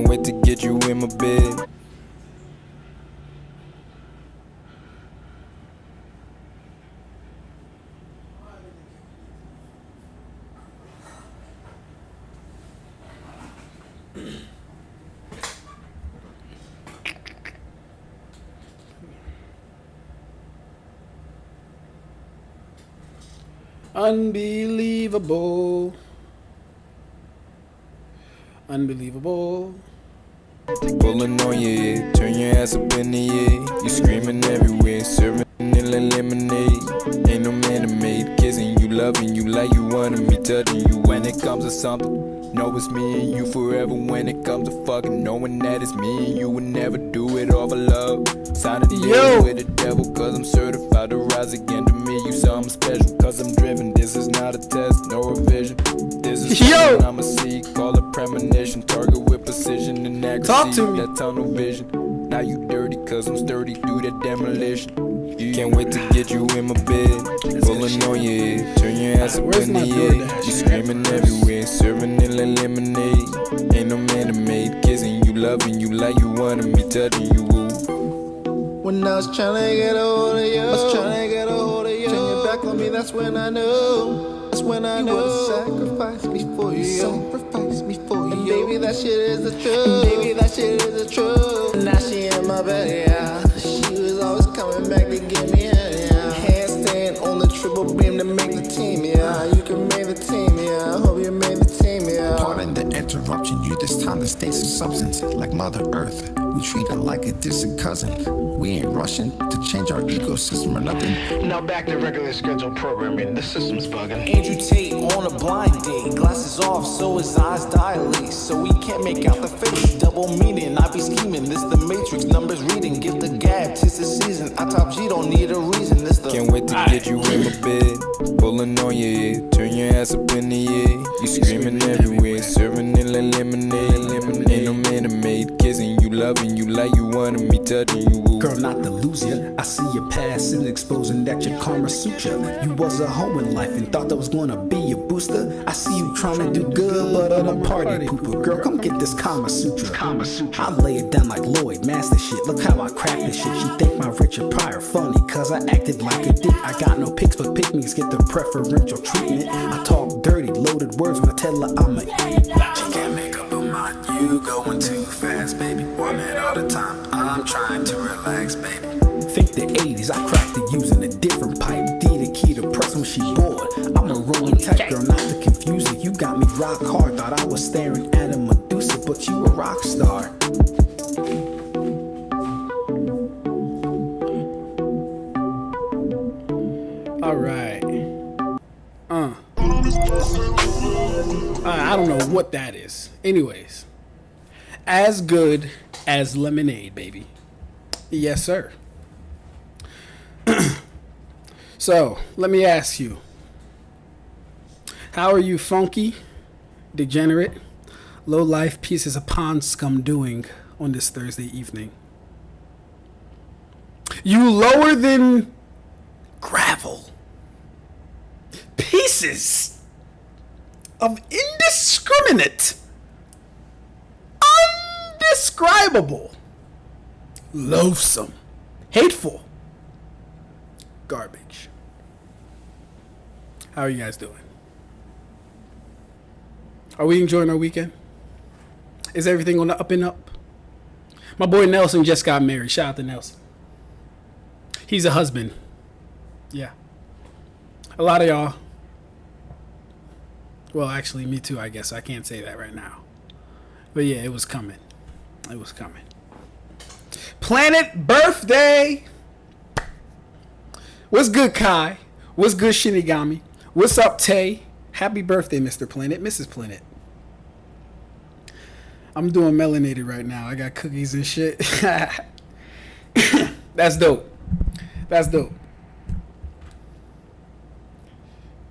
wait to get you in my bed. Unbelievable. Unbelievable. Pulling on your head, turn your ass up in the air. You screaming everywhere, serving it like lemonade. Ain't no man that made kissing you, loving you like you wanted me, touching you. When it comes to something, know it's me and you forever. When it comes to fucking knowing that it's me and you would never do it all for love. Sign of the deal with the devil, cause I'm certified to rise again. To me, you something special, cause I'm driven. This is not a test, no revision. This is something I'ma see, call it premonition. Target with precision and accuracy. Talk to me. That tunnel vision. Now you dirty, cause I'm sturdy through that demolition. Can't wait to get you in my bed. Pulling on your head, turn your ass up in the air. You screaming everywhere, serving it like lemonade. Ain't no man that made kissing you, loving you like you wanted me, touching you. When I was tryna get a hold of you, turn your back on me, that's when I knew. That's when I knew. You wanna sacrifice me for you. Sacrifice me for you. And baby, that shit is the truth. Baby, that shit is the truth. Now she in my bed, yeah. She was always coming back to get me in, yeah. Handstand on the triple beam to make the team, yeah. You can make the team, yeah. I hope you made the team, yeah. Pardon the interruption, you this time to stay some substance. Like Mother Earth, we treat her like a distant cousin. We ain't rushing to change our ecosystem or nothing. Now back to regular scheduled programming. The system's bugging. Andrew Tate on a blind date. Glasses off so his eyes dilate. So he can't make out the face. Double meaning, I be scheming. This the matrix, numbers reading. Give the gab, 'tis the season. I top G, don't need a reason. This the Can't wait to get you in my bed. Pulling on your head, turn your ass up in the air. You screaming everywhere, serving it like lemonade. Ain't no man that made kissing you, loving you like you wanted me, touching you. Girl, not to lose ya. I see your past and exposing that your karma suit ya. You was a hoe in life and thought that was gonna be your booster. I see you trying to do good, but I'm a party pooper. Girl, come get this Kama Sutra. I lay it down like Lloyd, master shit. Look how I crack this shit. You think my Richard Pryor funny, cause I acted like a dick. I got no pics, but pick-me's get the preferential treatment. I talk dirty, loaded words when I tell her I'm a She can't make up her mind, you going too fast, baby. Want it all the time, I'm trying to relax, baby. Think the 80s, I cracked it using a different pipe. D the key to press when she bored. I'm a rolling type, girl, not to confuse it. You got me rock hard, thought I was staring at a Medusa, but you a rock star. Alright. I don't know what that is. Anyways. As good as lemonade, baby. Yes, sir. So, let me ask you. How are you funky, degenerate, low-life pieces of pond scum doing on this Thursday evening? You lower than gravel. Pieces of indiscriminate, undescribable, loathsome, hateful garbage. How are you guys doing? Are we enjoying our weekend? Is everything on the up and up? My boy Nelson just got married. Shout out to Nelson. He's a husband. Yeah. A lot of y'all. Well, actually, me too, I guess. I can't say that right now. But yeah, it was coming. It was coming. Planet birthday! What's good, Kai? What's good, Shinigami? What's up, Tay? Happy birthday, Mr. Planet, Mrs. Planet. I'm doing melanated right now. I got cookies and shit. That's dope. That's dope.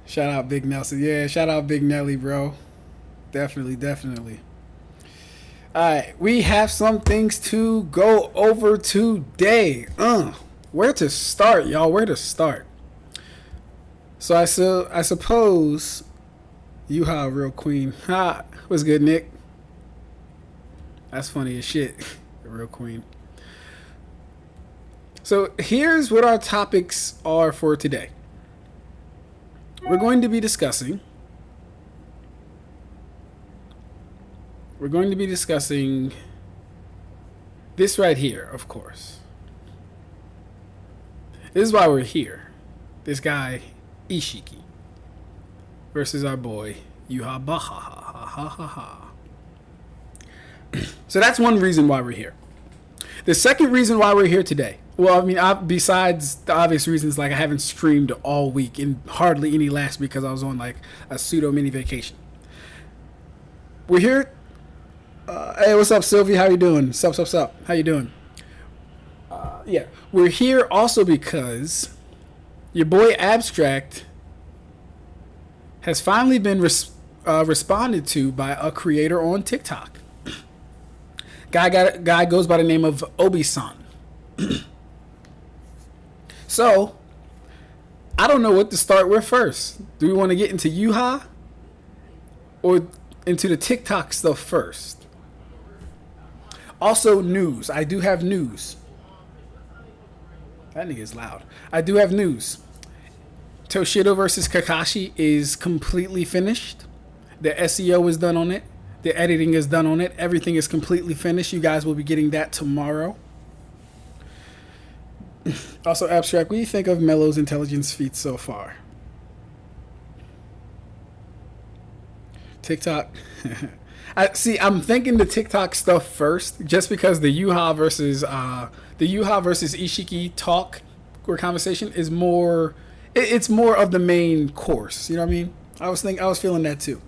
Shout out Big Nelson. Yeah, shout out Big Nelly, bro. Definitely, definitely. Alright, we have some things to go over today. Where to start, y'all? Where to start? So I suppose you real queen. What's good, Nick? That's funny as shit. The real queen. So here's what our topics are for today. We're going to be discussing this right here, of course. This is why we're here. This guy, Isshiki, versus our boy, Yhwach. So that's one reason why we're here. The second reason why we're here today, well, I mean, besides the obvious reasons, like I haven't streamed all week and hardly any last week because I was on like a pseudo mini vacation. We're here. Hey, what's up, Sylvie? How you doing? Sup? How you doing? Yeah, we're here also because your boy Ab-Stract has finally been responded to by a creator on TikTok. Guy goes by the name of Obi-san. So, I don't know what to start with first. Do we want to get into Yhwach or into the TikTok stuff first? Also, news. I do have news. That nigga's loud. I do have news. Toshiro versus Kakashi is completely finished. The SEO is done on it. The editing is done on it. Everything is completely finished. You guys will be getting that tomorrow. Also, Ab-Stract, what do you think of Mello's intelligence feats so far? TikTok. I'm thinking the TikTok stuff first, just because the Yhwach versus Isshiki talk or conversation is more. It's more of the main course. You know what I mean? I was feeling that too.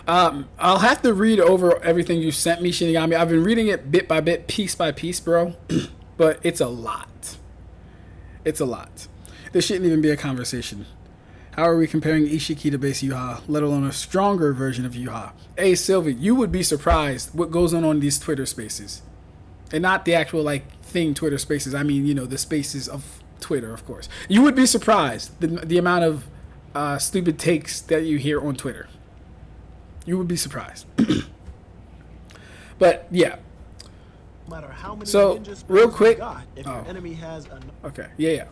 I'll have to read over everything you sent me, Shinigami. I've been reading it bit by bit, piece by piece, bro. But it's a lot. It's a lot. This shouldn't even be a conversation. How are we comparing Isshiki to base Yhwach, let alone a stronger version of Yhwach? Hey, Sylvie, you would be surprised what goes on these Twitter spaces. And not the actual, like, thing Twitter spaces. I mean, you know, the spaces of Twitter, of course. You would be surprised the amount of stupid takes that you hear on Twitter. You would be surprised. But, yeah. No matter how many so, ninja real quick. if your enemy has a... Okay, yeah.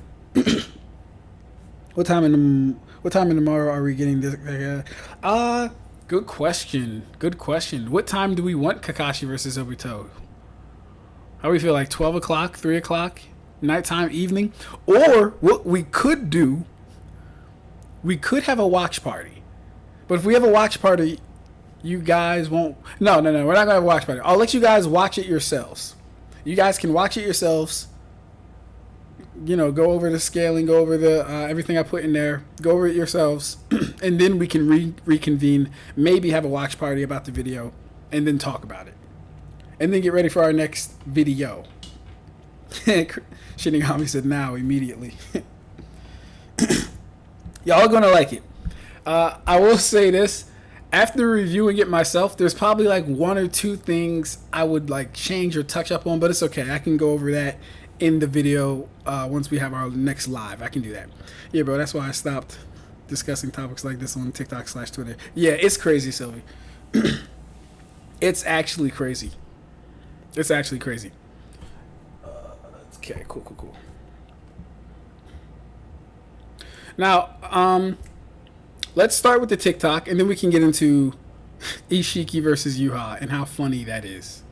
What time in tomorrow are we getting this? Good question. What time do we want Kakashi versus Obito? How do we feel, like 12 o'clock, 3 o'clock, nighttime, evening? Or what we could do, we could have a watch party. But if we have a watch party, you guys won't... No, we're not going to have a watch party. I'll let you guys watch it yourselves. You guys can watch it yourselves. You know, go over the scaling, go over the everything I put in there, go over it yourselves, and then we can reconvene, maybe have a watch party about the video, and then talk about it. And then get ready for our next video. Shinigami said now, immediately. Y'all gonna like it. I will say this. After reviewing it myself, there's probably like one or two things I would like change or touch up on, but it's okay. I can go over that in the video once we have our next live. I can do that. Yeah, bro, that's why I stopped discussing topics like this on TikTok/Twitter. Yeah, it's crazy, Sylvie. It's actually crazy. Okay, cool. Now, let's start with the TikTok, and then we can get into Isshiki versus Yhwach and how funny that is.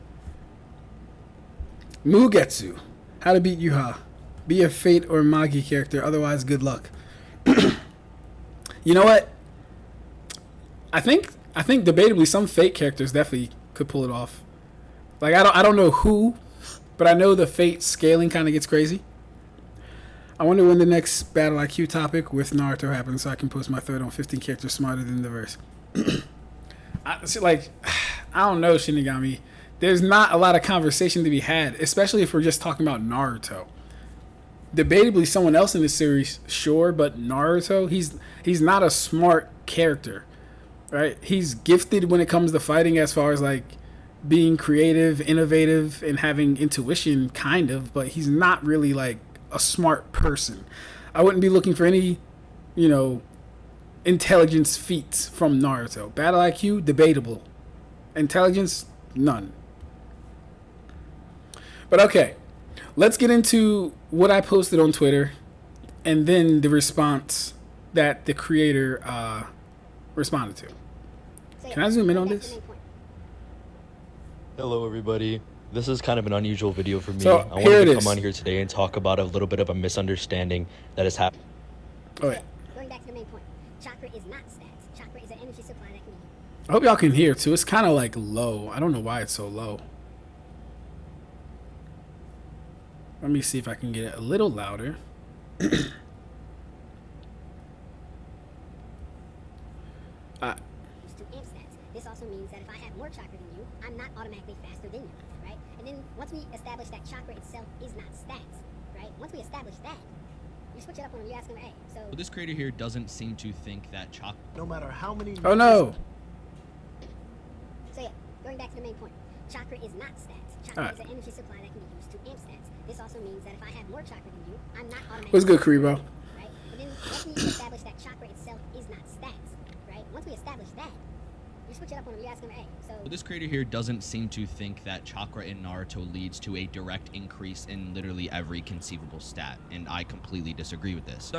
Mugetsu. How to beat Yhwach. Be a Fate or Magi character, otherwise good luck. You know what? I think debatably some Fate characters definitely could pull it off. Like I don't know who, but I know the Fate scaling kind of gets crazy. I wonder when the next Battle IQ topic with Naruto happens, so I can post my third on 15 characters smarter than the verse. I don't know, Shinigami. There's not a lot of conversation to be had, especially if we're just talking about Naruto. Debatably, someone else in this series, sure, but Naruto, he's not a smart character, right? He's gifted when it comes to fighting as far as, like, being creative, innovative, and having intuition, kind of, but he's not really, like, a smart person. I wouldn't be looking for any, you know, intelligence feats from Naruto. Battle IQ, debatable. Intelligence, none. But okay, let's get into what I posted on Twitter and then the response that the creator responded to. Can I zoom in on this? Hello, everybody. This is kind of an unusual video for me. So, I here wanted it to is. come on here today and talk about a little bit of a misunderstanding that has happened. Oh, wait. Going back to the main point, chakra is not stats. Chakra is an energy supply that can be used. I hope y'all can hear too. It's kind of like low. I don't know why it's so low. Let me see if I can get it a little louder. Used to amp stats. This also means that if I have more chakra than you, I'm not automatically faster than you, right? And then once we establish that chakra itself is not stats, right? Once we establish that, you switch it up on them, you ask them, hey, so... Well, this creator here doesn't seem to think that chakra... No matter how many... Oh no! So yeah, going back to the main point, chakra is not stats. Chakra is an energy supply that can be used to amp stats. This also means that if I have more chakra than you, I'm not automatically... What's good, Karibo? Right? And then once we establish that chakra itself is not stats, right? Once we establish that, you switch it up on them, you ask them, hey, so... Well, this creator here doesn't seem to think that chakra in Naruto leads to a direct increase in literally every conceivable stat, and I completely disagree with this.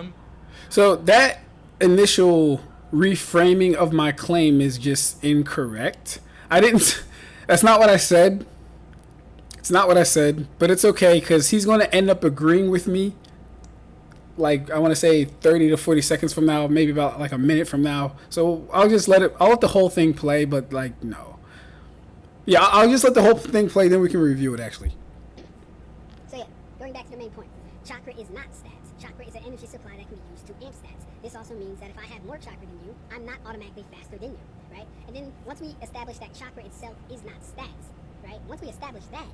So that initial reframing of my claim is just incorrect. I didn't... That's not what I said. It's not what I said, but it's okay because he's going to end up agreeing with me. Like, I want to say 30 to 40 seconds from now, maybe about like a minute from now. So I'll just I'll let the whole thing play, but like, no. Yeah, I'll just let the whole thing play, then we can review it actually. So yeah, going back to the main point, chakra is not stats. Chakra is an energy supply that can be used to amp stats. This also means that if I have more chakra than you, I'm not automatically faster than you, right? And then once we establish that chakra itself is not stats, right? Once we establish that,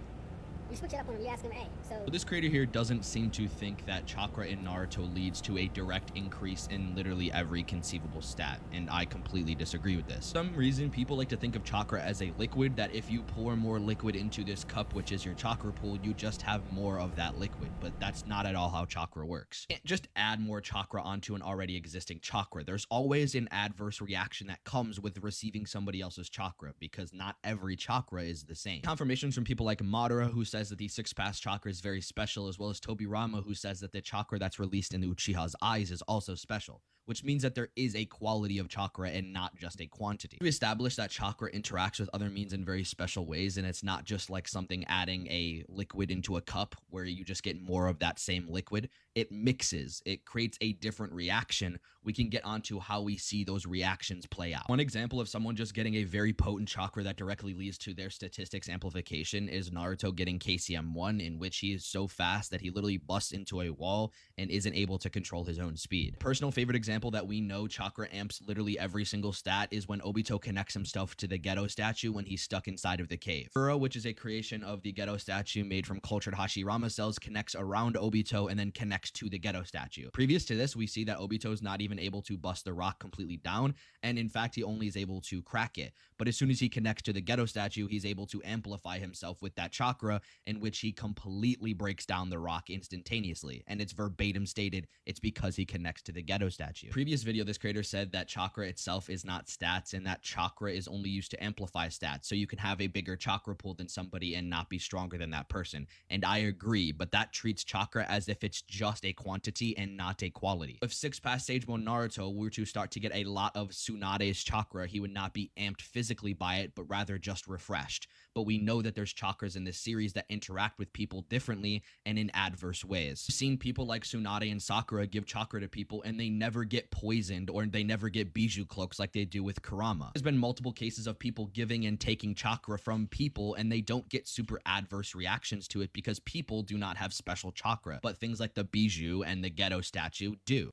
you switch it up on them, you ask them, hey, so... Well, this creator here doesn't seem to think that chakra in Naruto leads to a direct increase in literally every conceivable stat, and I completely disagree with this. For some reason, people like to think of chakra as a liquid, that if you pour more liquid into this cup, which is your chakra pool, you just have more of that liquid, but that's not at all how chakra works. You can't just add more chakra onto an already existing chakra. There's always an adverse reaction that comes with receiving somebody else's chakra, because not every chakra is the same. Confirmations from people like Madara, who says that the six pass chakra is very special, as well as Tobirama, who says that the chakra that's released in the Uchiha's eyes is also special, which means that there is a quality of chakra and not just a quantity. We established that chakra interacts with other means in very special ways, and it's not just like something adding a liquid into a cup where you just get more of that same liquid. It mixes, it creates a different reaction. We can get onto how we see those reactions play out. One example of someone just getting a very potent chakra that directly leads to their statistics amplification is Naruto getting KCM1, in which he is so fast that he literally busts into a wall and isn't able to control his own speed. Personal favorite example that we know chakra amps literally every single stat is when Obito connects himself to the Ghetto statue when he's stuck inside of the cave. Sakura, which is a creation of the Ghetto statue made from cultured Hashirama cells, connects around Obito and then connects to the Ghetto statue. Previous to this, we see that Obito is not even able to bust the rock completely down, and in fact, he only is able to crack it. But as soon as he connects to the Ghetto statue, he's able to amplify himself with that chakra, in which he completely breaks down the rock instantaneously. And it's verbatim stated, it's because he connects to the Ghetto statue. Previous video, this creator said that chakra itself is not stats, and that chakra is only used to amplify stats. So you can have a bigger chakra pool than somebody and not be stronger than that person. And I agree, but that treats chakra as if it's just a quantity and not a quality. If 6 past Sage Mode Naruto were to start to get a lot of Tsunade's chakra, he would not be amped physically by it, but rather just refreshed. But we know that there's chakras in this series that interact with people differently and in adverse ways. We've seen people like Tsunade and Sakura give chakra to people and they never get poisoned, or they never get Bijou cloaks like they do with Kurama. There's been multiple cases of people giving and taking chakra from people and they don't get super adverse reactions to it because people do not have special chakra, but things like the Bijou and the Ghetto statue do.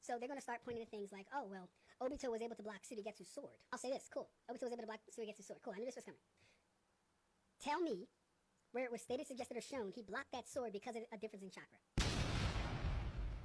So they're going to start pointing to things like, oh, well, Obito was able to block Tsurugetsu's sword. I'll say this, cool. Obito was able to block Tsurugetsu's sword. Cool, I knew this was coming. Tell me where it was stated, suggested, or shown he blocked that sword because of a difference in chakra.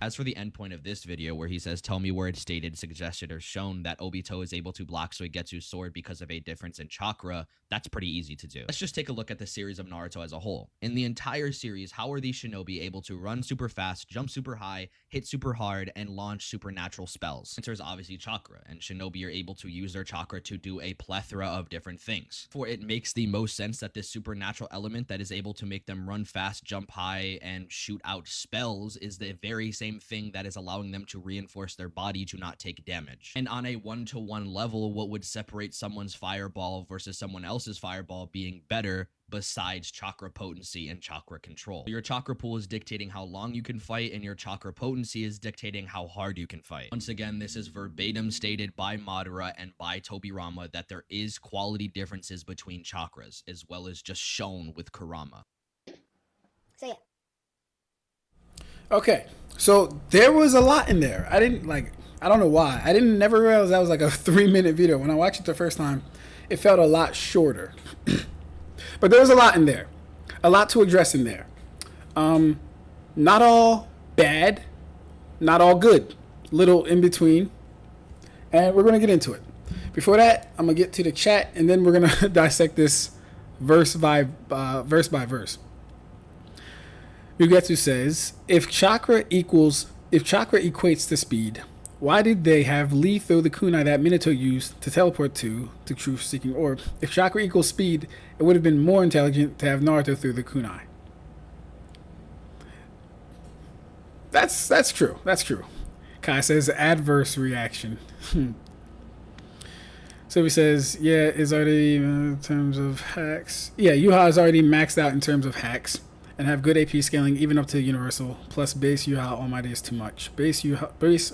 As for the endpoint of this video where he says, tell me where it's stated, suggested, or shown that Obito is able to block Suigetsu's sword because of a difference in chakra, that's pretty easy to do. Let's just take a look at the series of Naruto as a whole. In the entire series, how are these shinobi able to run super fast, jump super high, hit super hard, and launch supernatural spells? The answer is obviously chakra, and shinobi are able to use their chakra to do a plethora of different things. For it makes the most sense that this supernatural element that is able to make them run fast, jump high, and shoot out spells is the very same thing that is allowing them to reinforce their body to not take damage. And on a one-to-one level, what would separate someone's fireball versus someone else's fireball being better besides chakra potency and chakra control? Your chakra pool is dictating how long you can fight, and your chakra potency is dictating how hard you can fight. Once again, this is verbatim stated by Madara and by Tobirama that there is quality differences between chakras, as well as just shown with Kurama. So yeah. Okay, so there was a lot in there. I don't know why. Never realize that was like a 3-minute video. When I watched it the first time, it felt a lot shorter. But there was a lot in there. A lot to address in there. Not all bad, not all good. Little in between. And we're going to get into it. Before that, I'm going to get to the chat, and then we're going to dissect this verse by verse. Ugetsu says, if chakra equates to speed, why did they have Lee throw the kunai that Minato used to teleport to the truth-seeking orb? If chakra equals speed, it would have been more intelligent to have Naruto throw the kunai. That's true. That's true. Kai says adverse reaction. So he says, yeah, is already in terms of hacks. Yeah, Yhwach is already maxed out in terms of hacks. And have good AP scaling even up to universal. Plus base Yhwach Almighty is too much. Base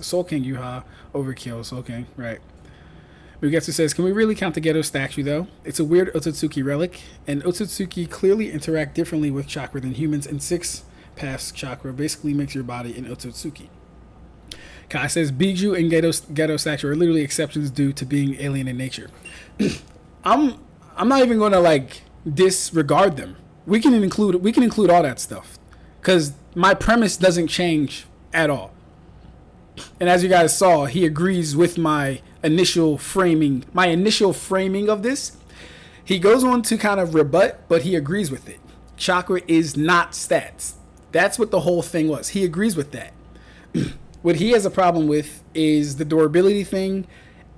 Soul King Yhwach overkill. Soul King, right. Mugetsu says, can we really count the Ghetto statue though? It's a weird Otsutsuki relic, and Otsutsuki clearly interact differently with chakra than humans, and 6 paths chakra basically makes your body an Otsutsuki. Kai says, Biju and Ghetto statue are literally exceptions due to being alien in nature. I'm not even gonna disregard them. We can include all that stuff, because my premise doesn't change at all. And as you guys saw, he agrees with my initial framing of this. He goes on to kind of rebut, but he agrees with it. Chakra is not stats. That's what the whole thing was. He agrees with that. What he has a problem with is the durability thing,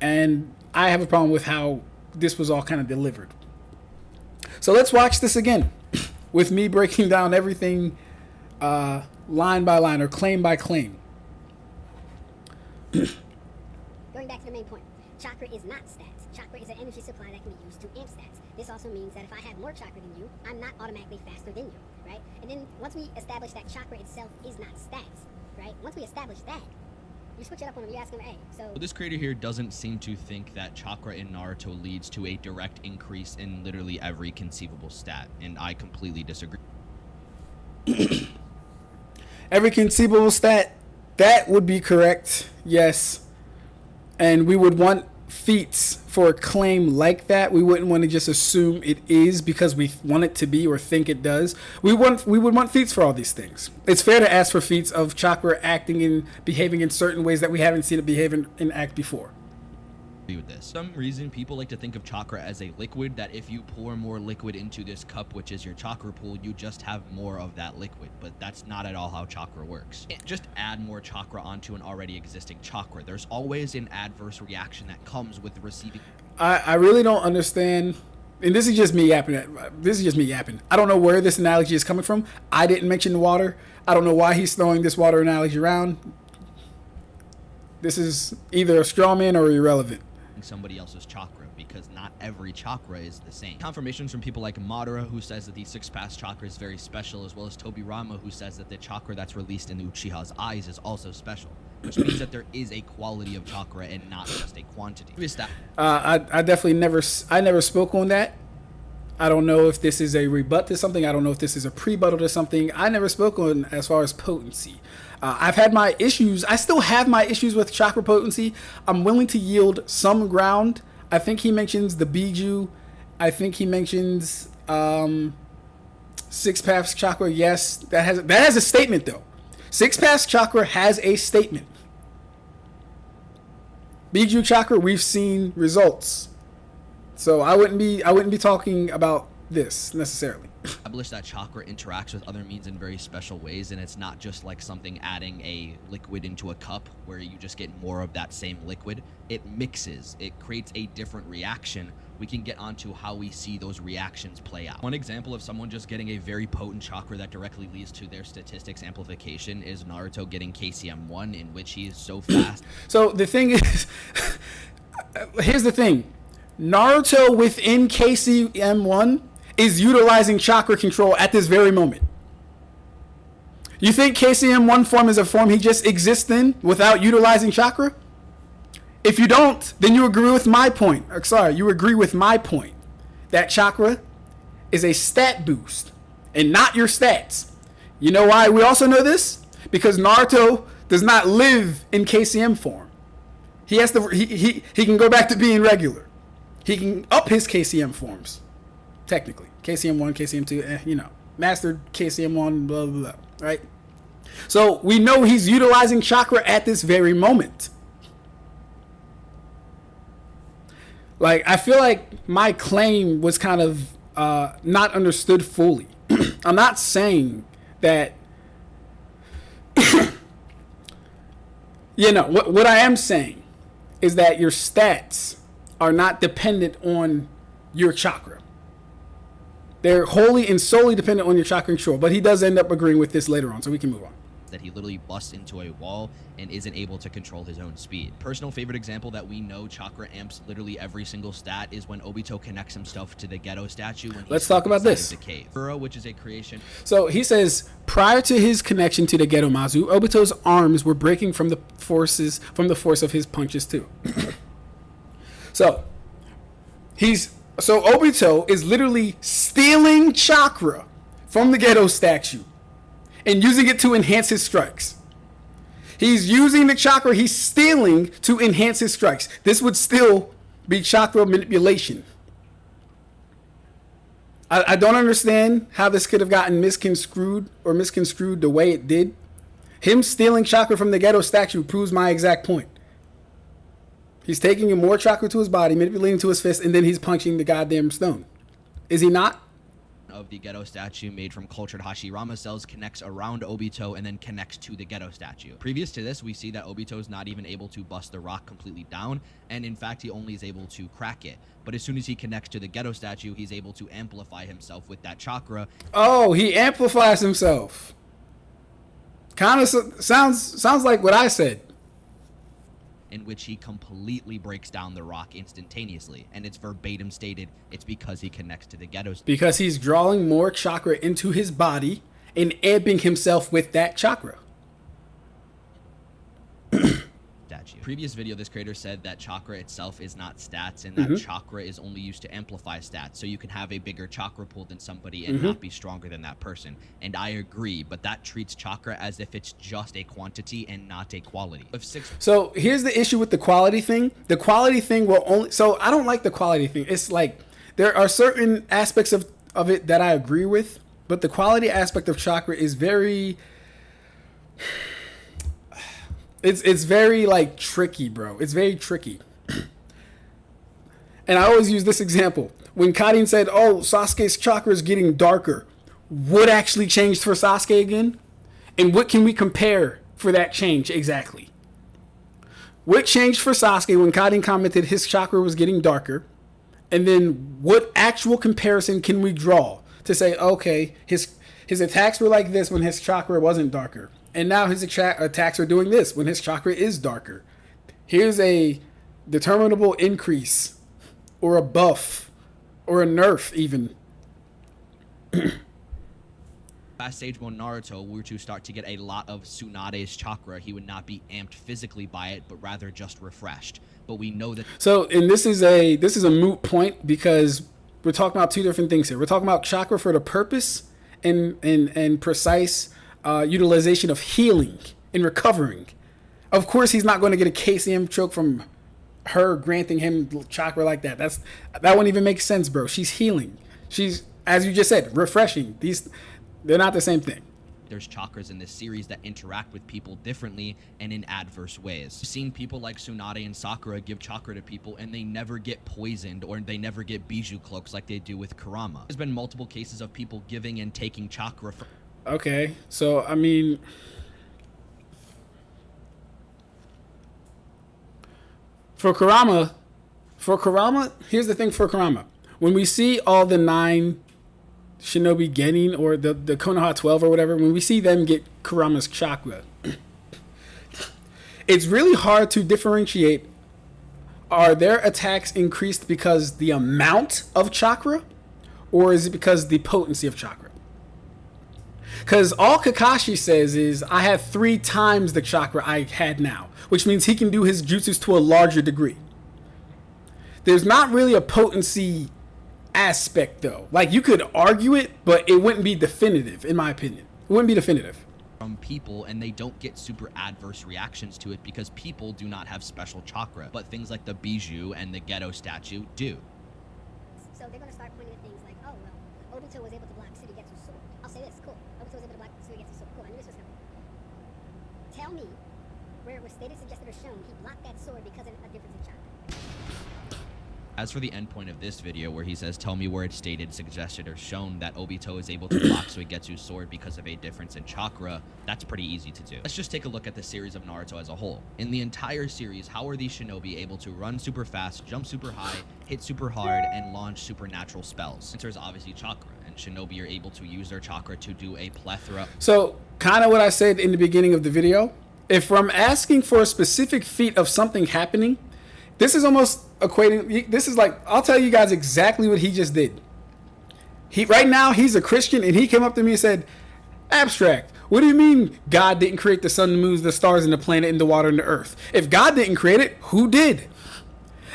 and I have a problem with how this was all kind of delivered. So let's watch this again, with me breaking down everything line by line or claim by claim. Going back to the main point, chakra is not stats. Chakra is an energy supply that can be used to amp stats. This also means that if I have more chakra than you, I'm not automatically faster than you, right? And then once we establish that chakra itself is not stats, right? Once we establish that, you switch it up on him, you ask him, hey, so... This creator here doesn't seem to think that chakra in Naruto leads to a direct increase in literally every conceivable stat, and I completely disagree. Every conceivable stat, that would be correct, yes. And we would want feats for a claim like that. We wouldn't want to just assume it is because we want it to be or think it does. We would want feats for all these things. It's fair to ask for feats of chakra acting and behaving in certain ways that we haven't seen it behave and act before. With this. For some reason, people like to think of chakra as a liquid, that if you pour more liquid into this cup, which is your chakra pool, you just have more of that liquid. But that's not at all how chakra works. Just add more chakra onto an already existing chakra. There's always an adverse reaction that comes with receiving. I really don't understand, and this is just me yapping. I don't know where this analogy is coming from. I didn't mention the water. I don't know why he's throwing this water analogy around. This is either a straw man or irrelevant. Somebody else's chakra, because not every chakra is the same. Confirmations from people like Madara, who says that the 6-pass chakra is very special, as well as Tobirama, who says that the chakra that's released in Uchiha's eyes is also special, which means that there is a quality of chakra and not just a quantity. I definitely never spoke on that. I don't know if this is a rebut to something. I don't know if this is a prebuttal to something. I never spoke on as far as potency. I've had my issues. I still have my issues with chakra potency. I'm willing to yield some ground. I think he mentions the Biju. I think he mentions 6 paths chakra. Yes, that has a statement though. Six Pass Chakra has a statement. Beat Yhwach Chakra, we've seen results. So I wouldn't be talking about this necessarily. Establish that chakra interacts with other means in very special ways, and it's not just like something adding a liquid into a cup where you just get more of that same liquid. It mixes. It creates a different reaction. We can get onto how we see those reactions play out. One example of someone just getting a very potent chakra that directly leads to their statistics amplification is Naruto getting KCM1, in which he is so fast. So the thing is, here's the thing. Naruto within KCM1 is utilizing chakra control at this very moment. You think KCM1 form is a form he just exists in without utilizing chakra? If you don't, then you agree with my point. You agree with my point that chakra is a stat boost and not your stats. You know why we also know this? Because Naruto does not live in KCM form. He has to. He can go back to being regular. He can up his KCM forms. Technically, KCM1, KCM2, mastered KCM1, blah, blah, blah, right? So we know he's utilizing chakra at this very moment. Like, I feel like my claim was kind of not understood fully. I'm not saying that, what I am saying is that your stats are not dependent on your chakra. They're wholly and solely dependent on your chakra control. But he does end up agreeing with this later on, so we can move on. That he literally busts into a wall and isn't able to control his own speed. Personal favorite example that we know chakra amps literally every single stat is when Obito connects himself to the ghetto statue. When Let's talk about this. The cave. Sakura, which is a creation. So he says, prior to his connection to the ghetto Mazu, Obito's arms were breaking from the force of his punches too. So Obito is literally stealing chakra from the ghetto statue and using it to enhance his strikes. He's using the chakra he's stealing to enhance his strikes. This would still be chakra manipulation. I don't understand how this could have gotten misconstrued the way it did. Him stealing chakra from the ghetto statue proves my exact point. He's taking more chakra to his body, manipulating to his fist, and then he's punching the goddamn stone. Is he not? Of the ghetto statue made from cultured Hashirama cells connects around Obito and then connects to the ghetto statue. Previous to this, we see that Obito is not even able to bust the rock completely down, and in fact, he only is able to crack it. But as soon as he connects to the ghetto statue, he's able to amplify himself with that chakra. Oh, he amplifies himself. Kind of sounds like what I said. In which he completely breaks down the rock instantaneously. And it's verbatim stated, it's because he connects to the ghetto. Because he's drawing more chakra into his body and amping himself with that chakra. Statue. Previous video, this creator said that chakra itself is not stats and that chakra is only used to amplify stats. So you can have a bigger chakra pool than somebody and not be stronger than that person. And I agree, but that treats chakra as if it's just a quantity and not a quality. So here's the issue with the quality thing. The quality thing will only... So I don't like the quality thing. It's like there are certain aspects of it that I agree with, but the quality aspect of chakra is very... It's very, like, tricky, bro. It's very tricky. And I always use this example. When Karin said, oh, Sasuke's chakra is getting darker, what actually changed for Sasuke again? And what can we compare for that change exactly? What changed for Sasuke when Karin commented his chakra was getting darker? And then what actual comparison can we draw to say, okay, his attacks were like this when his chakra wasn't darker. And now his attacks are doing this when his chakra is darker. Here's a determinable increase or a buff or a nerf even. Last stage when Naruto were to start to get a lot of Tsunade's chakra, he would not be amped physically by it, but rather just refreshed. But we know that... So, and this is a moot point because we're talking about two different things here. We're talking about chakra for the purpose and precise utilization of healing and recovering. Of course, he's not going to get a KCM choke from her granting him chakra like that. That wouldn't even make sense, bro. She's healing. She's, as you just said, refreshing. They're not the same thing. there's chakras in this series that interact with people differently and in adverse ways. We've seen people like Tsunade and Sakura give chakra to people and they never get poisoned or they never get bijou cloaks like they do with Kurama. There's been multiple cases of people giving and taking chakra from... Okay, so I mean, for Kurama, here's the thing for Kurama. When we see all the 9 Shinobi getting, or the Konoha 12 or whatever, when we see them get Kurama's chakra, it's really hard to differentiate, are their attacks increased because the amount of chakra, or is it because the potency of chakra? Because all Kakashi says is, I have 3 times the chakra I had now, which means he can do his jutsus to a larger degree. There's not really a potency aspect though. Like, you could argue it, but it wouldn't be definitive, in my opinion. It wouldn't be definitive. From people, and they don't get super adverse reactions to it because people do not have special chakra, but things like the bijou and the ghetto statue do. So they're going to start pointing at things like, oh, well, Obito was able to block Suigetsu's sword. I'll say this, cool. Obito was able to block Suigetsu's sword. Cool, I knew this was coming. Tell me where it was stated, suggested, or shown he blocked that sword because of a difference in chakra. As for the end point of this video, where he says, tell me where it's stated, suggested, or shown that Obito is able to block Suigetsu's sword because of a difference in chakra, that's pretty easy to do. Let's just take a look at the series of Naruto as a whole. In the entire series, how are these shinobi able to run super fast, jump super high, hit super hard, and launch supernatural spells? The answer is obviously chakra, and shinobi are able to use their chakra to do a plethora. So, kind of what I said in the beginning of the video, if I'm asking for a specific feat of something happening, this is almost equating, this is like, I'll tell you guys exactly what he just did. Right now, he's a Christian, and he came up to me and said, Ab-Stract, what do you mean God didn't create the sun, the moon, the stars, and the planet, and the water, and the earth? If God didn't create it, who did?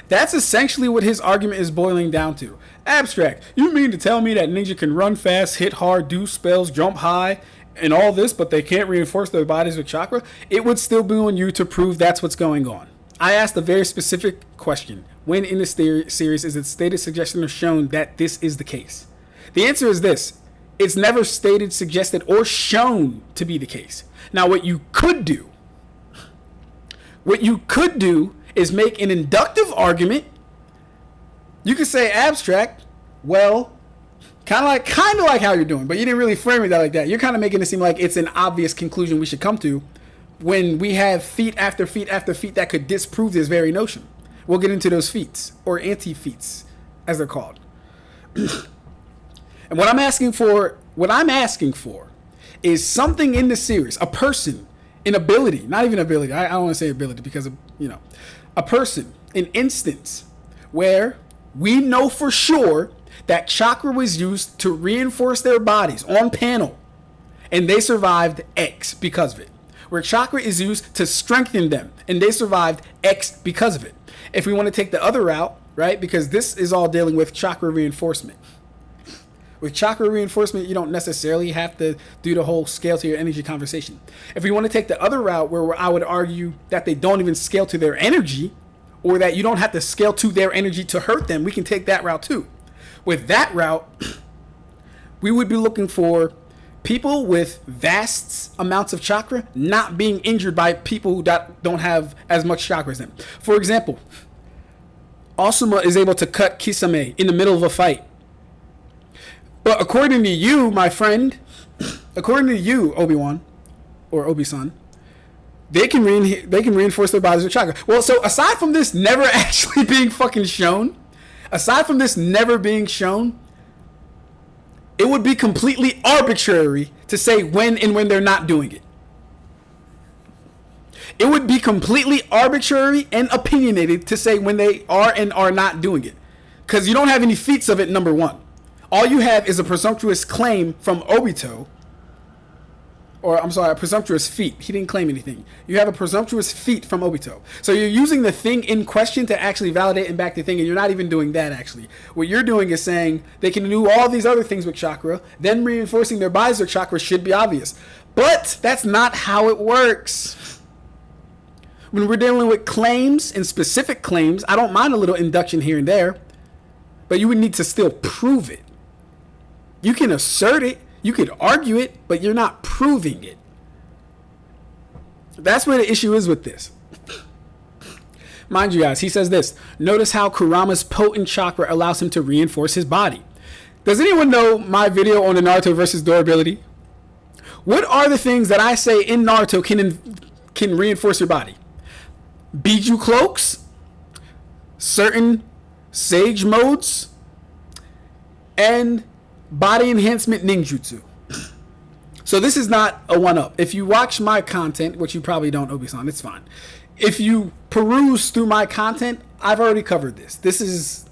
That's essentially what his argument is boiling down to. Ab-Stract, you mean to tell me that ninja can run fast, hit hard, do spells, jump high, and all this, but they can't reinforce their bodies with chakra? It would still be on you to prove that's what's going on. I asked a very specific question. When in this series is it stated, suggested, or shown that this is the case? The answer is this. It's never stated, suggested, or shown to be the case. Now, what you could do is make an inductive argument. You could say, Ab-Stract, well, kind of like how you're doing, but you didn't really frame it like that. You're kind of making it seem like it's an obvious conclusion we should come to, when we have feat after feat after feat that could disprove this very notion. We'll get into those feats, or anti-feats, as they're called. And what I'm asking for is something in the series, a person, an ability, not even ability, I don't want to say ability because of, a person, an instance where we know for sure that chakra was used to reinforce their bodies on panel, and they survived X because of it. Where chakra is used to strengthen them, and they survived X because of it. If we want to take the other route, right, because this is all dealing with chakra reinforcement. With chakra reinforcement, you don't necessarily have to do the whole scale to your energy conversation. If we want to take the other route, where I would argue that they don't even scale to their energy, or that you don't have to scale to their energy to hurt them, we can take that route too. With that route, we would be looking for people with vast amounts of chakra not being injured by people who don't have as much chakra as them. For example, Asuma is able to cut Kisame in the middle of a fight. But according to you, my friend, according to you, Obi-Wan, or Obi-san, they can reinforce their bodies with chakra. Well, so aside from this never actually being fucking shown, it would be completely arbitrary to say when and when they're not doing it. It would be completely arbitrary and opinionated to say when they are and are not doing it. Because you don't have any feats of it, number one. All you have is a presumptuous claim from Obito. Or, I'm sorry, a presumptuous feat. He didn't claim anything. You have a presumptuous feat from Obito. So you're using the thing in question to actually validate and back the thing, and you're not even doing that, actually. What you're doing is saying they can do all these other things with chakra, then reinforcing their bodies with chakra should be obvious. But that's not how it works. When we're dealing with claims and specific claims, I don't mind a little induction here and there, but you would need to still prove it. You can assert it. You could argue it, but you're not proving it. That's where the issue is with this. Mind you guys, he says this. Notice how Kurama's potent chakra allows him to reinforce his body. Does anyone know my video on the Naruto versus durability? What are the things that I say in Naruto can reinforce your body? Biju cloaks, certain sage modes, and body enhancement ninjutsu. So this is not a one-up. If you watch my content, which you probably don't, Obi-san, it's fine. If you peruse through my content, I've already covered this. This is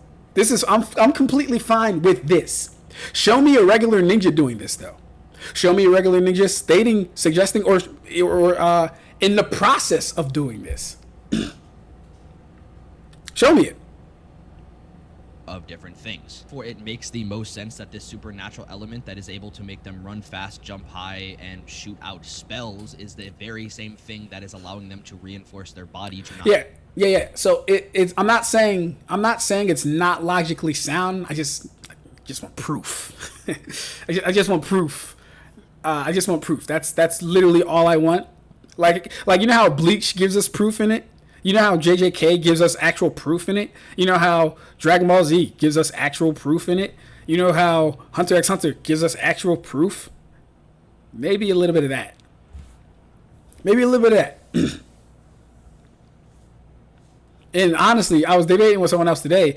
I'm completely fine with this. Show me a regular ninja doing this though. Show me a regular ninja suggesting, or in the process of doing this. Show me it. Of different things. For it makes the most sense that this supernatural element that is able to make them run fast, jump high, and shoot out spells is the very same thing that is allowing them to reinforce their body to not. Yeah. So it's I'm not saying it's not logically sound. I just want proof. I just want proof. I just want proof. That's literally all I want. Like you know how Bleach gives us proof in it? You know how JJK gives us actual proof in it? You know how Dragon Ball Z gives us actual proof in it? You know how Hunter x Hunter gives us actual proof? Maybe a little bit of that. And honestly, I was debating with someone else today.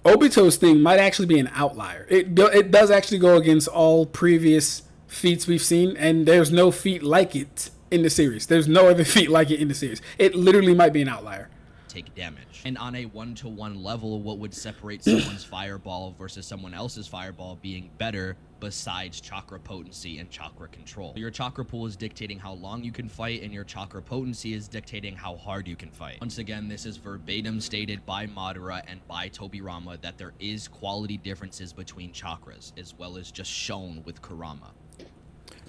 Obito's thing might actually be an outlier. It does actually go against all previous feats we've seen, and there's no feat like it in the series. There's no other feat like it in the series. It literally might be an outlier. Take damage. And on a one-to-one level, what would separate someone's fireball versus someone else's fireball being better besides chakra potency and chakra control? Your chakra pool is dictating how long you can fight, and your chakra potency is dictating how hard you can fight. Once again, this is verbatim stated by Madara and by Tobirama that there is quality differences between chakras, as well as just shown with Kurama.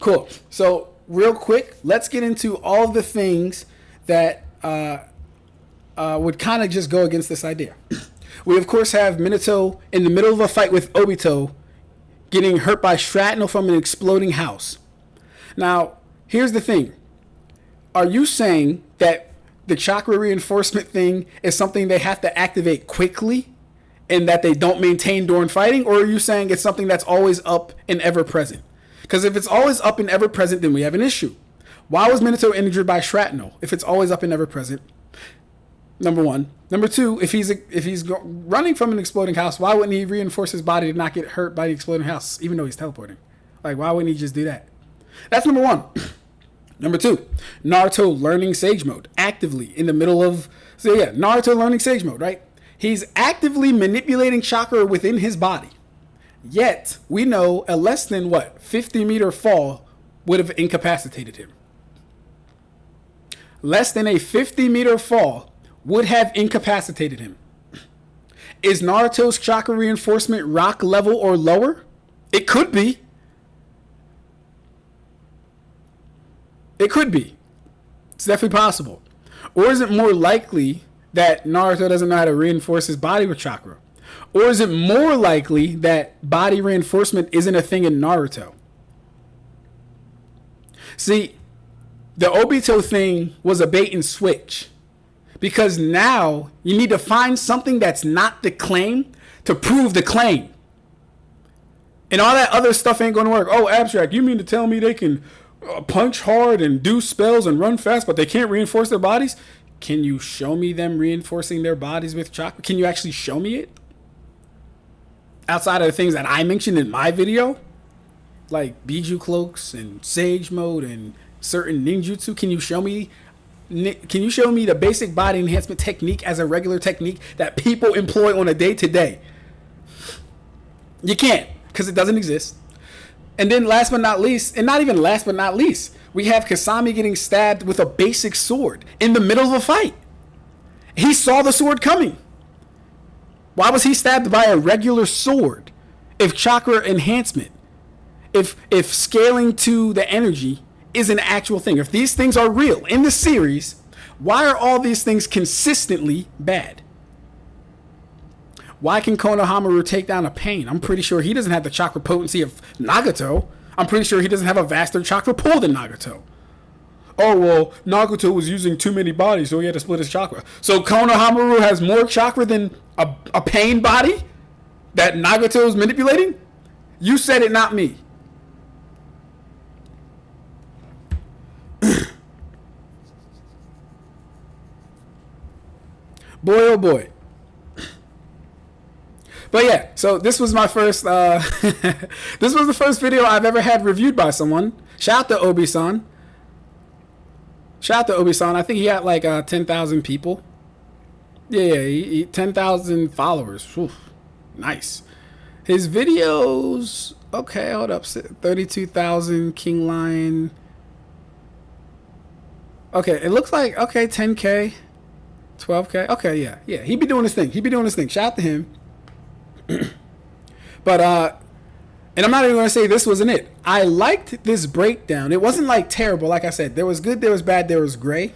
Cool. So real quick, let's get into all the things that would kind of just go against this idea. We of course have Minato in the middle of a fight with Obito getting hurt by shrapnel from an exploding house. Now, here's the thing. Are you saying that the chakra reinforcement thing is something they have to activate quickly and that they don't maintain during fighting? Or are you saying it's something that's always up and ever present? Because if it's always up and ever present, then we have an issue. Why was Minato injured by shrapnel if it's always up and ever present? Number one. Number two, if he's running from an exploding house, why wouldn't he reinforce his body to not get hurt by the exploding house, even though he's teleporting? Like, why wouldn't he just do that? That's number one. Number two, Naruto learning Sage Mode actively in the middle of... So yeah, Naruto learning Sage Mode, right? He's actively manipulating chakra within his body. Yet, we know a less than, 50-meter fall would have incapacitated him. Less than a 50-meter fall would have incapacitated him. Is Naruto's chakra reinforcement rock level or lower? It could be. It could be. It's definitely possible. Or is it more likely that Naruto doesn't know how to reinforce his body with chakra? Or is it more likely that body reinforcement isn't a thing in Naruto? See, the Obito thing was a bait and switch. Because now you need to find something that's not the claim to prove the claim. And all that other stuff ain't going to work. Oh, Ab-Stract, you mean to tell me they can punch hard and do spells and run fast, but they can't reinforce their bodies? Can you show me them reinforcing their bodies with chakra? Can you actually show me it? Outside of the things that I mentioned in my video, like Biju cloaks and Sage Mode and certain ninjutsu, can you show me the basic body enhancement technique as a regular technique that people employ on a day-to-day? You can't, because it doesn't exist. And then last but not least, and not even last but not least, we have Kasami getting stabbed with a basic sword in the middle of a fight. He saw the sword coming. Why was he stabbed by a regular sword? If chakra enhancement, if scaling to the energy is an actual thing, if these things are real in the series, why are all these things consistently bad? Why can Konohamaru take down a pain? I'm pretty sure he doesn't have the chakra potency of Nagato. I'm pretty sure he doesn't have a vaster chakra pool than Nagato. Oh, well, Nagato was using too many bodies, so he had to split his chakra. So Konohamaru has more chakra than a pain body that Nagato is manipulating? You said it, not me. Boy, oh boy. But yeah, so this was my first, this was the first video I've ever had reviewed by someone. Shout out to Obi-san. Shout out to Obi-san. I think he had like 10,000 people. Yeah, he 10,000 followers. Whew, nice. His videos, okay, hold up. 32,000 King Lion. Okay, it looks like, okay, 10K. 12K. Okay, yeah. He be doing his thing. Shout out to him. But and I'm not even gonna say this wasn't it. I liked this breakdown. It wasn't like terrible. Like I said, there was good, there was bad, there was gray.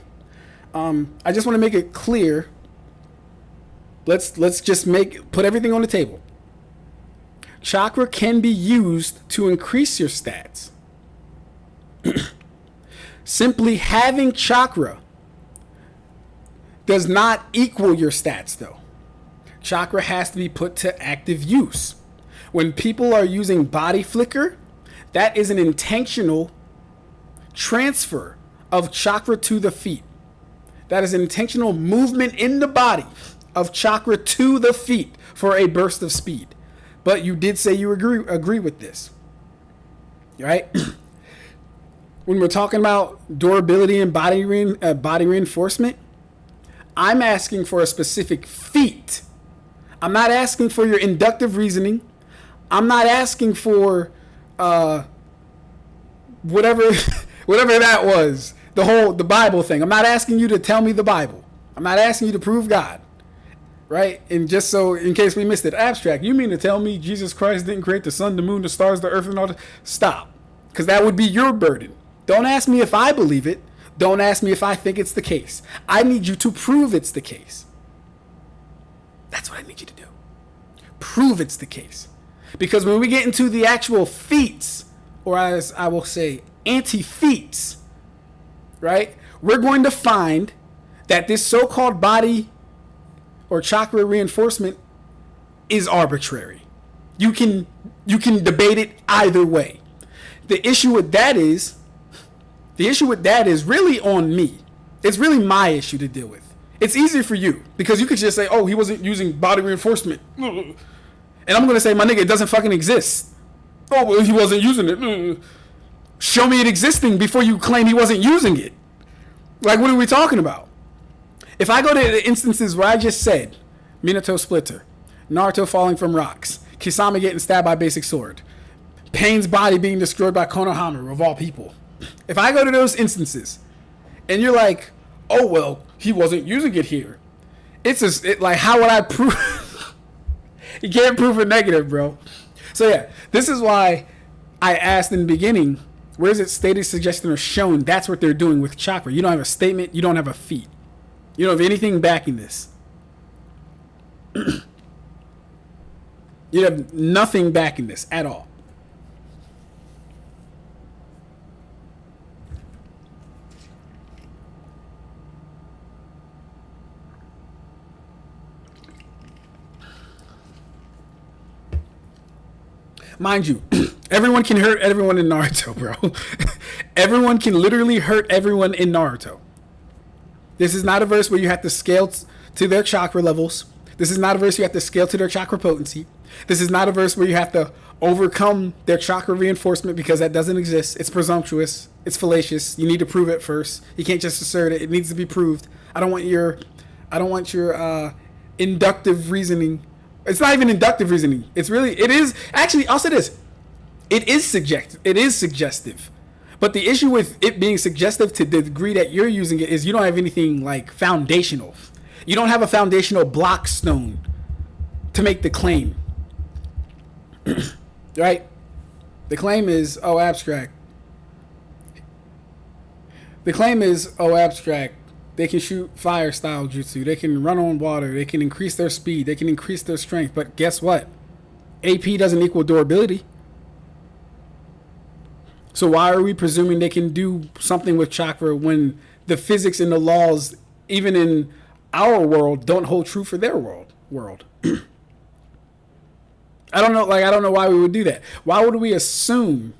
I just want to make it clear. Let's just put everything on the table. Chakra can be used to increase your stats. Simply having chakra does not equal your stats, though. Chakra has to be put to active use. When people are using body flicker, that is an intentional transfer of chakra to the feet. That is an intentional movement in the body of chakra to the feet for a burst of speed. But you did say you agree with this, right? When we're talking about durability and body reinforcement, I'm asking for a specific feat. I'm not asking for your inductive reasoning. I'm not asking for whatever that was, the Bible thing. I'm not asking you to tell me the Bible. I'm not asking you to prove God, right? And just so in case we missed it, Ab-Stract, you mean to tell me Jesus Christ didn't create the sun, the moon, the stars, the earth, and all that? Stop, because that would be your burden. Don't ask me if I believe it. Don't ask me if I think it's the case. I need you to prove it's the case. That's what I need you to do. Prove it's the case. Because when we get into the actual feats, or as I will say, anti-feats, right? We're going to find that this so-called body or chakra reinforcement is arbitrary. You can debate it either way. The issue with that is really on me. It's really my issue to deal with. It's easier for you because you could just say, oh, he wasn't using body reinforcement. And I'm going to say, my nigga, it doesn't fucking exist. Oh, well, he wasn't using it. Show me it existing before you claim he wasn't using it. Like, what are we talking about? If I go to the instances where I just said, Minato splitter, Naruto falling from rocks, Kisame getting stabbed by basic sword, Pain's body being destroyed by Konohamaru, of all people. If I go to those instances, and you're like, oh, well, he wasn't using it here. Like, how would I prove? You can't prove a negative, bro. So, yeah, this is why I asked in the beginning, where is it stated, suggested, or shown? That's what they're doing with chakra. You don't have a statement. You don't have a feat. You don't have anything backing this. You have nothing backing this at all. Mind you, everyone can hurt everyone in Naruto, bro. Everyone can literally hurt everyone in Naruto. This is not a verse where you have to scale to their chakra levels. This is not a verse you have to scale to their chakra potency. This is not a verse where you have to overcome their chakra reinforcement, because that doesn't exist. It's presumptuous. It's fallacious. You need to prove it first. You can't just assert it. It needs to be proved. I don't want your inductive reasoning. It's not even inductive reasoning. It is actually, I'll say this. It is suggestive. But the issue with it being suggestive to the degree that you're using it is you don't have anything like foundational. You don't have a foundational block stone to make the claim. Right? The claim is, oh, Ab-Stract. The claim is, oh, Ab-Stract. They can shoot fire style jutsu. They can run on water. They can increase their speed. They can increase their strength. But guess what? AP doesn't equal durability. So why are we presuming they can do something with chakra when the physics and the laws, even in our world, don't hold true for their world? I don't know. Like, I don't know why we would do that. Why would we assume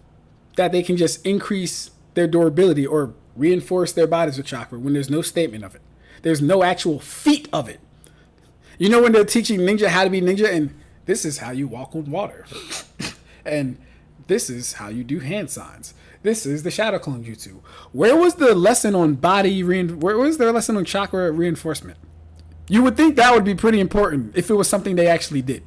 that they can just increase their durability or reinforce their bodies with chakra when there's no statement of it? There's no actual feat of it. You know, when they're teaching ninja how to be ninja, and this is how you walk on water, and this is how you do hand signs. This is the shadow clone jutsu. Where was the lesson on where was their lesson on chakra reinforcement? You would think that would be pretty important if it was something they actually did.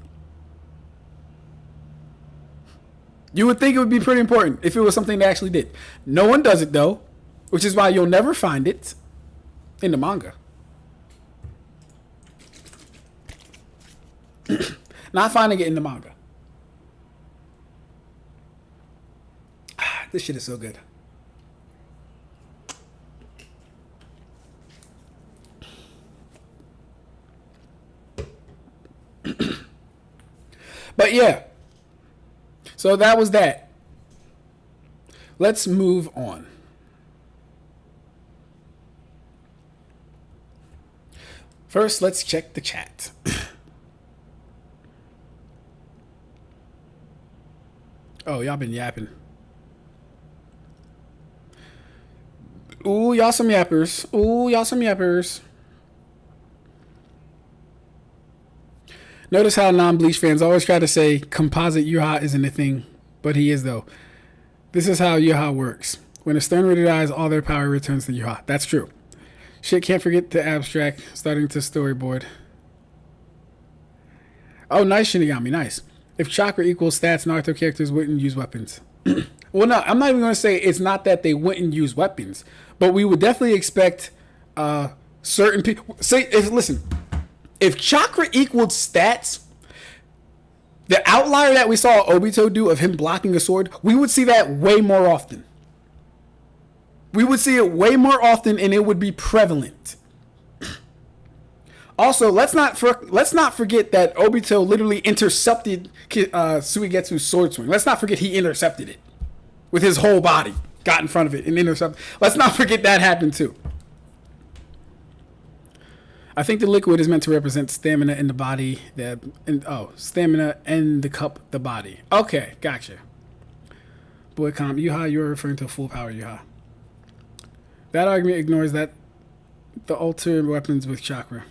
You would think it would be pretty important if it was something they actually did. No one does it, though, which is why you'll never find it in the manga. Not finding it in the manga. This shit is so good. But yeah. So that was that. Let's move on. First, let's check the chat. Oh, y'all been yapping. Ooh, y'all some yappers. Ooh, y'all some yappers. Notice how non-Bleach fans always try to say composite Yhwach isn't a thing, but he is, though. This is how Yhwach works. When a stern-rated dies, all their power returns to Yhwach. That's true. Shit, can't forget the Ab-Stract starting to storyboard. Oh, nice, Shinigami, nice. If chakra equals stats, Naruto characters wouldn't use weapons. Well, no, I'm not even going to say it's not that they wouldn't use weapons, but we would definitely expect certain people... Listen, if chakra equaled stats, the outlier that we saw Obito do of him blocking a sword, we would see that way more often. We would see it way more often, and it would be prevalent. Also, let's not forget that Obito literally intercepted Suigetsu's sword swing. Let's not forget he intercepted it with his whole body, got in front of it and intercepted. Let's not forget that happened too. I think the liquid is meant to represent stamina in the body. Stamina and the cup, the body. Okay, gotcha. Boy, Yhwach, you're referring to full power Yhwach. That argument ignores that the alter weapons with chakra.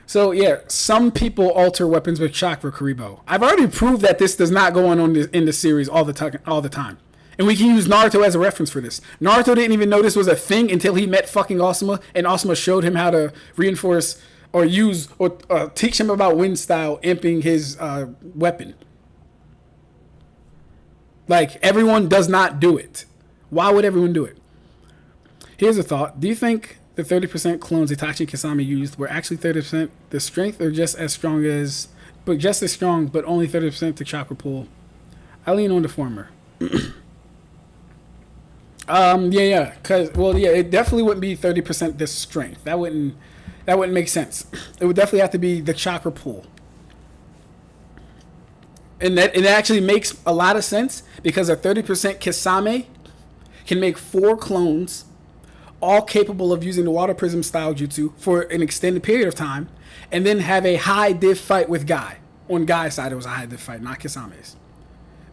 So yeah, some people alter weapons with chakra, Karibo. I've already proved that this does not go on in the series all the time. And we can use Naruto as a reference for this. Naruto didn't even know this was a thing until he met fucking Asuma, and Asuma showed him how to reinforce or use or teach him about wind style imping his weapon. Like, everyone does not do it. Why would everyone do it? Here's a thought. Do you think the 30% clones Itachi and Kisame used were actually 30% the strength, or just as strong, but only 30% the chakra pool? I lean on the former. It definitely wouldn't be 30% the strength. That wouldn't make sense. It would definitely have to be the chakra pool. And that it actually makes a lot of sense, because a 30% Kisame can make 4 clones, all capable of using the water prism style jutsu for an extended period of time, and then have a high diff fight with Guy. On Guy's side, it was a high diff fight, not Kisame's.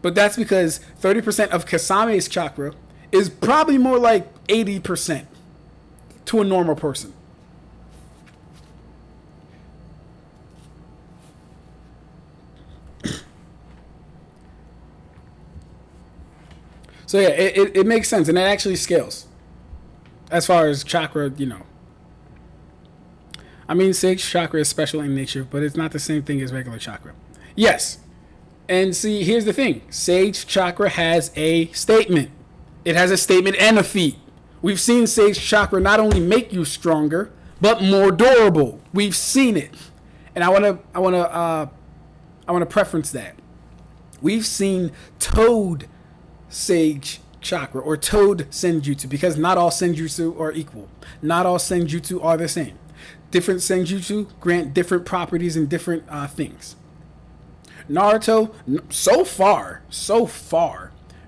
But that's because 30% of Kisame's chakra is probably more like 80% to a normal person. So yeah, it makes sense, and it actually scales. As far as chakra, I mean, Sage chakra is special in nature, but it's not the same thing as regular chakra. Yes. And see, here's the thing. Sage chakra has a statement. It has a statement and a feat. We've seen Sage chakra not only make you stronger, but more durable. We've seen it. And I want to preference that. We've seen Toad Sage chakra or Toad Senjutsu, because not all Senjutsu are equal. Not all Senjutsu are the same. Different Senjutsu grant different properties and different things. Naruto, so far,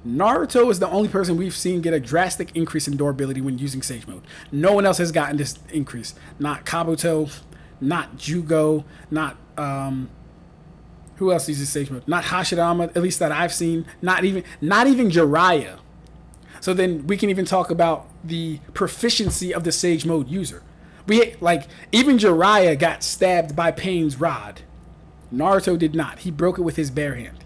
Naruto is the only person we've seen get a drastic increase in durability when using Sage Mode. No one else has gotten this increase. Not Kabuto, not Jugo, not who else uses Sage Mode? Not Hashirama, at least that I've seen. Not even Jiraiya. So then we can even talk about the proficiency of the Sage Mode user. Even Jiraiya got stabbed by Pain's rod. Naruto did not. He broke it with his bare hand.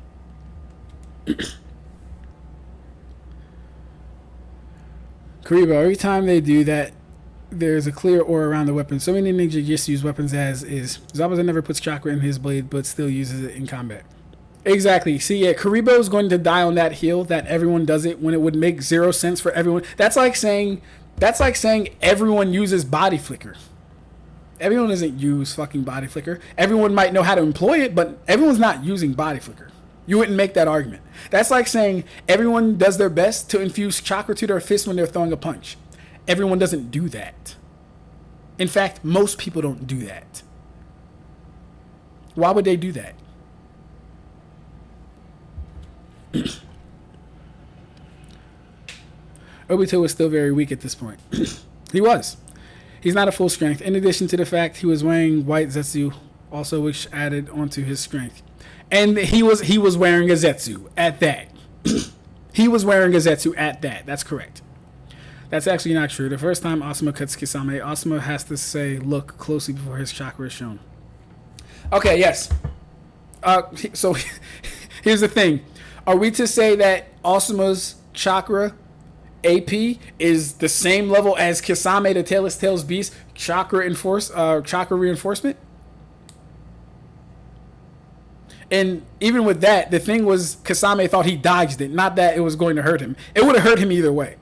Karibo, every time they do that, there's a clear aura around the weapon. So many ninja just use weapons as is. Zabuza never puts chakra in his blade, but still uses it in combat. Exactly. See, yeah, Karibo's going to die on that hill that everyone does it when it would make zero sense for everyone. That's like saying everyone uses body flicker. Everyone doesn't use fucking body flicker. Everyone might know how to employ it, but everyone's not using body flicker. You wouldn't make that argument. That's like saying everyone does their best to infuse chakra to their fist when they're throwing a punch. Everyone doesn't do that. In fact, most people don't do that. Why would they do that? Obito was still very weak at this point. He was. He's not at full strength. In addition to the fact he was wearing white Zetsu, also which added onto his strength. And he was wearing a Zetsu at that. He was wearing a Zetsu at that. That's correct. That's actually not true. The first time Asuma cuts Kisame, Asuma has to say, look closely before his chakra is shown. Okay, yes. So here's the thing. Are we to say that Asuma's chakra AP is the same level as Kisame, the Tailless Tails Beast, chakra reinforcement? And even with that, the thing was Kisame thought he dodged it, not that it was going to hurt him. It would have hurt him either way.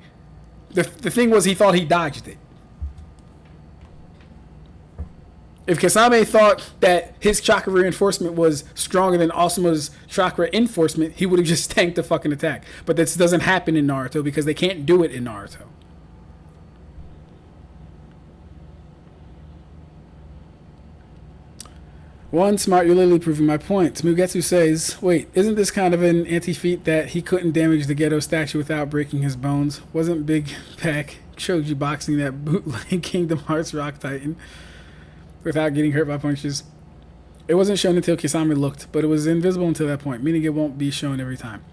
The thing was he thought he dodged it. If Kisame thought that his chakra reinforcement was stronger than Asuma's chakra enforcement, he would have just tanked the fucking attack. But this doesn't happen in Naruto because they can't do it in Naruto. One, smart, you're literally proving my point. Mugetsu says, wait, isn't this kind of an anti-feat that he couldn't damage the Geto statue without breaking his bones? Wasn't Big Pac Choji boxing that bootleg Kingdom Hearts Rock Titan without getting hurt by punches? It wasn't shown until Kisame looked, but it was invisible until that point, meaning it won't be shown every time.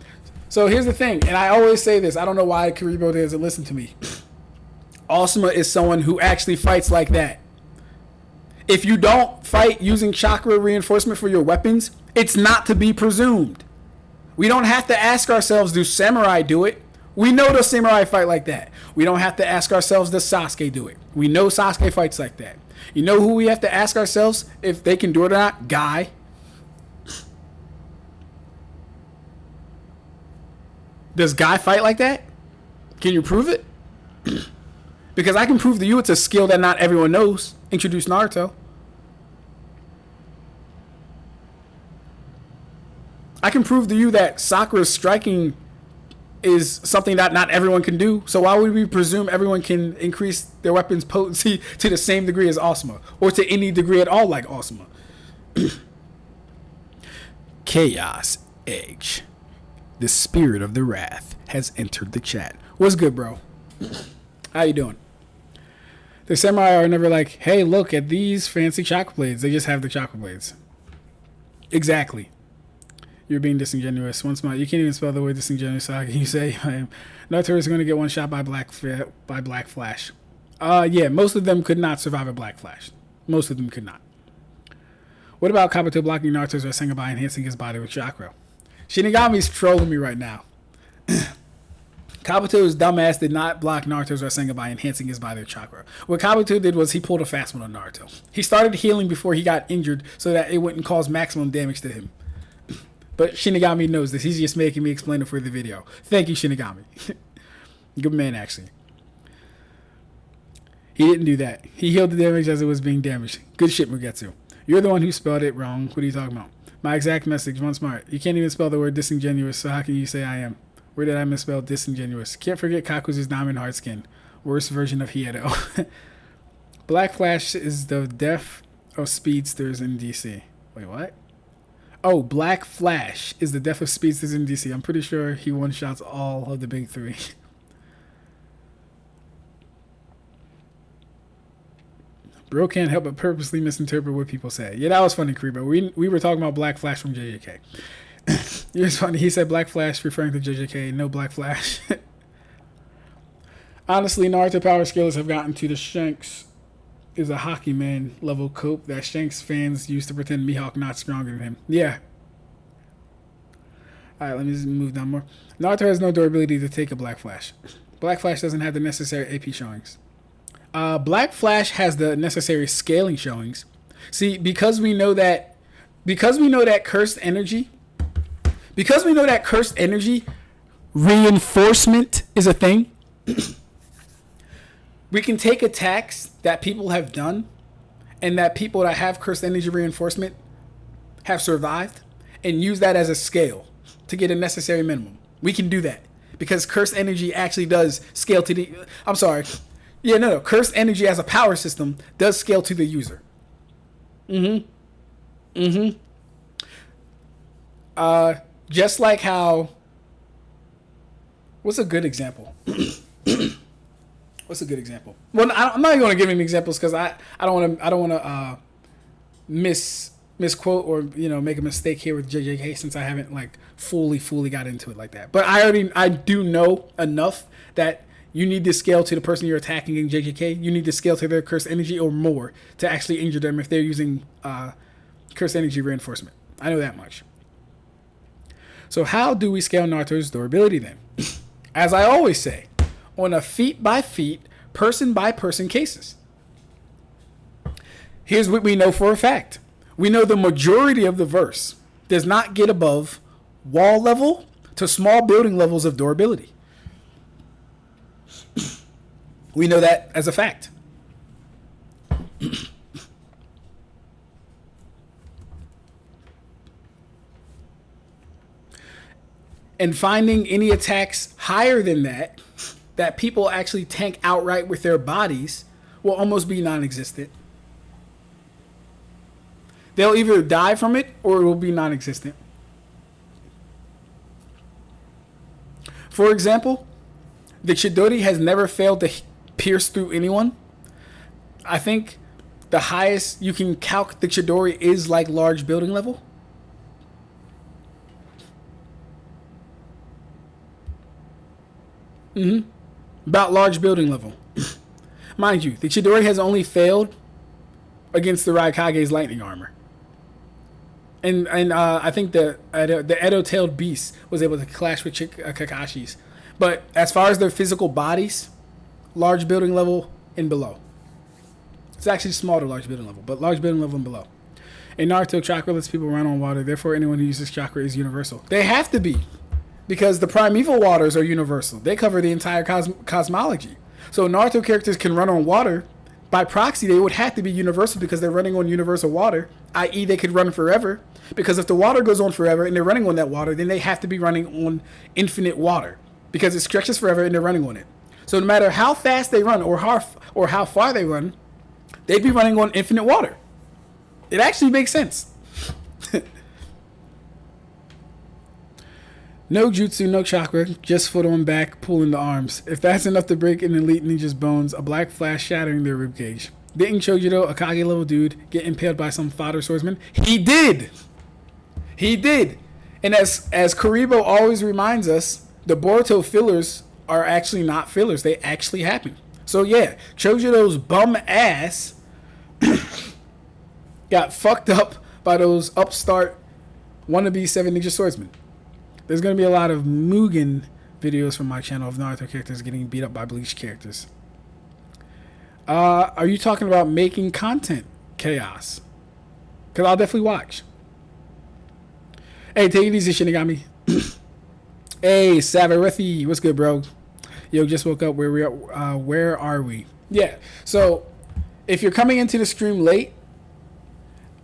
So here's the thing, and I always say this, I don't know why Karibo doesn't listen to me. Asuma is someone who actually fights like that. If you don't fight using chakra reinforcement for your weapons, it's not to be presumed. We don't have to ask ourselves, do samurai do it? We know the samurai fight like that. We don't have to ask ourselves, does Sasuke do it? We know Sasuke fights like that. You know who we have to ask ourselves if they can do it or not? Guy. Does Guy fight like that? Can you prove it? Because I can prove to you it's a skill that not everyone knows. Introduce Naruto. I can prove to you that Sakura's striking is something that not everyone can do. So why would we presume everyone can increase their weapon's potency to the same degree as Asuma, or to any degree at all like Asuma? Chaos Edge. The spirit of the wrath has entered the chat. What's good, bro? How you doing? The samurai are never like, hey, look at these fancy chakra blades. They just have the chakra blades. Exactly. You're being disingenuous. Once more, you can't even spell the word disingenuous. So how can you say Naruto is going to get one shot by Black Flash? Yeah, most of them could not survive a Black Flash. Most of them could not. What about Kabuto blocking Naruto's Rasengan by enhancing his body with chakra? Shinigami's trolling me right now. Kabuto's dumbass did not block Naruto's Rasengan by enhancing his body with chakra. What Kabuto did was he pulled a fast one on Naruto. He started healing before he got injured so that it wouldn't cause maximum damage to him. But Shinigami knows this. He's just making me explain it for the video. Thank you, Shinigami. Good man, actually. He didn't do that. He healed the damage as it was being damaged. Good shit, Mugetsu. You're the one who spelled it wrong. What are you talking about? My exact message, one smart. You can't even spell the word disingenuous, so how can you say I am? Where did I misspell disingenuous? Can't forget Kakuzu's diamond heart skin. Worst version of Hiedo. Black Flash is the death of speedsters in DC. Wait, what? Oh, Black Flash is the death of speedsters in DC. I'm pretty sure he one-shots all of the big three. Bro can't help but purposely misinterpret what people say. Yeah, that was funny, Karibo. We were talking about Black Flash from JJK. It was funny. He said Black Flash referring to JJK, no Black Flash. Honestly, Naruto power scalers have gotten to the Shanks is a hockey man level cope that Shanks fans used to pretend Mihawk not stronger than him. Yeah. Alright, let me just move down more. Naruto has no durability to take a Black Flash. Black Flash doesn't have the necessary AP showings. Black Flash has the necessary scaling showings. See, because we know that cursed energy reinforcement is a thing. We can take attacks that people have done and that people that have cursed energy reinforcement have survived and use that as a scale to get a necessary minimum. We can do that because cursed energy actually does scale to the... I'm sorry. Yeah, no. Cursed energy as a power system does scale to the user. Just like how... What's a good example? What's a good example? Well, I'm not even going to give him examples because I don't want to misquote or make a mistake here with JJK since I haven't like fully got into it like that. But I do know enough that you need to scale to the person you're attacking in JJK. You need to scale to their cursed energy or more to actually injure them if they're using cursed energy reinforcement. I know that much. So how do we scale Naruto's durability then? As I always say, on a feat by feat, person by person cases. Here's what we know for a fact. We know the majority of the verse does not get above wall level to small building levels of durability. We know that as a fact. And finding any attacks higher than that people actually tank outright with their bodies will almost be non-existent. They'll either die from it or it will be non-existent. For example, the Chidori has never failed to pierce through anyone. I think the highest you can calc the Chidori is like large building level. About large building level. Mind you, the Chidori has only failed against the Raikage's lightning armor. And I think the Edo-tailed beast was able to clash with Kakashi's. But as far as their physical bodies, large building level and below. It's actually small to large building level, but large building level and below. In Naruto, chakra lets people run on water. Therefore, anyone who uses chakra is universal. They have to be. Because the primeval waters are universal. They cover the entire cosmology. So Naruto characters can run on water. By proxy, they would have to be universal because they're running on universal water, i.e. they could run forever. Because if the water goes on forever and they're running on that water, then they have to be running on infinite water. Because it stretches forever and they're running on it. So no matter how fast they run or how far they run, they'd be running on infinite water. It actually makes sense. No jutsu, no chakra, just foot on back, pulling the arms. If that's enough to break an elite ninja's bones, a black flash shattering their ribcage. Didn't Chojiro, a Kage level dude, get impaled by some fodder swordsman? He did! He did! And as Karibo always reminds us, the Boruto fillers are actually not fillers. They actually happen. So yeah, Chojiro's bum ass got fucked up by those upstart wannabe 7 ninja swordsmen. There's going to be a lot of Mugen videos from my channel of Naruto characters getting beat up by Bleach characters. Are you talking about making content, Chaos? Because I'll definitely watch. Hey, take it easy, Shinigami. Hey, Savarethi, what's good, bro? Yo, just woke up. Where are we? Yeah, so if you're coming into the stream late,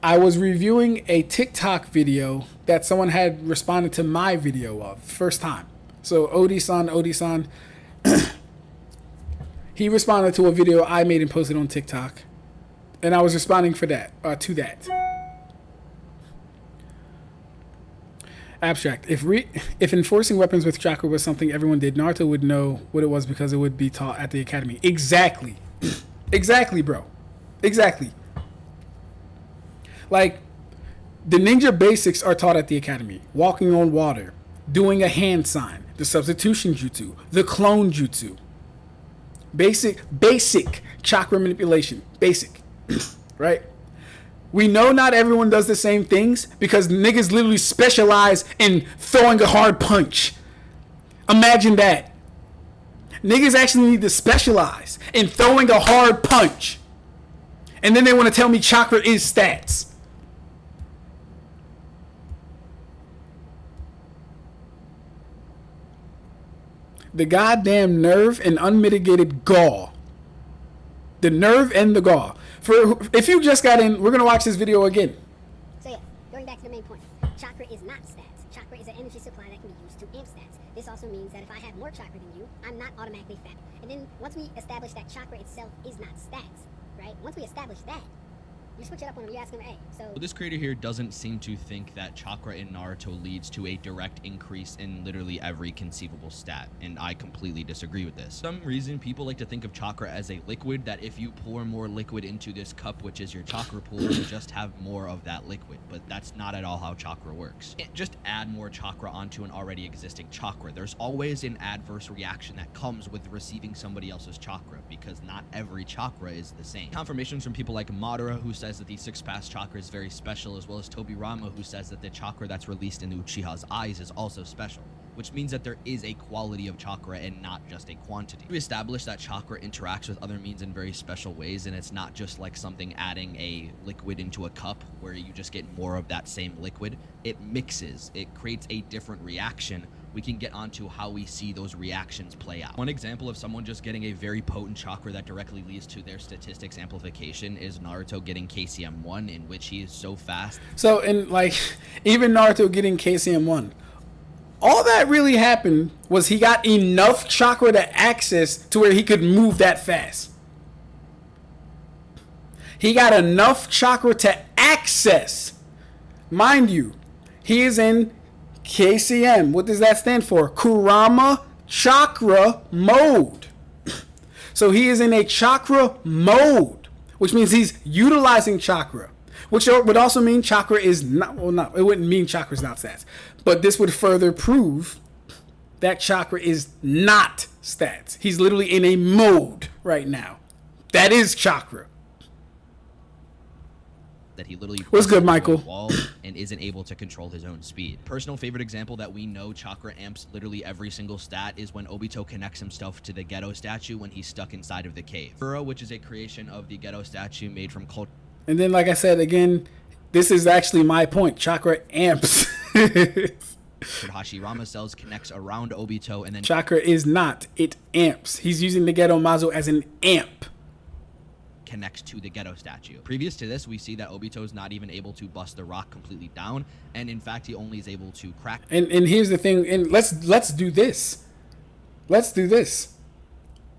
I was reviewing a TikTok video that someone had responded to my video of first time. So Odi-san, he responded to a video I made and posted on TikTok, and I was responding to that. Ab-Stract. If enforcing weapons with chakra was something everyone did, Naruto would know what it was because it would be taught at the academy. Exactly. Exactly, bro. Exactly. Like, the ninja basics are taught at the academy. Walking on water, doing a hand sign, the substitution jutsu, the clone jutsu. Basic chakra manipulation. Basic. Right? We know not everyone does the same things because niggas literally specialize in throwing a hard punch. Imagine that. Niggas actually need to specialize in throwing a hard punch. And then they want to tell me chakra is stats. The goddamn nerve and unmitigated gall. The nerve and the gall. If you just got in, we're going to watch this video again. So yeah, going back to the main point. Chakra is not stats. Chakra is an energy supply that can be used to amp stats. This also means that if I have more chakra than you, I'm not automatically fat. And then once we establish that chakra itself is not stats, right? Once we establish that, you switch it up on him, you ask him, hey, so... This creator here doesn't seem to think that chakra in Naruto leads to a direct increase in literally every conceivable stat, and I completely disagree with this. For some reason, people like to think of chakra as a liquid, that if you pour more liquid into this cup, which is your chakra pool, you'll just have more of that liquid, but that's not at all how chakra works. You can't just add more chakra onto an already existing chakra. There's always an adverse reaction that comes with receiving somebody else's chakra, because not every chakra is the same. Confirmations from people like Madara, who says that the sixth pass chakra is very special, as well as Tobirama, who says that the chakra that's released in Uchiha's eyes is also special, which means that there is a quality of chakra and not just a quantity. We established that chakra interacts with other means in very special ways, and it's not just like something adding a liquid into a cup where you just get more of that same liquid. It mixes, it creates a different reaction. We can get onto how we see those reactions play out. One example of someone just getting a very potent chakra that directly leads to their statistics amplification is Naruto getting KCM1, in which he is so fast. So, in like, even Naruto getting KCM1, all that really happened was he got enough chakra to access to where he could move that fast. He got enough chakra to access. Mind you, he is in KCM. What does that stand for? Kurama Chakra Mode. So he is in a chakra mode, which means he's utilizing chakra, which would also mean chakra is not, well, not, it wouldn't mean chakra is not stats, but this would further prove that chakra is not stats. He's literally in a mode right now. That is chakra. That he literally what's good, Michael? Wall and isn't able to control his own speed. Personal favorite example that we know chakra amps literally every single stat is when Obito connects himself to the ghetto statue when he's stuck inside of the cave. Sakura, which is a creation of the ghetto statue made from culture. And then, like I said again, this is actually my point. Chakra amps. Hashirama cells connects around Obito, and then chakra is not. It amps. He's using the ghetto mazo as an amp. Connects to the ghetto statue. Previous to this, we see that Obito is not even able to bust the rock completely down, and in fact, he only is able to crack. And here's the thing. And let's do this. Let's do this.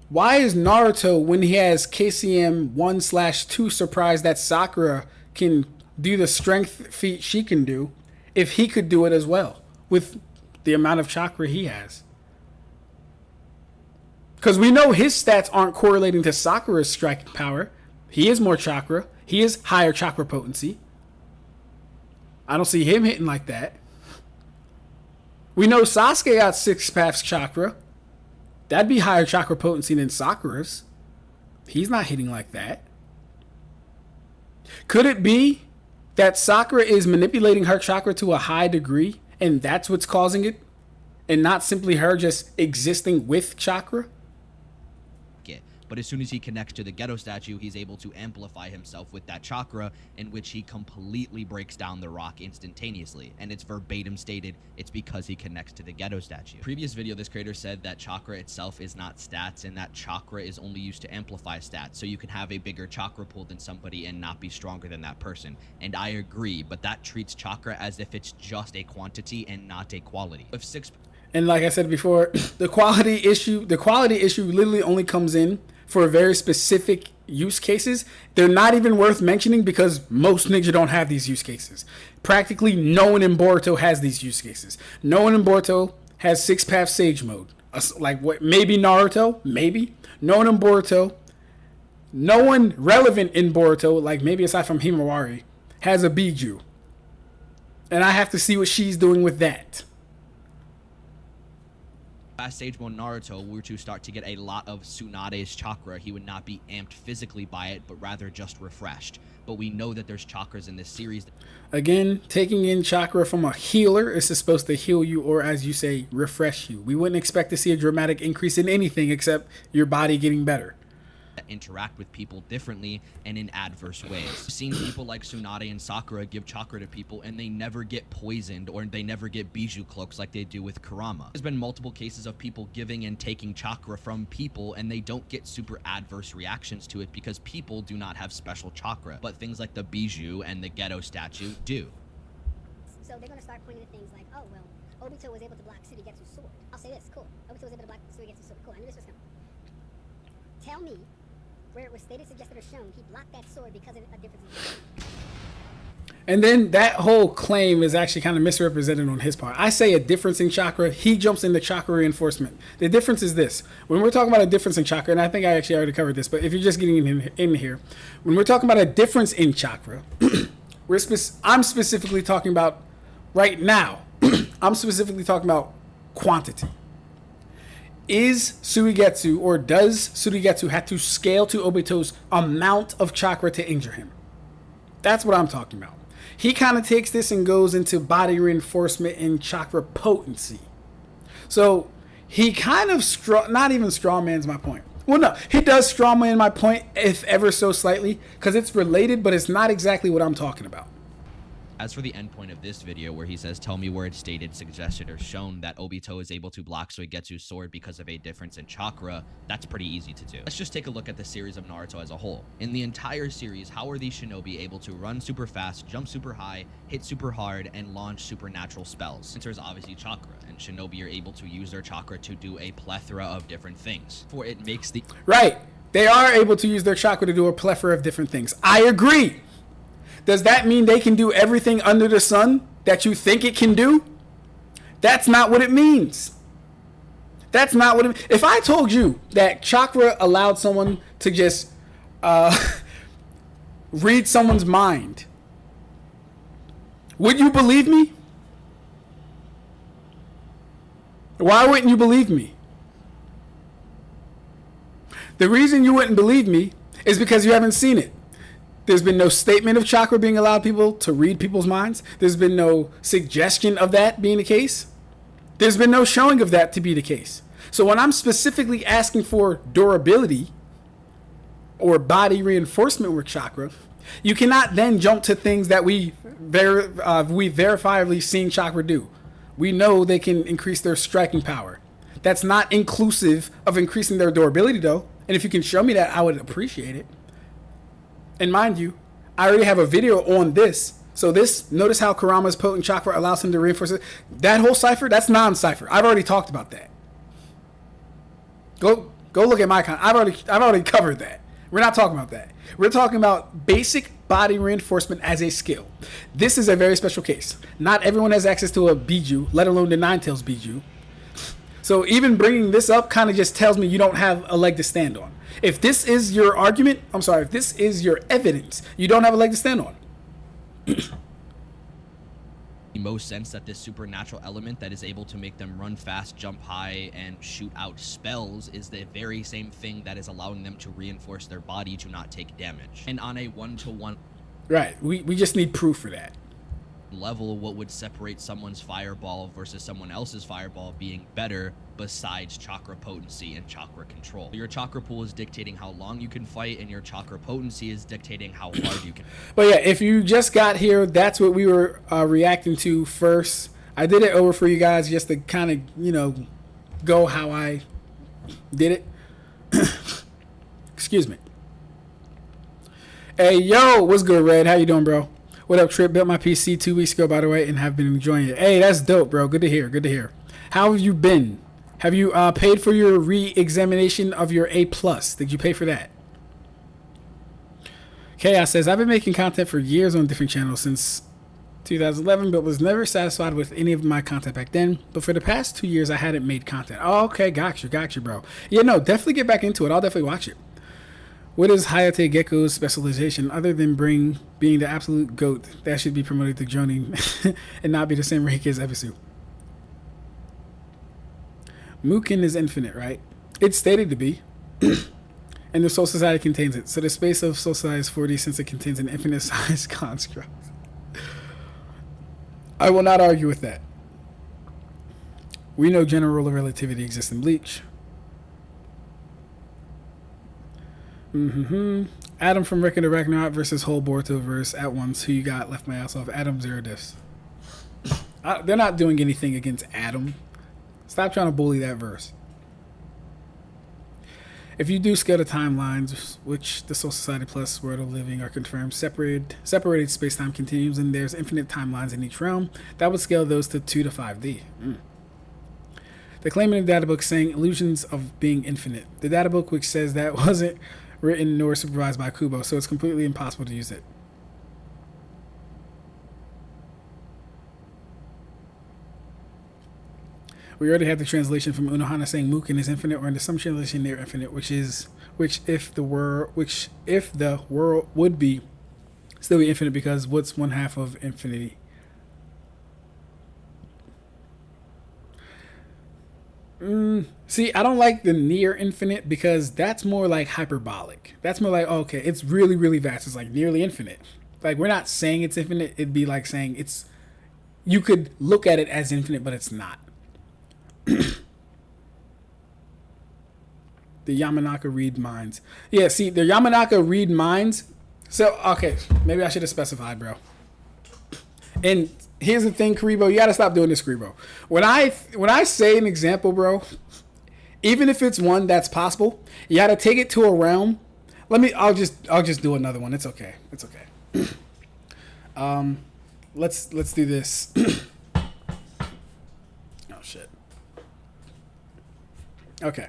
Why is Naruto, when he has KCM 1/2, surprised that Sakura can do the strength feat she can do, if he could do it as well with the amount of chakra he has? Because we know his stats aren't correlating to Sakura's striking power. He is more chakra. He is higher chakra potency. I don't see him hitting like that. We know Sasuke got 6 paths chakra. That'd be higher chakra potency than Sakura's. He's not hitting like that. Could it be that Sakura is manipulating her chakra to a high degree and that's what's causing it? And not simply her just existing with chakra? But as soon as he connects to the ghetto statue, he's able to amplify himself with that chakra, in which he completely breaks down the rock instantaneously. And it's verbatim stated, it's because he connects to the ghetto statue. Previous video, this creator said that chakra itself is not stats, and that chakra is only used to amplify stats. So you can have a bigger chakra pool than somebody and not be stronger than that person. And I agree, but that treats chakra as if it's just a quantity and not a quality. If 6... And like I said before, the quality issue literally only comes in for a very specific use cases, they're not even worth mentioning because most ninja don't have these use cases. Practically no one in Boruto has these use cases. No one in Boruto has 6-path Sage mode. Like what? Maybe Naruto? Maybe. No one in Boruto. No one relevant in Boruto, like maybe aside from Himawari, has a Biju. And I have to see what she's doing with that. Last stage mode Naruto were to start to get a lot of Tsunade's chakra, he would not be amped physically by it, but rather just refreshed. But we know that there's chakras in this series. Again, taking in chakra from a healer is supposed to heal you, or as you say, refresh you. We wouldn't expect to see a dramatic increase in anything except your body getting better. That interact with people differently and in adverse ways. We've seen people like Tsunade and Sakura give chakra to people and they never get poisoned or they never get Biju cloaks like they do with Kurama. There's been multiple cases of people giving and taking chakra from people and they don't get super adverse reactions to it because people do not have special chakra, but things like the Biju and the Ghetto statue do. So they're going to start pointing to things like, oh, well, Obito was able to block Suigetsu's sword. I'll say this, cool. Obito was able to block Suigetsu's sword. Cool, I knew this was coming. Tell me where it was stated, suggested, or shown he blocked that sword because of a difference in. And then that whole claim is actually kind of misrepresented on his part. I say a difference in chakra. He jumps into chakra reinforcement. The difference is this. When we're talking about a difference in chakra, and I think I actually already covered this, but if you're just getting in here, when we're talking about a difference in chakra, I'm specifically talking about right now, I'm specifically talking about quantity. Is Suigetsu, or does Suigetsu have to scale to Obito's amount of chakra to injure him? That's what I'm talking about. He kind of takes this and goes into body reinforcement and chakra potency. So he kind of not even strawmans my point. Well, no, he does strawman my point, if ever so slightly, because it's related, but it's not exactly what I'm talking about. As for the end point of this video where he says, tell me where it's stated, suggested, or shown that Obito is able to block Suigetsu's sword because of a difference in chakra, that's pretty easy to do. Let's just take a look at the series of Naruto as a whole. In the entire series, how are these shinobi able to run super fast, jump super high, hit super hard, and launch supernatural spells? The answer is obviously chakra, and shinobi are able to use their chakra to do a plethora of different things. For it makes the... Right. They are able to use their chakra to do a plethora of different things. I agree. Does that mean they can do everything under the sun that you think it can do? That's not what it means. That's not what it... If I told you that chakra allowed someone to just read someone's mind, would you believe me? Why wouldn't you believe me? The reason you wouldn't believe me is because you haven't seen it. There's been no statement of chakra being allowed people to read people's minds. There's been no suggestion of that being the case. There's been no showing of that to be the case. So when I'm specifically asking for durability or body reinforcement with chakra, you cannot then jump to things that we verifiably seen chakra do. We know they can increase their striking power. That's not inclusive of increasing their durability though. And if you can show me that, I would appreciate it. And mind you, I already have a video on this. So this, notice how Kurama's potent chakra allows him to reinforce it. That whole cipher, that's non-cipher. I've already talked about that. Go look at my content. I've already covered that. We're not talking about that. We're talking about basic body reinforcement as a skill. This is a very special case. Not everyone has access to a Biju, let alone the Nine-Tails Biju. So even bringing this up kind of just tells me you don't have a leg to stand on. If this is your argument, if this is your evidence, you don't have a leg to stand on. The most sense that this supernatural element that is able to make them run fast, jump high, and shoot out spells is the very same thing that is allowing them to reinforce their body to not take damage. And on a one-to-one... Right, we just need proof for that. Level, what would separate someone's fireball versus someone else's fireball being better besides chakra potency and chakra control? Your chakra pool is dictating how long you can fight, and your chakra potency is dictating how hard you can. But yeah, if you just got here, that's what we were reacting to first. I did it over for you guys just to kind of, go how I did it. Excuse me. Hey, yo, what's good, Red? How you doing, bro? What up, Trip? Built my PC 2 weeks ago, by the way, and have been enjoying it. Hey, that's dope, bro. Good to hear. Good to hear. How have you been? Have you paid for your re-examination of your A+? Did you pay for that? Chaos says, I've been making content for years on different channels since 2011, but was never satisfied with any of my content back then. But for the past 2 years, I hadn't made content. Oh, okay, got you, bro. Yeah, no, definitely get back into it. I'll definitely watch it. What is Hayate Gecko's specialization other than being the absolute GOAT that should be promoted to Jonin and not be the same rank as Ebisu? Mukin is infinite, right? It's stated to be. And the Soul Society contains it. So the space of Soul Society is 4D since it contains an infinite size construct. I will not argue with that. We know general rule of relativity exists in Bleach. Adam from Record of Ragnarok versus whole Boruto verse at once. Who you got? Left my ass off. Adam, 0 diffs. They're not doing anything against Adam. Stop trying to bully that verse. If you do scale the timelines, which the Soul Society plus World of Living are confirmed, separated space-time continuums, and there's infinite timelines in each realm, that would scale those to 2 to 5D. The claim in the data book saying illusions of being infinite. The data book which says that wasn't written nor supervised by Kubo, so it's completely impossible to use it. We already have the translation from Unohana saying Mukin is infinite, or in some translation near infinite, which if the world would be still be infinite, because what's 1/2 of infinity? See, I don't like the near infinite because that's more like hyperbolic. That's more like, okay, it's really, really vast. It's like nearly infinite. Like, we're not saying it's infinite. It'd be like saying it's, you could look at it as infinite, but it's not. The Yamanaka read minds. Yeah, see, the Yamanaka read minds. So, okay, maybe I should have specified, bro. And here's the thing, Karibo, you gotta stop doing this, Karibo. When I say an example, bro, even if it's one that's possible, you gotta take it to a realm. I'll just do another one. It's okay. It's okay. Let's do this. Oh shit. Okay.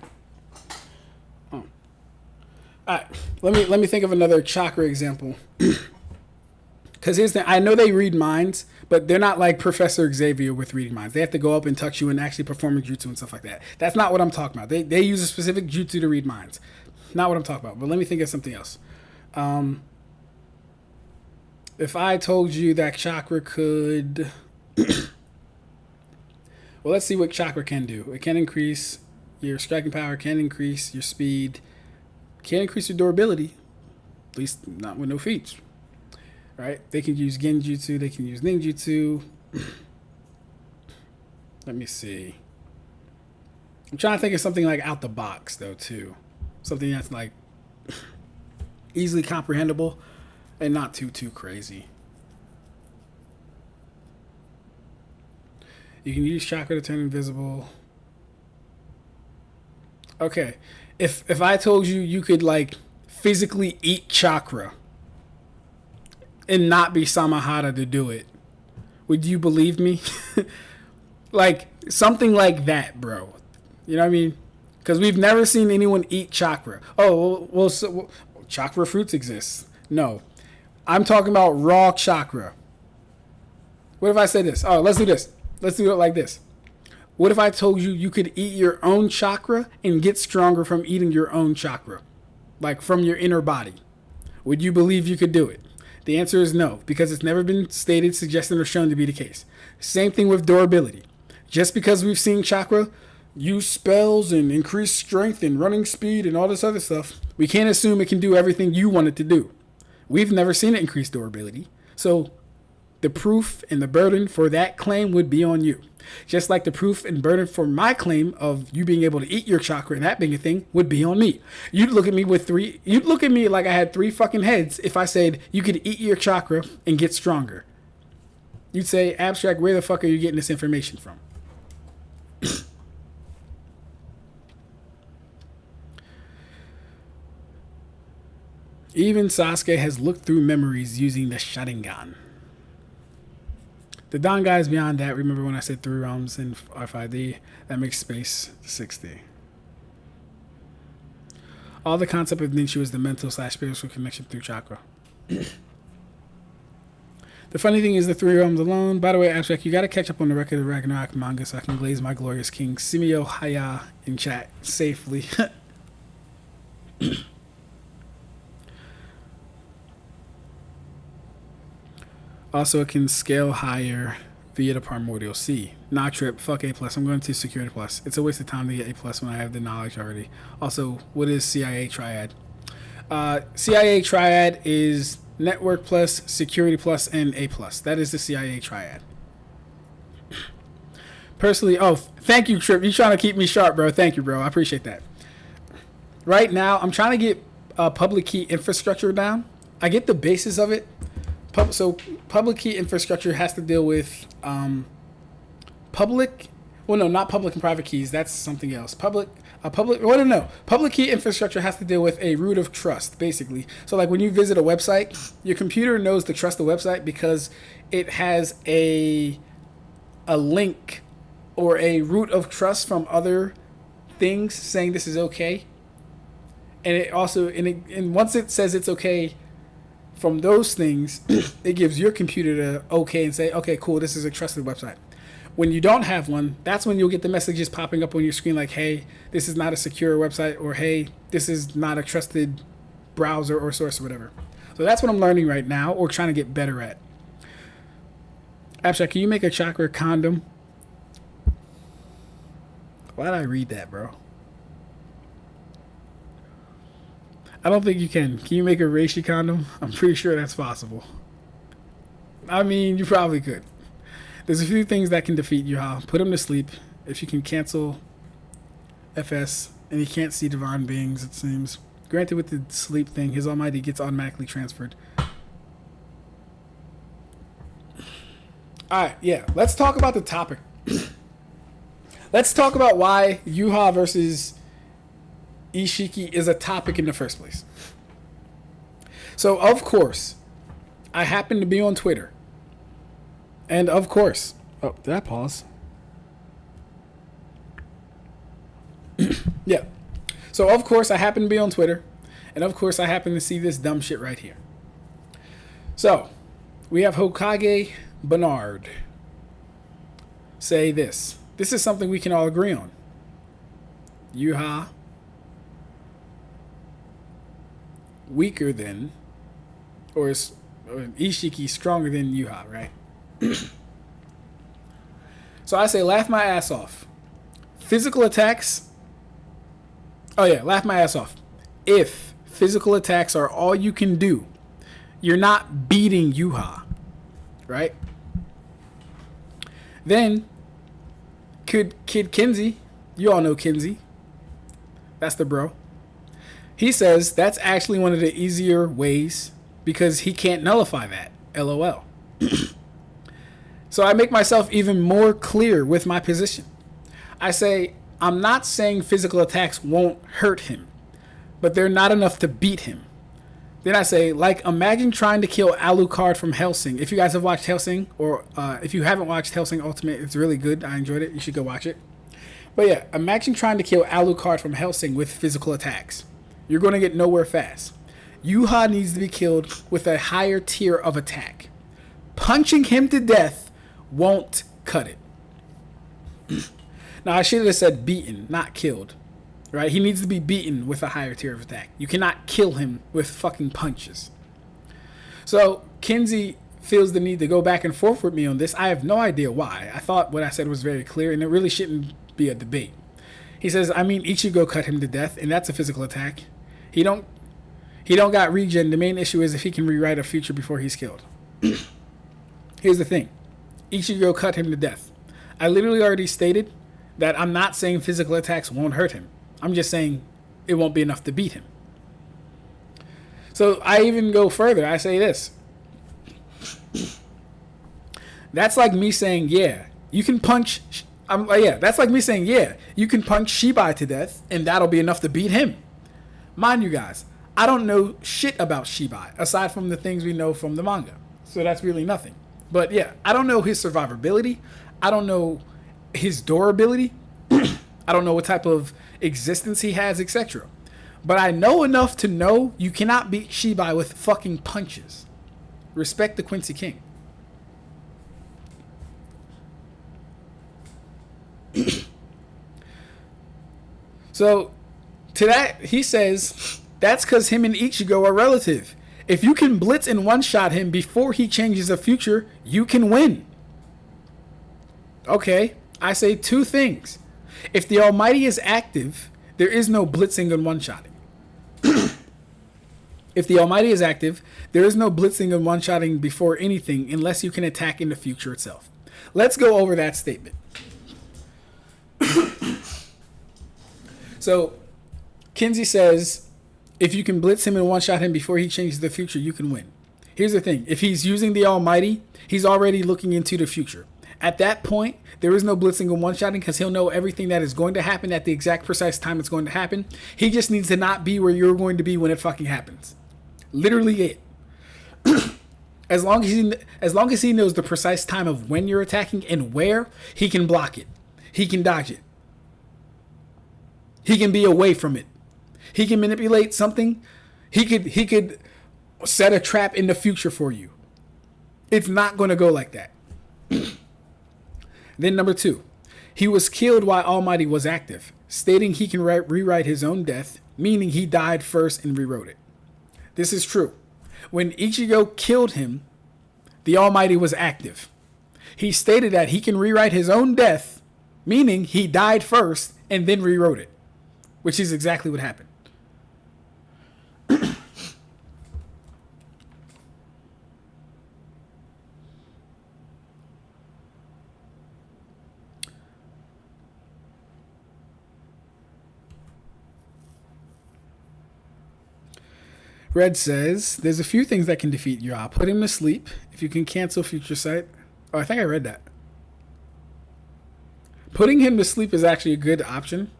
Oh. All right. Let me think of another chakra example. Because here's the thing. I know they read minds, but they're not like Professor Xavier with reading minds. They have to go up and touch you and actually perform a jutsu and stuff like that. That's not what I'm talking about. They use a specific jutsu to read minds. Not what I'm talking about. But let me think of something else. If I told you that chakra could... well, let's see what chakra can do. It can increase your striking power, can increase your speed, can increase your durability. At least not with no feats. Right? They can use genjutsu, they can use ninjutsu. Let me see. I'm trying to think of something like out the box though too. Something that's like easily comprehensible and not too crazy. You can use chakra to turn invisible. Okay. If I told you you could like physically eat chakra and not be Samahara to do it, would you believe me? Like something like that, bro. You know what I mean? Because we've never seen anyone eat chakra. Oh, well, chakra fruits exist. No. I'm talking about raw chakra. What if I said this? Oh, let's do this. Let's do it like this. What if I told you you could eat your own chakra and get stronger from eating your own chakra? Like from your inner body. Would you believe you could do it? The answer is no, because it's never been stated, suggested, or shown to be the case. Same thing with durability. Just because we've seen chakra use spells and increase strength and running speed and all this other stuff, we can't assume it can do everything you want it to do. We've never seen it increase durability. So the proof and the burden for that claim would be on you. Just like the proof and burden for my claim of you being able to eat your chakra and that being a thing would be on me. You'd look at me like I had 3 fucking heads if I said you could eat your chakra and get stronger. You'd say, Ab-Stract, where the fuck are you getting this information from? Even Sasuke has looked through memories using the Sharingan. The Don guy is beyond that. Remember when I said 3 realms in R5D? That makes space 60. All the concept of Ninshu is the mental/spiritual connection through chakra. The funny thing is the three realms alone. By the way, Ab-Stract, you got to catch up on the Record of Ragnarok manga so I can glaze my glorious king Simio Haya in chat safely. Also, it can scale higher via the primordial sea. Nah, trip. Fuck A+. I'm going to Security Plus. It's a waste of time to get A+ when I have the knowledge already. Also, what is CIA Triad? CIA Triad is Network Plus, Security Plus, and A+. That is the CIA Triad. Personally, oh, thank you, Trip. You're trying to keep me sharp, bro. Thank you, bro. I appreciate that. Right now, I'm trying to get public key infrastructure down. I get the basis of it. So public key infrastructure has to deal with public. Well, no, not public and private keys. That's something else. Public key infrastructure has to deal with a root of trust, basically. So, like when you visit a website, your computer knows to trust the website because it has a link or a root of trust from other things saying this is okay. And it also, and once it says it's okay from those things, it gives your computer the okay and say, okay, cool, this is a trusted website. When you don't have one, that's when you'll get the messages popping up on your screen like, hey, this is not a secure website, or hey, this is not a trusted browser or source or whatever. So that's what I'm learning right now or trying to get better at. Ab-Stract, can you make a chakra condom? Why did I read that, bro? I don't think you can. Can you make a reishi condom? I'm pretty sure that's possible. I mean, you probably could. There's a few things that can defeat Yhwach. Put him to sleep. If you can cancel FS and he can't see divine beings, it seems. Granted, with the sleep thing, his almighty gets automatically transferred. Alright, yeah. Let's talk about the topic. Let's talk about why Yhwach versus Isshiki is a topic in the first place. So, of course, I happen to be on Twitter. And of course, oh, did I pause? Yeah. So, of course, I happen to be on Twitter. And of course, I happen to see this dumb shit right here. So, we have Hokage Bernard say this. This is something we can all agree on. Yhwach weaker than, or Isshiki stronger than Yhwach, right? So I say laugh my ass off. Physical attacks. Oh yeah, laugh my ass off. If physical attacks are all you can do, you're not beating Yhwach, right? Then Kid Kinsey, you all know Kinsey. That's the bro. He says that's actually one of the easier ways because he can't nullify that. LOL. So I make myself even more clear with my position. I say, I'm not saying physical attacks won't hurt him, but they're not enough to beat him. Then I say, like, imagine trying to kill Alucard from Hellsing. If you guys have watched Hellsing, or if you haven't watched Hellsing Ultimate, it's really good. I enjoyed it. You should go watch it. But yeah, imagine trying to kill Alucard from Hellsing with physical attacks. You're going to get nowhere fast. Yhwach needs to be killed with a higher tier of attack. Punching him to death won't cut it. Now, I should have said beaten, not killed. Right? He needs to be beaten with a higher tier of attack. You cannot kill him with fucking punches. So, Kinsey feels the need to go back and forth with me on this. I have no idea why. I thought what I said was very clear, and it really shouldn't be a debate. He says, I mean, Ichigo cut him to death, and that's a physical attack. He don't got regen. The main issue is if he can rewrite a future before he's killed. Here's the thing. Ichigo cut him to death. I literally already stated that I'm not saying physical attacks won't hurt him. I'm just saying it won't be enough to beat him. So I even go further. I say this. That's like me saying, yeah, you can punch. That's like me saying, yeah, you can punch Shibai to death, and that'll be enough to beat him. Mind you guys, I don't know shit about Shibai, aside from the things we know from the manga. So that's really nothing. But yeah, I don't know his survivability. I don't know his durability. I don't know what type of existence he has, etc. But I know enough to know you cannot beat Shibai with fucking punches. Respect the Quincy King. So, to that, he says, that's because him and Ichigo are relative. If you can blitz and one-shot him before he changes the future, you can win. Okay, I say two things. If the Almighty is active, there is no blitzing and one-shotting. If the Almighty is active, there is no blitzing and one-shotting before anything unless you can attack in the future itself. Let's go over that statement. So, Kinsey says, if you can blitz him and one-shot him before he changes the future, you can win. Here's the thing. If he's using the Almighty, he's already looking into the future. At that point, there is no blitzing and one-shotting because he'll know everything that is going to happen at the exact precise time it's going to happen. He just needs to not be where you're going to be when it fucking happens. Literally it. As long as he knows the precise time of when you're attacking and where, he can block it. He can dodge it. He can be away from it. He can manipulate something. He could set a trap in the future for you. It's not going to go like that. Then number 2, he was killed while Almighty was active, stating he can rewrite his own death, meaning he died first and rewrote it. This is true. When Ichigo killed him, the Almighty was active. He stated that he can rewrite his own death, meaning he died first and then rewrote it, which is exactly what happened. Red says, there's a few things that can defeat Yhwach. Put him to sleep. If you can cancel future sight. Oh, I think I read that. Putting him to sleep is actually a good option.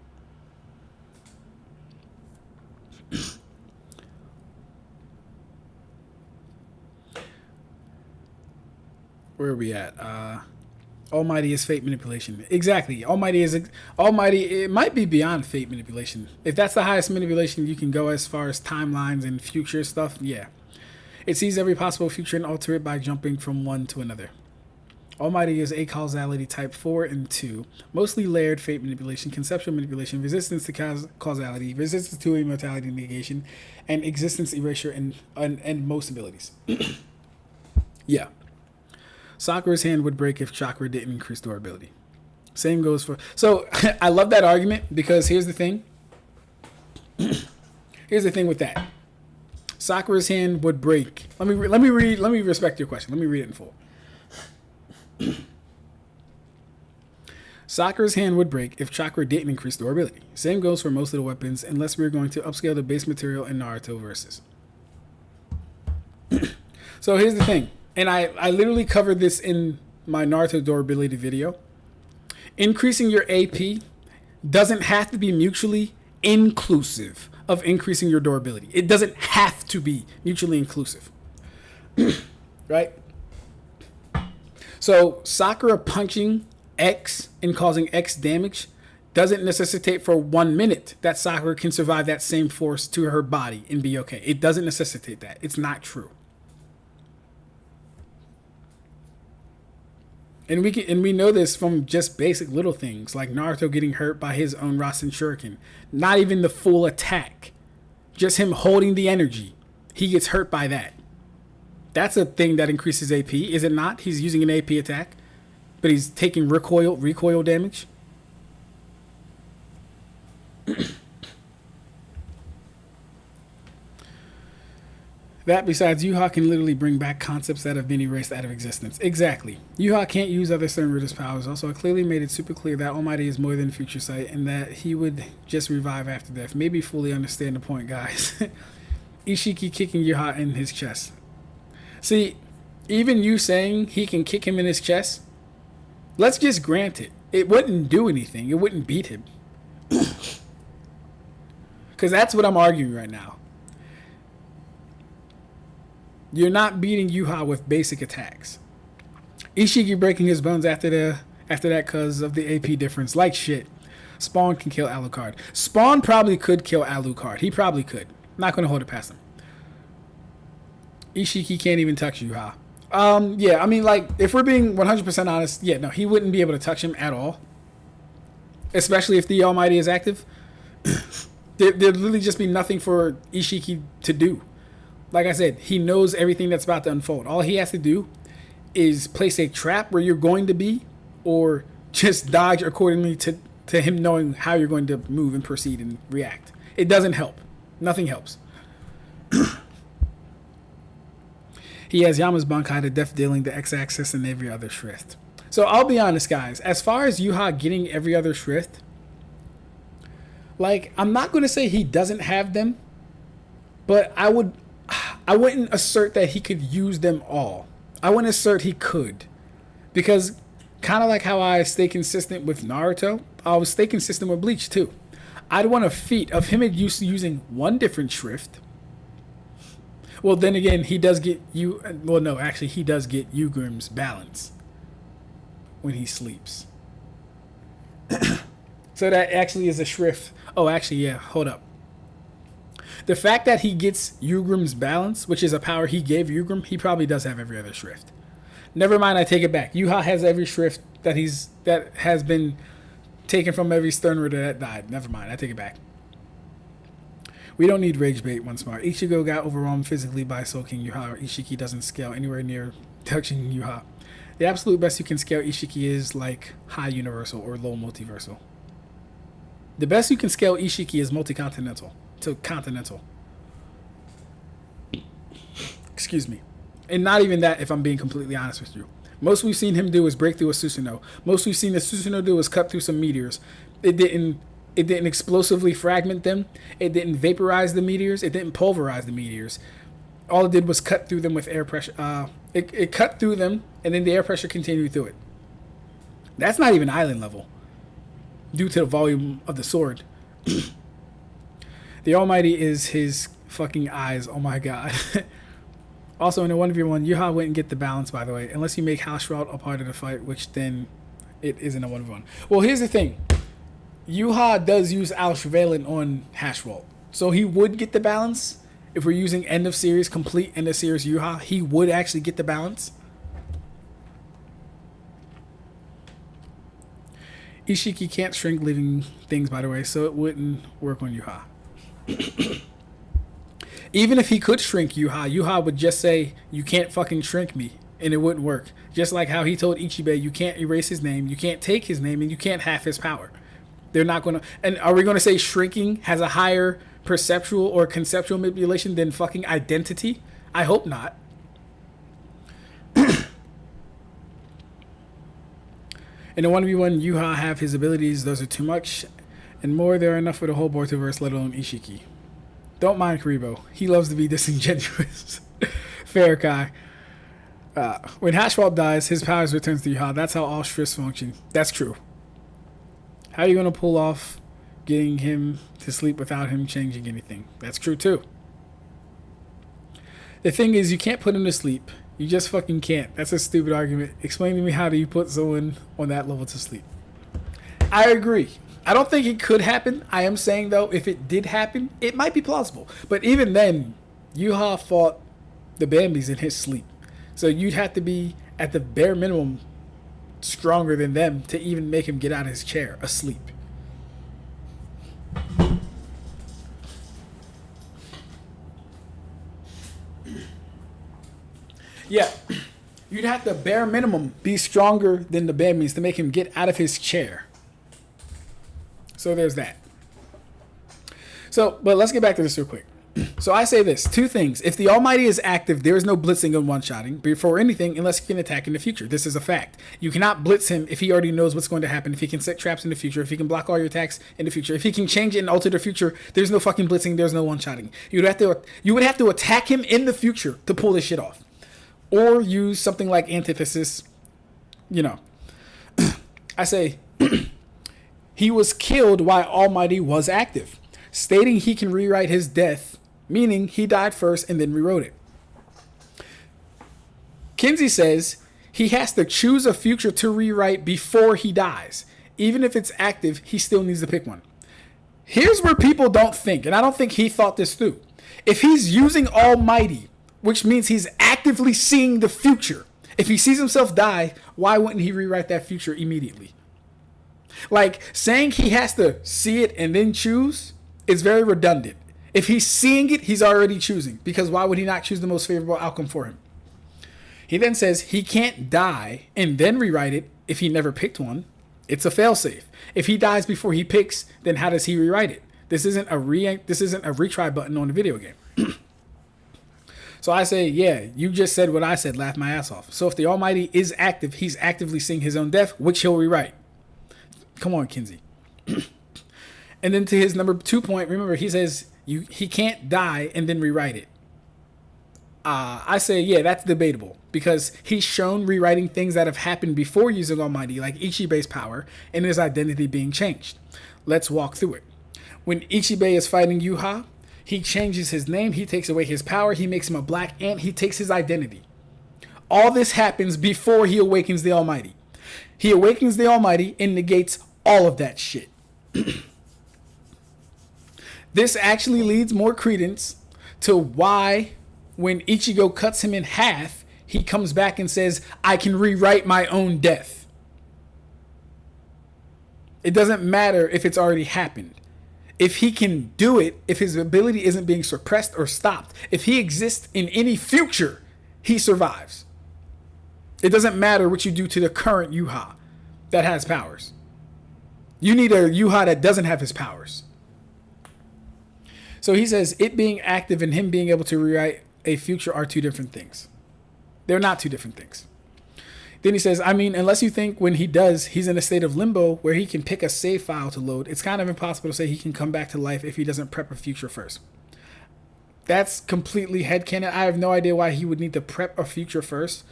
Where are we at? Almighty is fate manipulation. Exactly. Almighty. It might be beyond fate manipulation. If that's the highest manipulation you can go as far as timelines and future stuff, yeah. It sees every possible future and alter it by jumping from one to another. Almighty is a causality type 4 and 2. Mostly layered fate manipulation, conceptual manipulation, resistance to causality, resistance to immortality negation, and existence erasure and most abilities. Yeah. Sakura's hand would break if Chakra didn't increase durability. Same goes for... So, I love that argument because here's the thing. Here's the thing with that. Sakura's hand would break. Let me respect your question. Let me read it in full. Sakura's hand would break if Chakra didn't increase durability. Same goes for most of the weapons unless we're going to upscale the base material in Naruto versus. So here's the thing. And I literally covered this in my Naruto durability video. Increasing your AP doesn't have to be mutually inclusive of increasing your durability. It doesn't have to be mutually inclusive. Right? So Sakura punching X and causing X damage doesn't necessitate for 1 minute that Sakura can survive that same force to her body and be okay. It doesn't necessitate that. It's not true. And we know this from just basic little things like Naruto getting hurt by his own Rasen Shuriken. Not even the full attack. Just him holding the energy. He gets hurt by that. That's a thing that increases AP, is it not? He's using an AP attack, but he's taking recoil damage. That, besides, Yhwach can literally bring back concepts that have been erased out of existence. Exactly. Yhwach can't use other Sunritter's powers. Also, I clearly made it super clear that Almighty is more than future sight and that he would just revive after death. Maybe fully understand the point, guys. Isshiki kicking Yhwach in his chest. See, even you saying he can kick him in his chest, let's just grant it. It wouldn't do anything. It wouldn't beat him. Because that's what I'm arguing right now. You're not beating Yhwach with basic attacks. Isshiki breaking his bones after that because of the AP difference. Like shit. Spawn can kill Alucard. Spawn probably could kill Alucard. He probably could. Not going to hold it past him. Isshiki can't even touch Yhwach. Yeah, I mean, like, if we're being 100% honest, yeah, no, he wouldn't be able to touch him at all. Especially if the Almighty is active. There'd literally just be nothing for Isshiki to do. Like I said, he knows everything that's about to unfold. All he has to do is place a trap where you're going to be, or just dodge accordingly to him knowing how you're going to move and proceed and react. It doesn't help. Nothing helps. He has Yama's Bankai, the death dealing, the X-axis, and every other schrift. So I'll be honest, guys. As far as Yhwach getting every other schrift, like, I'm not going to say he doesn't have them, but I wouldn't assert that he could use them all. I wouldn't assert he could. Because kind of like how I stay consistent with Naruto, I would stay consistent with Bleach too. I'd want a feat of him using one different schrift. Well, then again, he does get he does get Ygrim's balance when he sleeps. So that actually is a schrift. Oh, actually, yeah, hold up. The fact that he gets Ygrim's balance, which is a power he gave Ygrim, he probably does have every other schrift. Never mind, I take it back. Yhwach has every schrift that has been taken from every Sternritter that died. Never mind, I take it back. We don't need rage bait once more. Ichigo got overwhelmed physically by soaking Yhwach. Isshiki doesn't scale anywhere near touching Yhwach. The absolute best you can scale Isshiki is like high universal or low multiversal. The best you can scale Isshiki is multi-continental to continental. Excuse me. And not even that, if I'm being completely honest with you. Most we've seen him do is break through a Susanoo. Most we've seen the Susanoo do is cut through some meteors. It didn't explosively fragment them. It didn't vaporize the meteors. It didn't pulverize the meteors. All it did was cut through them with air pressure. It cut through them, and then the air pressure continued through it. That's not even island level, due to the volume of the sword. The Almighty is his fucking eyes. Oh my god. Also, in a 1v1, Yhwach wouldn't get the balance, by the way, unless you make Haushrod a part of the fight, which then it isn't a 1v1. Well, here's the thing. Yhwach does use Al-Shrivelin on Haushrod, so he would get the balance. If we're using end of series, complete end of series Yhwach, he would actually get the balance. Isshiki can't shrink living things, by the way, so it wouldn't work on Yhwach. Even if he could shrink Yhwach would just say, "You can't fucking shrink me," and it wouldn't work. Just like how he told Ichibe, you can't erase his name, you can't take his name, and you can't half his power. They're not going to... And are we going to say shrinking has a higher perceptual or conceptual manipulation than fucking identity? I hope not. In a 1v1, Yhwach have his abilities. Those are too much. And more, there are enough for the whole Borutoverse, let alone Isshiki. Don't mind Karibo. He loves to be disingenuous. Fair, Kai. When Haushrod dies, his powers returns to Yhwach. That's how all Shrifts function. That's true. How are you going to pull off getting him to sleep without him changing anything? That's true, too. The thing is, you can't put him to sleep. You just fucking can't. That's a stupid argument. Explain to me, how do you put someone on that level to sleep? I agree. I don't think it could happen. I am saying, though, if it did happen, it might be plausible. But even then, Yhwach fought the Bambis in his sleep. So you'd have to be, at the bare minimum, stronger than them to even make him get out of his chair asleep. Yeah, you'd have to bare minimum be stronger than the Bambis to make him get out of his chair. So there's that. So, but let's get back to this real quick. So I say this, two things. If the Almighty is active, there is no blitzing and one-shotting before anything unless he can attack in the future. This is a fact. You cannot blitz him if he already knows what's going to happen, if he can set traps in the future, if he can block all your attacks in the future, if he can change it and alter the future. There's no fucking blitzing, there's no one-shotting. You would have to attack him in the future to pull this shit off. Or use something like antithesis. You know. I say, he was killed while Almighty was active, stating he can rewrite his death, meaning he died first and then rewrote it. Kinsey says he has to choose a future to rewrite before he dies. even if it's active, he still needs to pick one. Here's where people don't think, and I don't think he thought this through. If he's using Almighty, which means he's actively seeing the future, if he sees himself die, why wouldn't he rewrite that future immediately? Like, saying he has to see it and then choose is very redundant. If he's seeing it, he's already choosing, because why would he not choose the most favorable outcome for him? He then says he can't die and then rewrite it if he never picked one. It's a failsafe. If he dies before he picks, then how does he rewrite it? This isn't a retry button on the video game. So I say, yeah, you just said what I said, laugh my ass off. So if the Almighty is active, he's actively seeing his own death, which he'll rewrite. Come on, Kinsey. And then to his number 2 point, remember, he says he can't die and then rewrite it. I say, yeah, that's debatable, because he's shown rewriting things that have happened before using Almighty, like Ichibe's power and his identity being changed. Let's walk through it. When Ichibe is fighting Yhwach, he changes his name, he takes away his power, he makes him a black ant, he takes his identity. All this happens before he awakens the Almighty. He awakens the Almighty and negates all of that shit. This actually leads more credence to why, when Ichigo cuts him in half, he comes back and says, I can rewrite my own death. It doesn't matter if it's already happened. If he can do it, if his ability isn't being suppressed or stopped, if he exists in any future, he survives. It doesn't matter what you do to the current Yhwach that has powers. You need a Yhwach that doesn't have his powers. So he says it being active and him being able to rewrite a future are two different things. They're not two different things. Then he says, I mean, unless you think when he does, he's in a state of limbo where he can pick a save file to load, it's kind of impossible to say he can come back to life if he doesn't prep a future first. That's completely headcanon. I have no idea why he would need to prep a future first.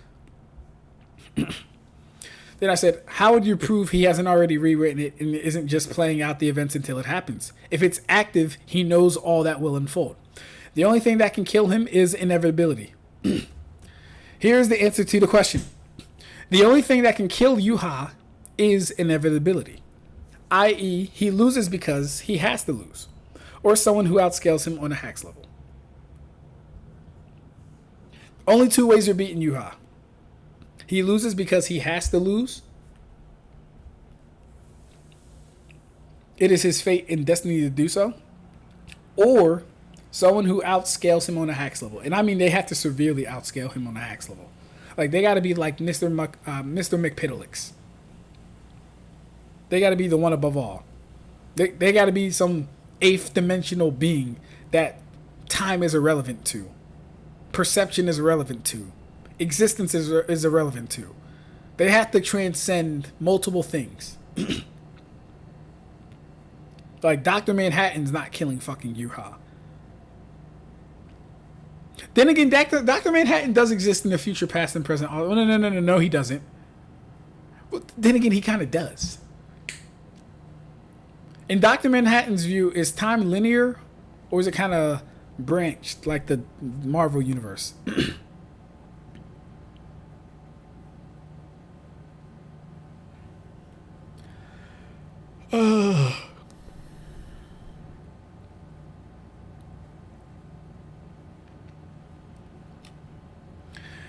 Then I said, how would you prove he hasn't already rewritten it and isn't just playing out the events until it happens? If it's active, he knows all that will unfold. The only thing that can kill him is inevitability. Here's the answer to the question. The only thing that can kill Yhwach is inevitability. I.e., he loses because he has to lose. Or someone who outscales him on a hacks level. Only two ways you're beating Yhwach. He loses because he has to lose. It is his fate and destiny to do so. Or someone who outscales him on a hacks level. And I mean, they have to severely outscale him on a hacks level. Like, they got to be like Mr. McPiddlix. They got to be the one above all. They got to be some 8th dimensional being that time is irrelevant to. Perception is irrelevant to. Existence is irrelevant to. They have to transcend multiple things. Like, Dr. Manhattan's not killing fucking Yhwach. Then again, Dr. Manhattan does exist in the future, past, and present. Oh, no, he doesn't. But then again, he kind of does. In Dr. Manhattan's view, is time linear, or is it kind of branched, like the Marvel universe?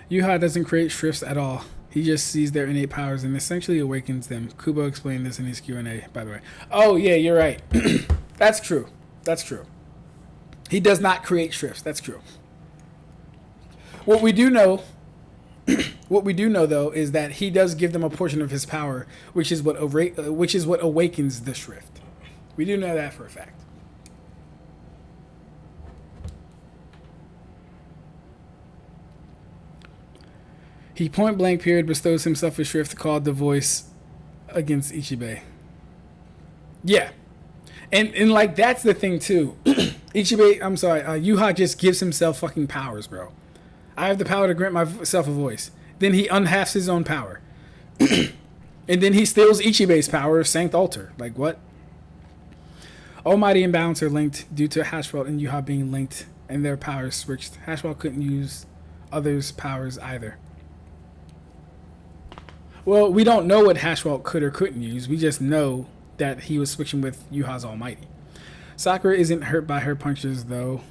Yhwach doesn't create shrifts at all. He just sees their innate powers and essentially awakens them. Kubo explained this in his Q&A, by the way. Oh, yeah, you're right. That's true. That's true. He does not create shrifts. That's true. What we do know, though, is that he does give them a portion of his power, which is what awakens the shrift. We do know that for a fact. He point blank period bestows himself a shrift called the voice against Ichibe. Yeah. And like, that's the thing too. Yhwach just gives himself fucking powers, bro. I have the power to grant myself a voice. Then he unhalves his own power. And then he steals Ichibe's power of Sanct Altar. Like, what? Almighty and Balance are linked due to Hashwell and Yhwach being linked and their powers switched. Hashwell couldn't use others' powers either. Well, we don't know what Hashwalt could or couldn't use. We just know that he was switching with Yuha's Almighty. Sakura isn't hurt by her punches, though.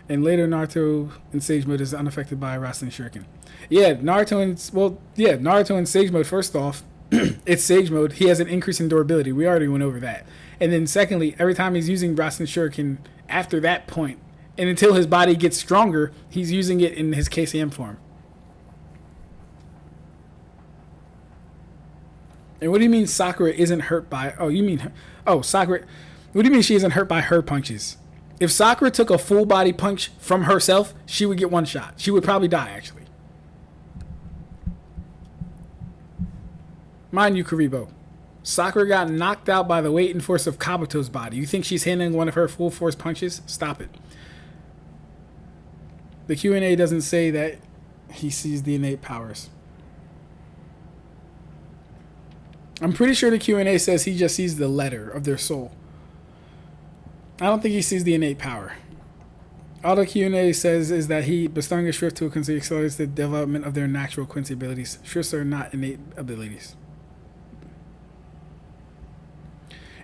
And later, Naruto in Sage Mode is unaffected by Rasen Shuriken. Yeah, Naruto in Sage Mode, first off, it's Sage Mode. He has an increase in durability. We already went over that. And then secondly, every time he's using Rasen Shuriken after that point, and until his body gets stronger, he's using it in his KCM form. And what do you mean Sakura isn't hurt by... Sakura... What do you mean she isn't hurt by her punches? If Sakura took a full body punch from herself, she would get one shot. She would probably die, actually. Mind you, Karibo, Sakura got knocked out by the weight and force of Kabuto's body. You think she's handling one of her full force punches? Stop it. The Q&A doesn't say that he sees the innate powers. I'm pretty sure the Q&A says he just sees the letter of their soul. I don't think he sees the innate power. All the Q&A says is that he bestowing a shrift to a Quincy accelerates the development of their natural Quincy abilities. Shrifts are not innate abilities.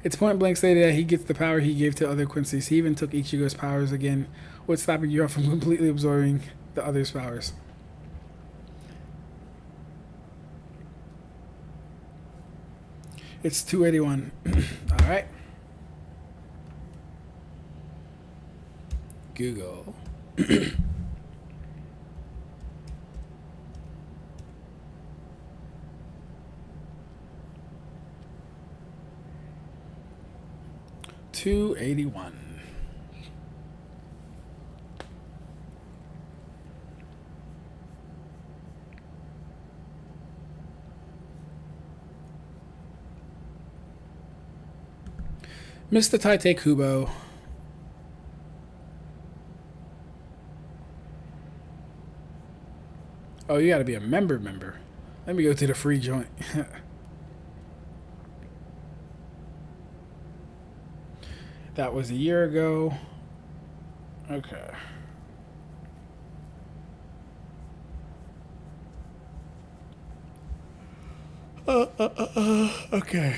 It's point blank stated that he gets the power he gave to other Quincy's. He even took Ichigo's powers again, what's stopping you from completely absorbing the other's powers. It's 281. All right. Google. $281. Mr. Taite Kubo. Oh, you gotta be a member. Let me go to the free joint. That was a year ago. Okay. Okay.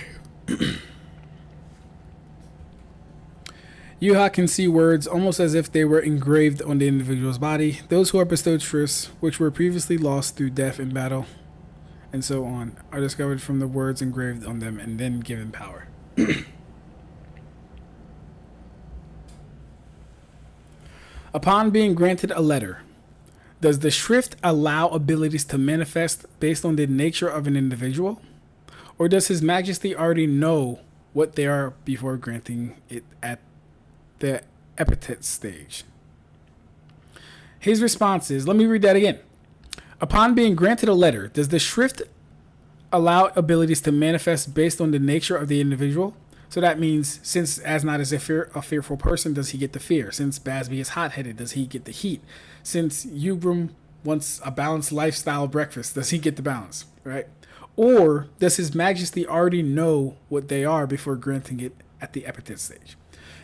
Yhwach can see words almost as if they were engraved on the individual's body. Those who are bestowed shrifts, which were previously lost through death in battle, and so on, are discovered from the words engraved on them and then given power. Upon being granted a letter, does the shrift allow abilities to manifest based on the nature of an individual? Or does His Majesty already know what they are before granting it at the epithet stage? His response is, let me read that again. Upon being granted a letter, does the shrift allow abilities to manifest based on the nature of the individual? So that means, since Asnot is a fearful person, does he get the fear? Since Basby is hot-headed, does he get the heat? Since Ubrum wants a balanced lifestyle breakfast, does he get the balance, right? Or does His Majesty already know what they are before granting it at the epithet stage?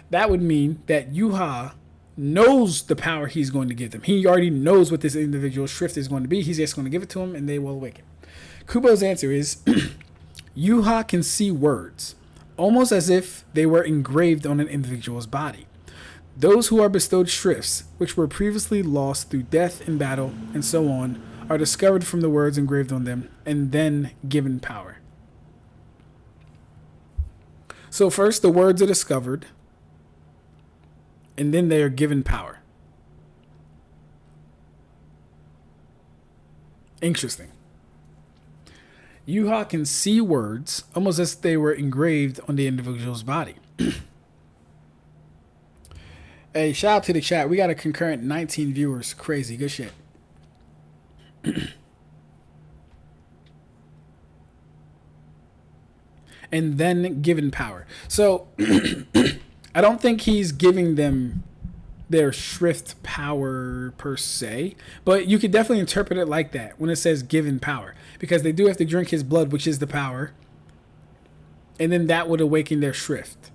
That would mean that Yhwach knows the power he's going to give them. He already knows what this individual shrift is going to be. He's just going to give it to him and they will awaken. Kubo's answer is, Yhwach can see words, almost as if they were engraved on an individual's body. Those who are bestowed shrifts, which were previously lost through death in battle and so on, are discovered from the words engraved on them and then given power. So first the words are discovered and then they are given power. Interesting. Yhwach can see words almost as if they were engraved on the individual's body. Hey, shout out to the chat. We got a concurrent 19 viewers. Crazy. Good shit. And then given power. So I don't think he's giving them their shrift power per se, but you could definitely interpret it like that when it says given power, because they do have to drink his blood, which is the power, and then that would awaken their shrift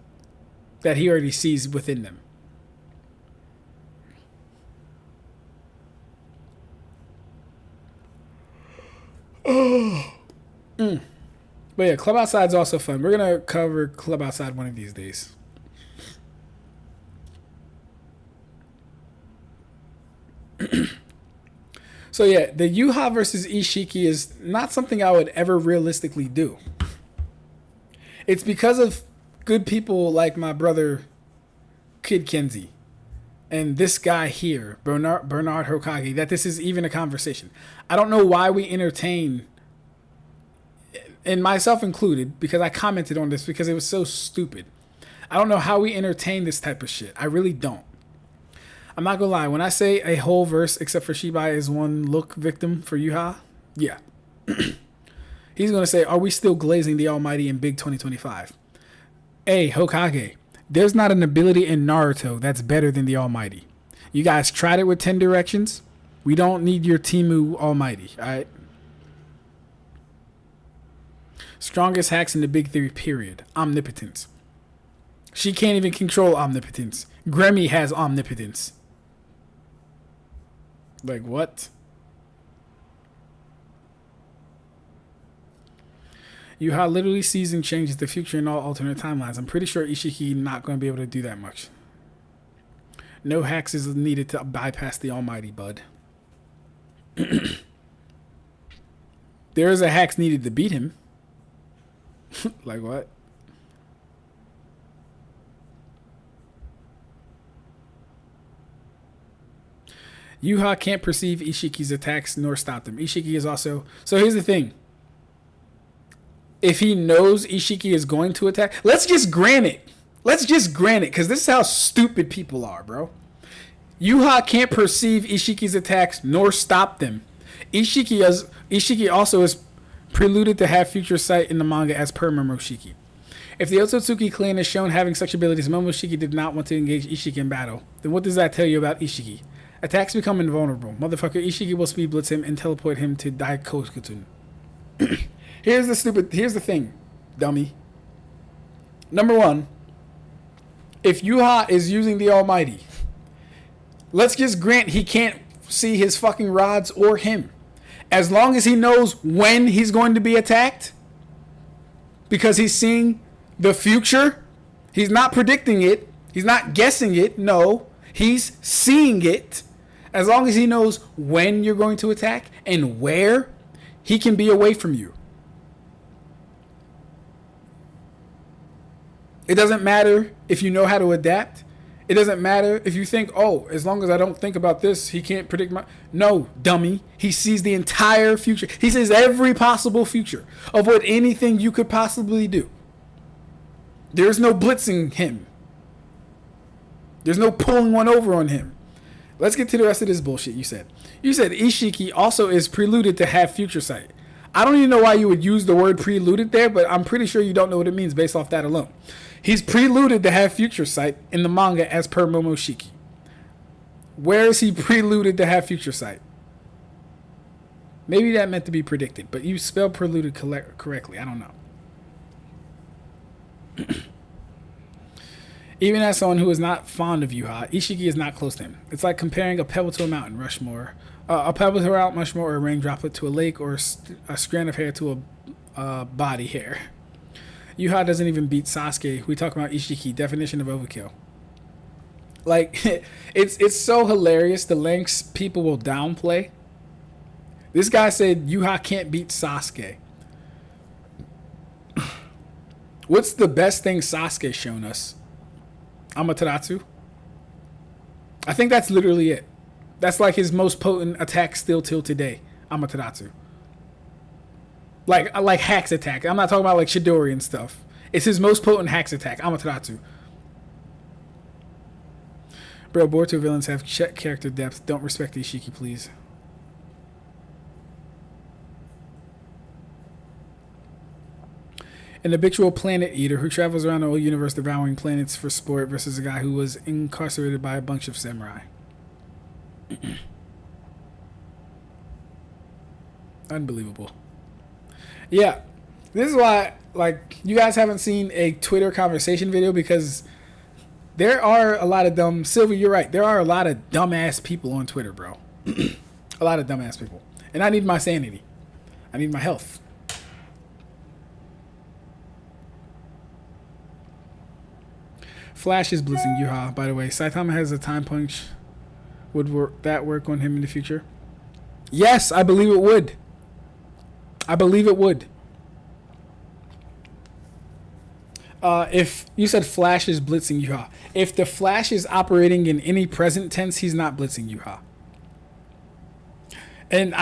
that he already sees within them. But yeah, Club Outside's also fun. We're gonna cover Club Outside one of these days. So yeah, the Yhwach versus Isshiki is not something I would ever realistically do. It's because of good people like my brother Kid Kenzie and this guy here, Bernard Hokage, that this is even a conversation. I don't know why we entertain, and myself included, because I commented on this because it was so stupid. I don't know how we entertain this type of shit. I really don't. I'm not gonna lie. When I say a whole verse, except for Shibai is one look victim for Yhwach, yeah. He's gonna say, are we still glazing the Almighty in Big 2025? Hey, Hokage, there's not an ability in Naruto that's better than the Almighty. You guys tried it with 10 directions. We don't need your Timu Almighty, alright? Strongest hacks in the Big Three, period. Omnipotence. She can't even control omnipotence. Grammy has omnipotence. Like, what? Yhwach literally sees and changes the future in all alternate timelines. I'm pretty sure Isshiki not going to be able to do that much. No hacks is needed to bypass the Almighty, bud. There is a hacks needed to beat him. Like what? Yhwach can't perceive Ishiki's attacks nor stop them. Isshiki is also... So here's the thing. If he knows Isshiki is going to attack... Let's just grant it. Let's just grant it, because this is how stupid people are, bro. Yhwach can't perceive Ishiki's attacks nor stop them. Isshiki also is preluded to have future sight in the manga as per Momoshiki. If the Otsutsuki clan is shown having such abilities, Momoshiki did not want to engage Isshiki in battle. Then what does that tell you about Isshiki? Attacks become invulnerable. Motherfucker, Isshiki will speed blitz him and teleport him to Daikokutun. Here's the thing, dummy. Number one, if Yhwach is using the Almighty, let's just grant he can't see his fucking rods or him. As long as he knows when he's going to be attacked, because he's seeing the future, he's not predicting it, he's not guessing it, no, he's seeing it. As long as he knows when you're going to attack and where, he can be away from you. It doesn't matter if you know how to adapt. It doesn't matter if you think, oh, as long as I don't think about this, he can't predict my... No, dummy. He sees the entire future. He sees every possible future of what anything you could possibly do. There's no blitzing him. There's no pulling one over on him. Let's get to the rest of this bullshit you said. You said Isshiki also is preluded to have future sight. I don't even know why you would use the word preluded there, but I'm pretty sure you don't know what it means based off that alone. He's preluded to have future sight in the manga as per Momoshiki. Where is he preluded to have future sight? Maybe that meant to be predicted, but you spelled preluded correctly. I don't know. Even as someone who is not fond of Yhwach, Isshiki is not close to him. It's like comparing a pebble to a mountain Rushmore, a pebble to Mount Rushmore, or a rain droplet to a lake, or a strand of hair to a body hair. Yhwach doesn't even beat Sasuke. We talk about Isshiki, definition of overkill. Like, it's so hilarious the lengths people will downplay. This guy said Yhwach can't beat Sasuke. What's the best thing Sasuke's shown us? Amaterasu. I think that's literally it. That's like his most potent attack still till today. Amaterasu. Like Hacks attack. I'm not talking about like Chidori and stuff. It's his most potent Hacks attack. Amaterasu. Bro, Boruto villains have character depth. Don't respect Isshiki, please. An habitual planet eater who travels around the whole universe devouring planets for sport versus a guy who was incarcerated by a bunch of samurai. Unbelievable. Yeah. This is why, like, you guys haven't seen a Twitter conversation video because there are a lot of dumb... Sylvie, you're right. There are a lot of dumbass people on Twitter, bro. A lot of dumbass people. And I need my sanity. I need my health. Flash is blitzing Yhwach, by the way. Saitama has a time punch. Would that work on him in the future? Yes, I believe it would. I believe it would. If you said Flash is blitzing Yhwach, if the Flash is operating in any present tense, he's not blitzing Yhwach. And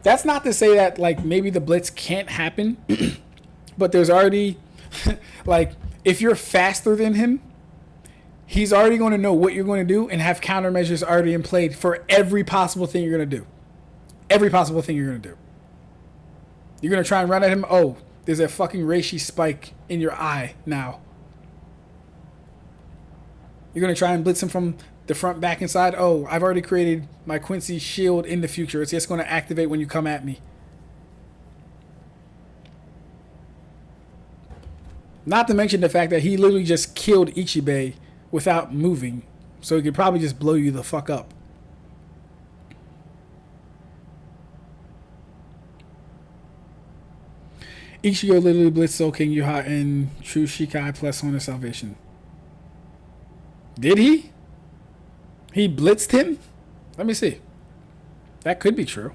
that's not to say that like maybe the blitz can't happen, but there's already like if you're faster than him, he's already going to know what you're going to do and have countermeasures already in play for every possible thing you're going to do. Every possible thing you're going to do. You're going to try and run at him. Oh, there's a fucking reishi spike in your eye now. You're going to try and blitz him from the front, back, and side. Oh, I've already created my Quincy shield in the future. It's just going to activate when you come at me. Not to mention the fact that he literally just killed Ichigo without moving. So he could probably just blow you the fuck up. Ichigo literally blitzed Soul King Yhwach and True Shikai plus 1 of Salvation. Did he? He blitzed him? Let me see. That could be true.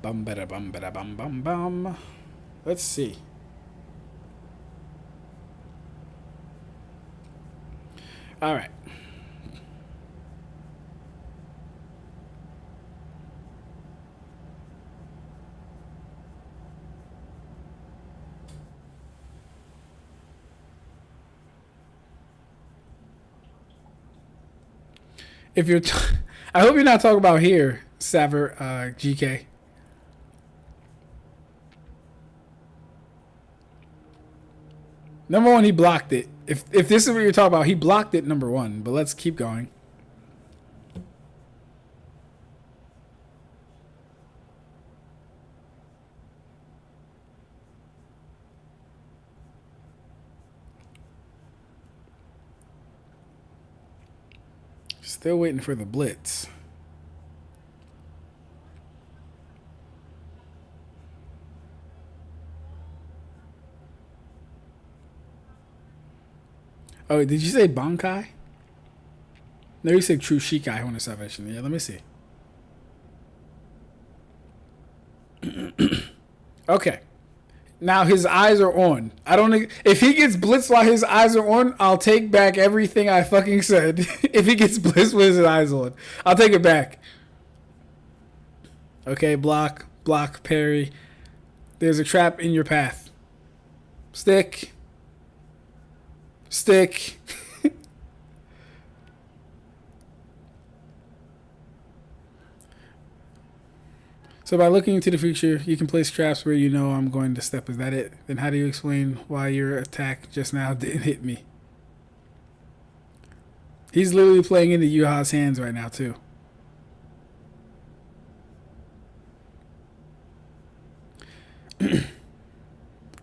Bum bada bum bada bum bum bum. Let's see. All right. If you're, I hope you're not talking about here, Saver GK. Number one, he blocked it. If this is what you're talking about, he blocked it. Number one, but let's keep going. Still waiting for the blitz. Oh, did you say Bankai? No, you said True Shikai on the Salvation. Yeah, let me see. Okay. Now his eyes are on. I don't think if he gets blitzed while his eyes are on, I'll take back everything I fucking said. If he gets blitzed with his eyes on, I'll take it back. Okay, block, parry. There's a trap in your path. Stick. So by looking into the future, you can place traps where you know I'm going to step. Is that it? Then how do you explain why your attack just now didn't hit me? He's literally playing into Yhwach's hands right now, too.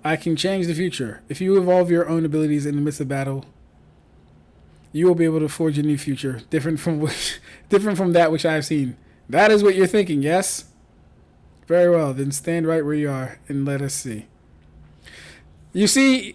I can change the future. If you evolve your own abilities in the midst of battle, you will be able to forge a new future, different from that which I have seen. That is what you're thinking, yes? Very well, then stand right where you are and let us see. You see...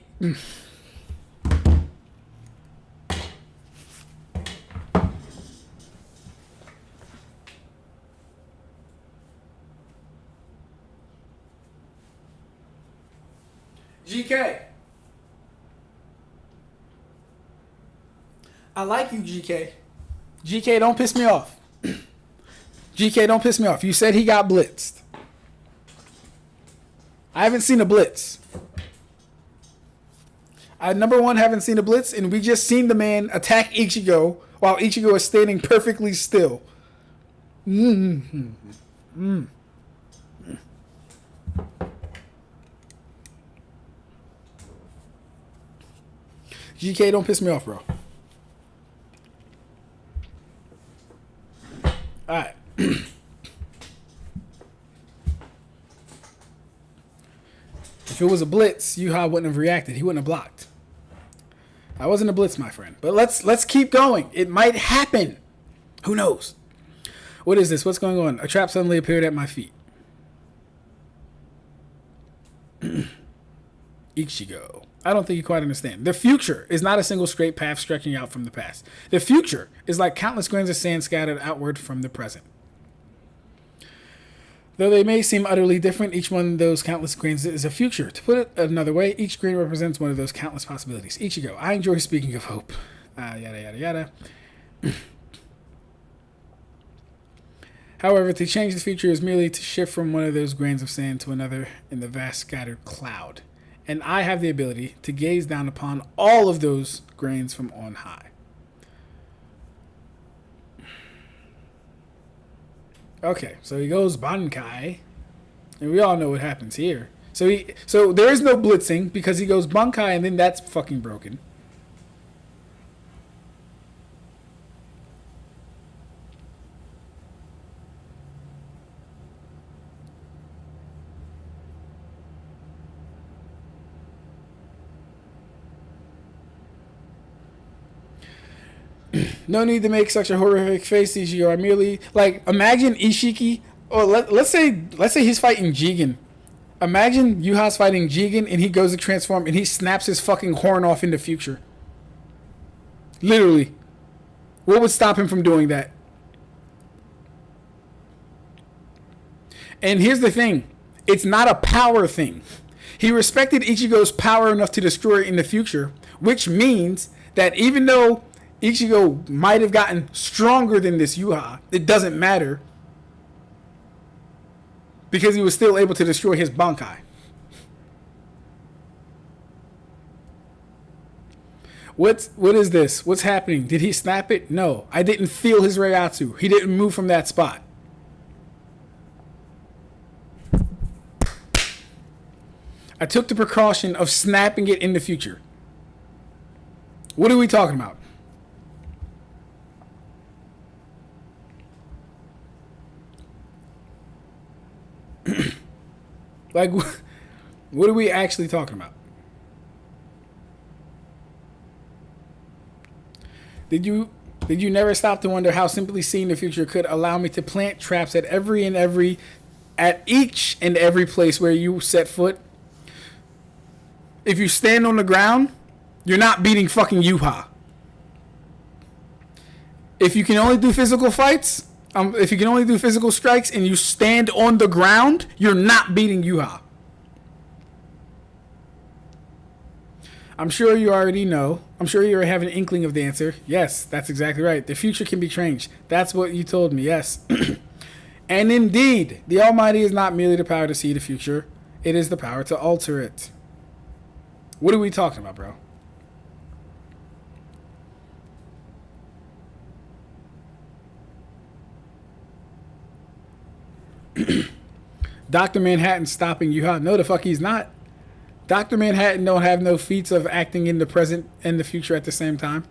GK. I like you, GK. GK, don't piss me off. GK, don't piss me off. You said he got blitzed. I haven't seen a blitz. I, number one, haven't seen a blitz, and we just seen the man attack Ichigo while Ichigo is standing perfectly still. GK, don't piss me off, bro. Alright. If it was a blitz, Yhwach wouldn't have reacted. He wouldn't have blocked. That wasn't a blitz, my friend. But let's keep going. It might happen. Who knows? What is this? What's going on? A trap suddenly appeared at my feet. Ichigo. I don't think you quite understand. The future is not a single straight path stretching out from the past. The future is like countless grains of sand scattered outward from the present. Though they may seem utterly different, each one of those countless grains is a future. To put it another way, each grain represents one of those countless possibilities. Ichigo, I enjoy speaking of hope. Yada, yada, yada. However, to change the future is merely to shift from one of those grains of sand to another in the vast scattered cloud. And I have the ability to gaze down upon all of those grains from on high. Okay, so he goes Bankai, and we all know what happens here. So there is no blitzing because he goes Bankai, and then that's fucking broken. No need to make such a horrific face, Ichigo. I merely, like, imagine Isshiki, or let's say he's fighting Jigen. Imagine Yhwach's fighting Jigen and he goes to transform and he snaps his fucking horn off in the future. Literally. What would stop him from doing that? And here's the thing. It's not a power thing. He respected Ichigo's power enough to destroy it in the future, which means that even though Ichigo might have gotten stronger than this Yhwach, it doesn't matter because he was still able to destroy his Bankai. What is this? What's happening? Did he snap it? No. I didn't feel his Reiatsu. He didn't move from that spot. I took the precaution of snapping it in the future. What are we talking about? Like, what are we actually talking about? Did you never stop to wonder how simply seeing the future could allow me to plant traps at each and every place where you set foot? If you stand on the ground, you're not beating fucking Yhwach. If you can only do physical fights, if you can only do physical strikes and you stand on the ground, you're not beating Yhwach. I'm sure you already know. I'm sure you already have an inkling of the answer. Yes, that's exactly right. The future can be changed. That's what you told me, yes. And indeed, the Almighty is not merely the power to see the future. It is the power to alter it. What are we talking about, bro? Dr. Manhattan stopping Yhwach? No, the fuck he's not. Dr. Manhattan don't have no feats of acting in the present and the future at the same time.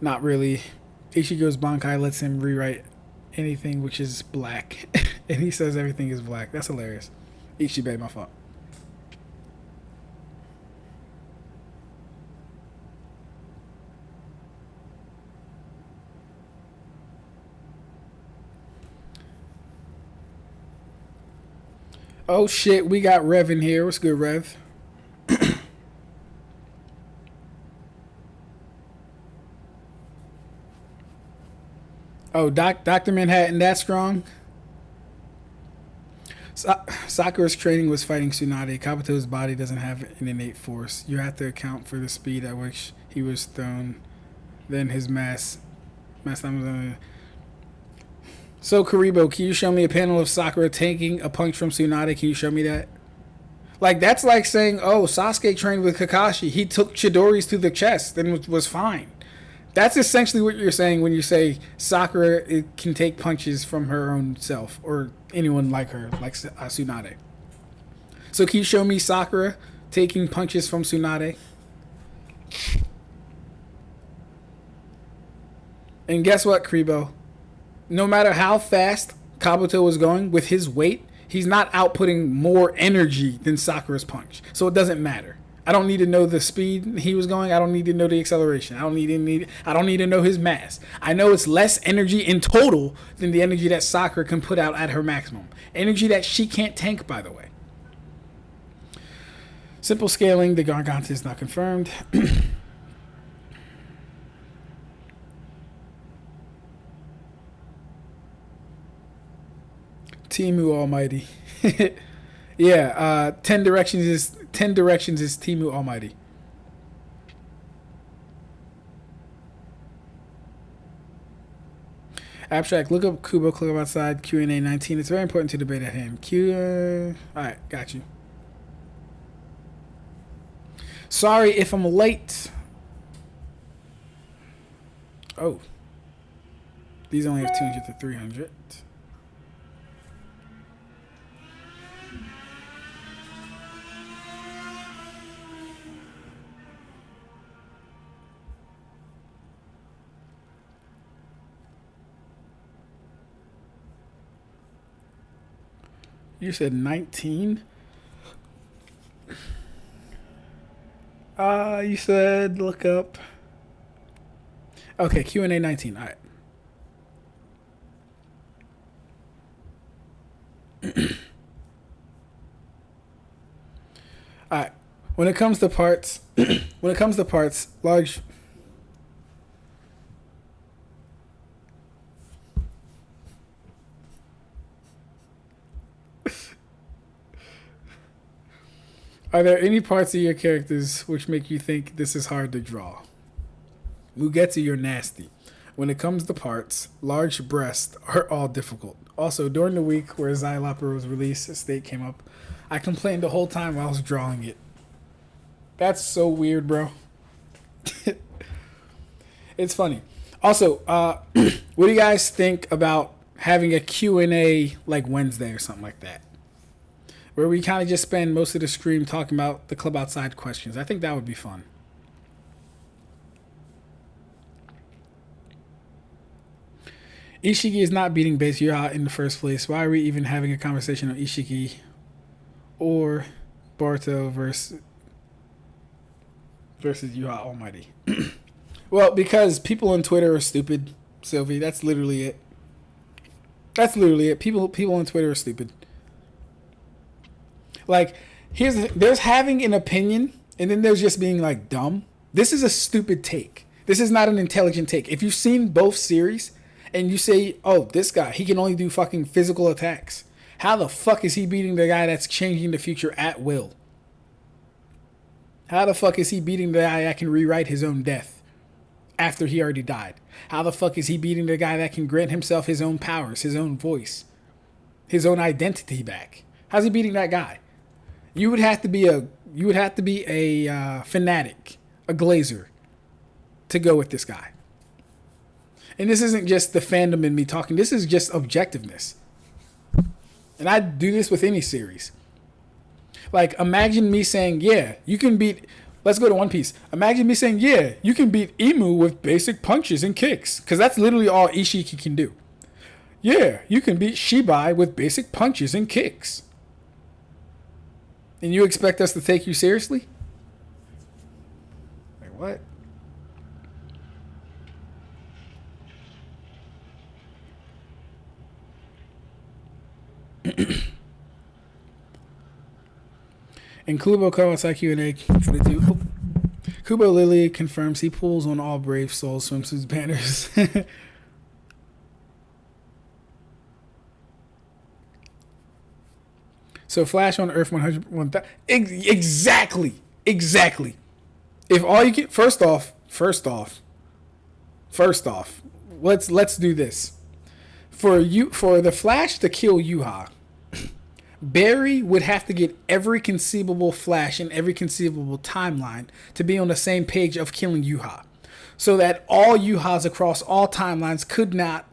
Not really. Ichigo's Bankai lets him rewrite anything which is black. And he says everything is black. That's hilarious. Ichibe, my fault. Oh shit, we got Rev in here. What's good, Rev? Oh, Dr. Manhattan, that strong? Sakura's training was fighting Tsunade. Kabuto's body doesn't have an innate force. You have to account for the speed at which he was thrown. Then his mass time was... So, Karibo, can you show me a panel of Sakura taking a punch from Tsunade? Can you show me that? Like, that's like saying, oh, Sasuke trained with Kakashi. He took Chidori's to the chest and was fine. That's essentially what you're saying when you say Sakura can take punches from her own self or anyone like her, like Tsunade. So, can you show me Sakura taking punches from Tsunade? And guess what, Karibo? No matter how fast Kabuto was going with his weight, he's not outputting more energy than Sakura's punch. So it doesn't matter. I don't need to know the speed he was going. I don't need to know the acceleration. I don't need to know his mass. I know it's less energy in total than the energy that Sakura can put out at her maximum. Energy that she can't tank, by the way. Simple scaling, the Garganta is not confirmed. Timu Almighty. Yeah, 10 directions is Timu Almighty. Ab-Stract, look up Kubo, click up outside, Q&A 19. It's very important to debate at hand. Alright, got you. Sorry if I'm late. Oh. These only have 200 to 300. You said 19? You said look up. Okay, Q&A 19. All right. All right. When it comes to parts, large. Are there any parts of your characters which make you think this is hard to draw? Mugetsu, you're nasty. When it comes to parts, large breasts are all difficult. Also, during the week where Xylopper was released, a state came up. I complained the whole time while I was drawing it. That's so weird, bro. It's funny. Also, what do you guys think about having a Q&A like Wednesday or something like that? Where we kind of just spend most of the stream talking about the club outside questions. I think that would be fun. Isshiki is not beating base Yhwach in the first place. Why are we even having a conversation on Isshiki or Boruto versus Yhwach Almighty? Well, because people on Twitter are stupid, Sylvie. That's literally it. That's literally it. People on Twitter are stupid. Like, there's having an opinion, and then there's just being like dumb. This is a stupid take. This is not an intelligent take. If you've seen both series, and you say, oh, this guy, he can only do fucking physical attacks. How the fuck is he beating the guy that's changing the future at will? How the fuck is he beating the guy that can rewrite his own death after he already died? How the fuck is he beating the guy that can grant himself his own powers, his own voice, his own identity back? How's he beating that guy? You would have to be a fanatic, a glazer, to go with this guy. And this isn't just the fandom in me talking. This is just objectiveness. And I do this with any series. Like, imagine me saying, yeah, you can beat... Let's go to One Piece. Imagine me saying, yeah, you can beat Imu with basic punches and kicks. Because that's literally all Isshiki can do. Yeah, you can beat Shibai with basic punches and kicks. And you expect us to take you seriously? Like, what? And Kubo Kawasaki Q&A for the two. Kubo Lily confirms he pulls on all Brave Soul swimsuits banners. So Flash on Earth 100. Exactly. If all you can, first off, let's do this. For the Flash to kill Yhwach, Barry would have to get every conceivable Flash in every conceivable timeline to be on the same page of killing Yhwach, so that all Yhwachs across all timelines could not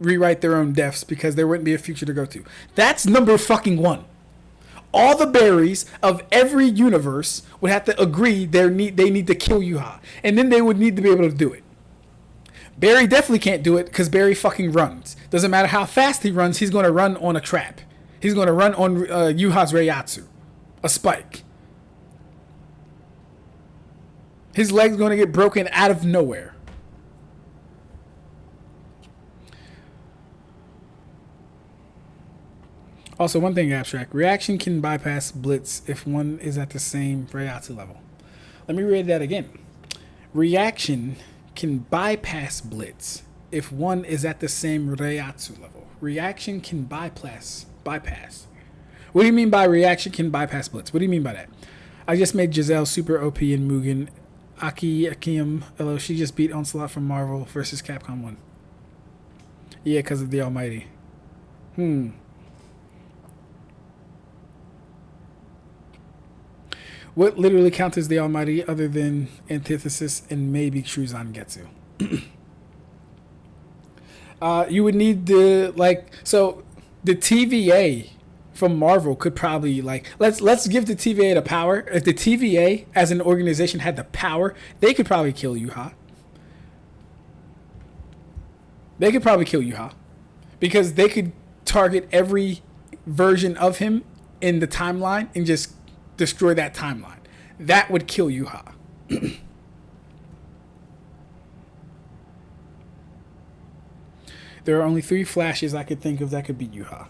rewrite their own deaths because there wouldn't be a future to go to. That's number fucking one. All the Barrys of every universe would have to agree they need to kill Yhwach, and then they would need to be able to do it. Barry definitely can't do it because Barry fucking runs. Doesn't matter how fast he runs, he's going to run on a trap. He's going to run on Yhwach's Reiatsu, a spike. His leg's going to get broken out of nowhere. Also, one thing, Ab-Stract. Reaction can bypass blitz if one is at the same Reiatsu level. Let me read that again. Reaction can bypass blitz if one is at the same Reiatsu level. Reaction can bypass. What do you mean by reaction can bypass blitz? What do you mean by that? I just made Giselle super OP in Mugen. Akim, hello, she just beat Onslaught from Marvel versus Capcom 1. Yeah, because of the Almighty. What literally counts as the Almighty other than Antithesis and maybe Shuzan Getsu? You would need the, like, so the TVA from Marvel could probably, like, let's give the TVA the power. If the TVA as an organization had the power, they could probably kill Yhwach. They could probably kill Yhwach because they could target every version of him in the timeline and just destroy that timeline. That would kill Yhwach. There are only 3 flashes I could think of that could beat Yhwach.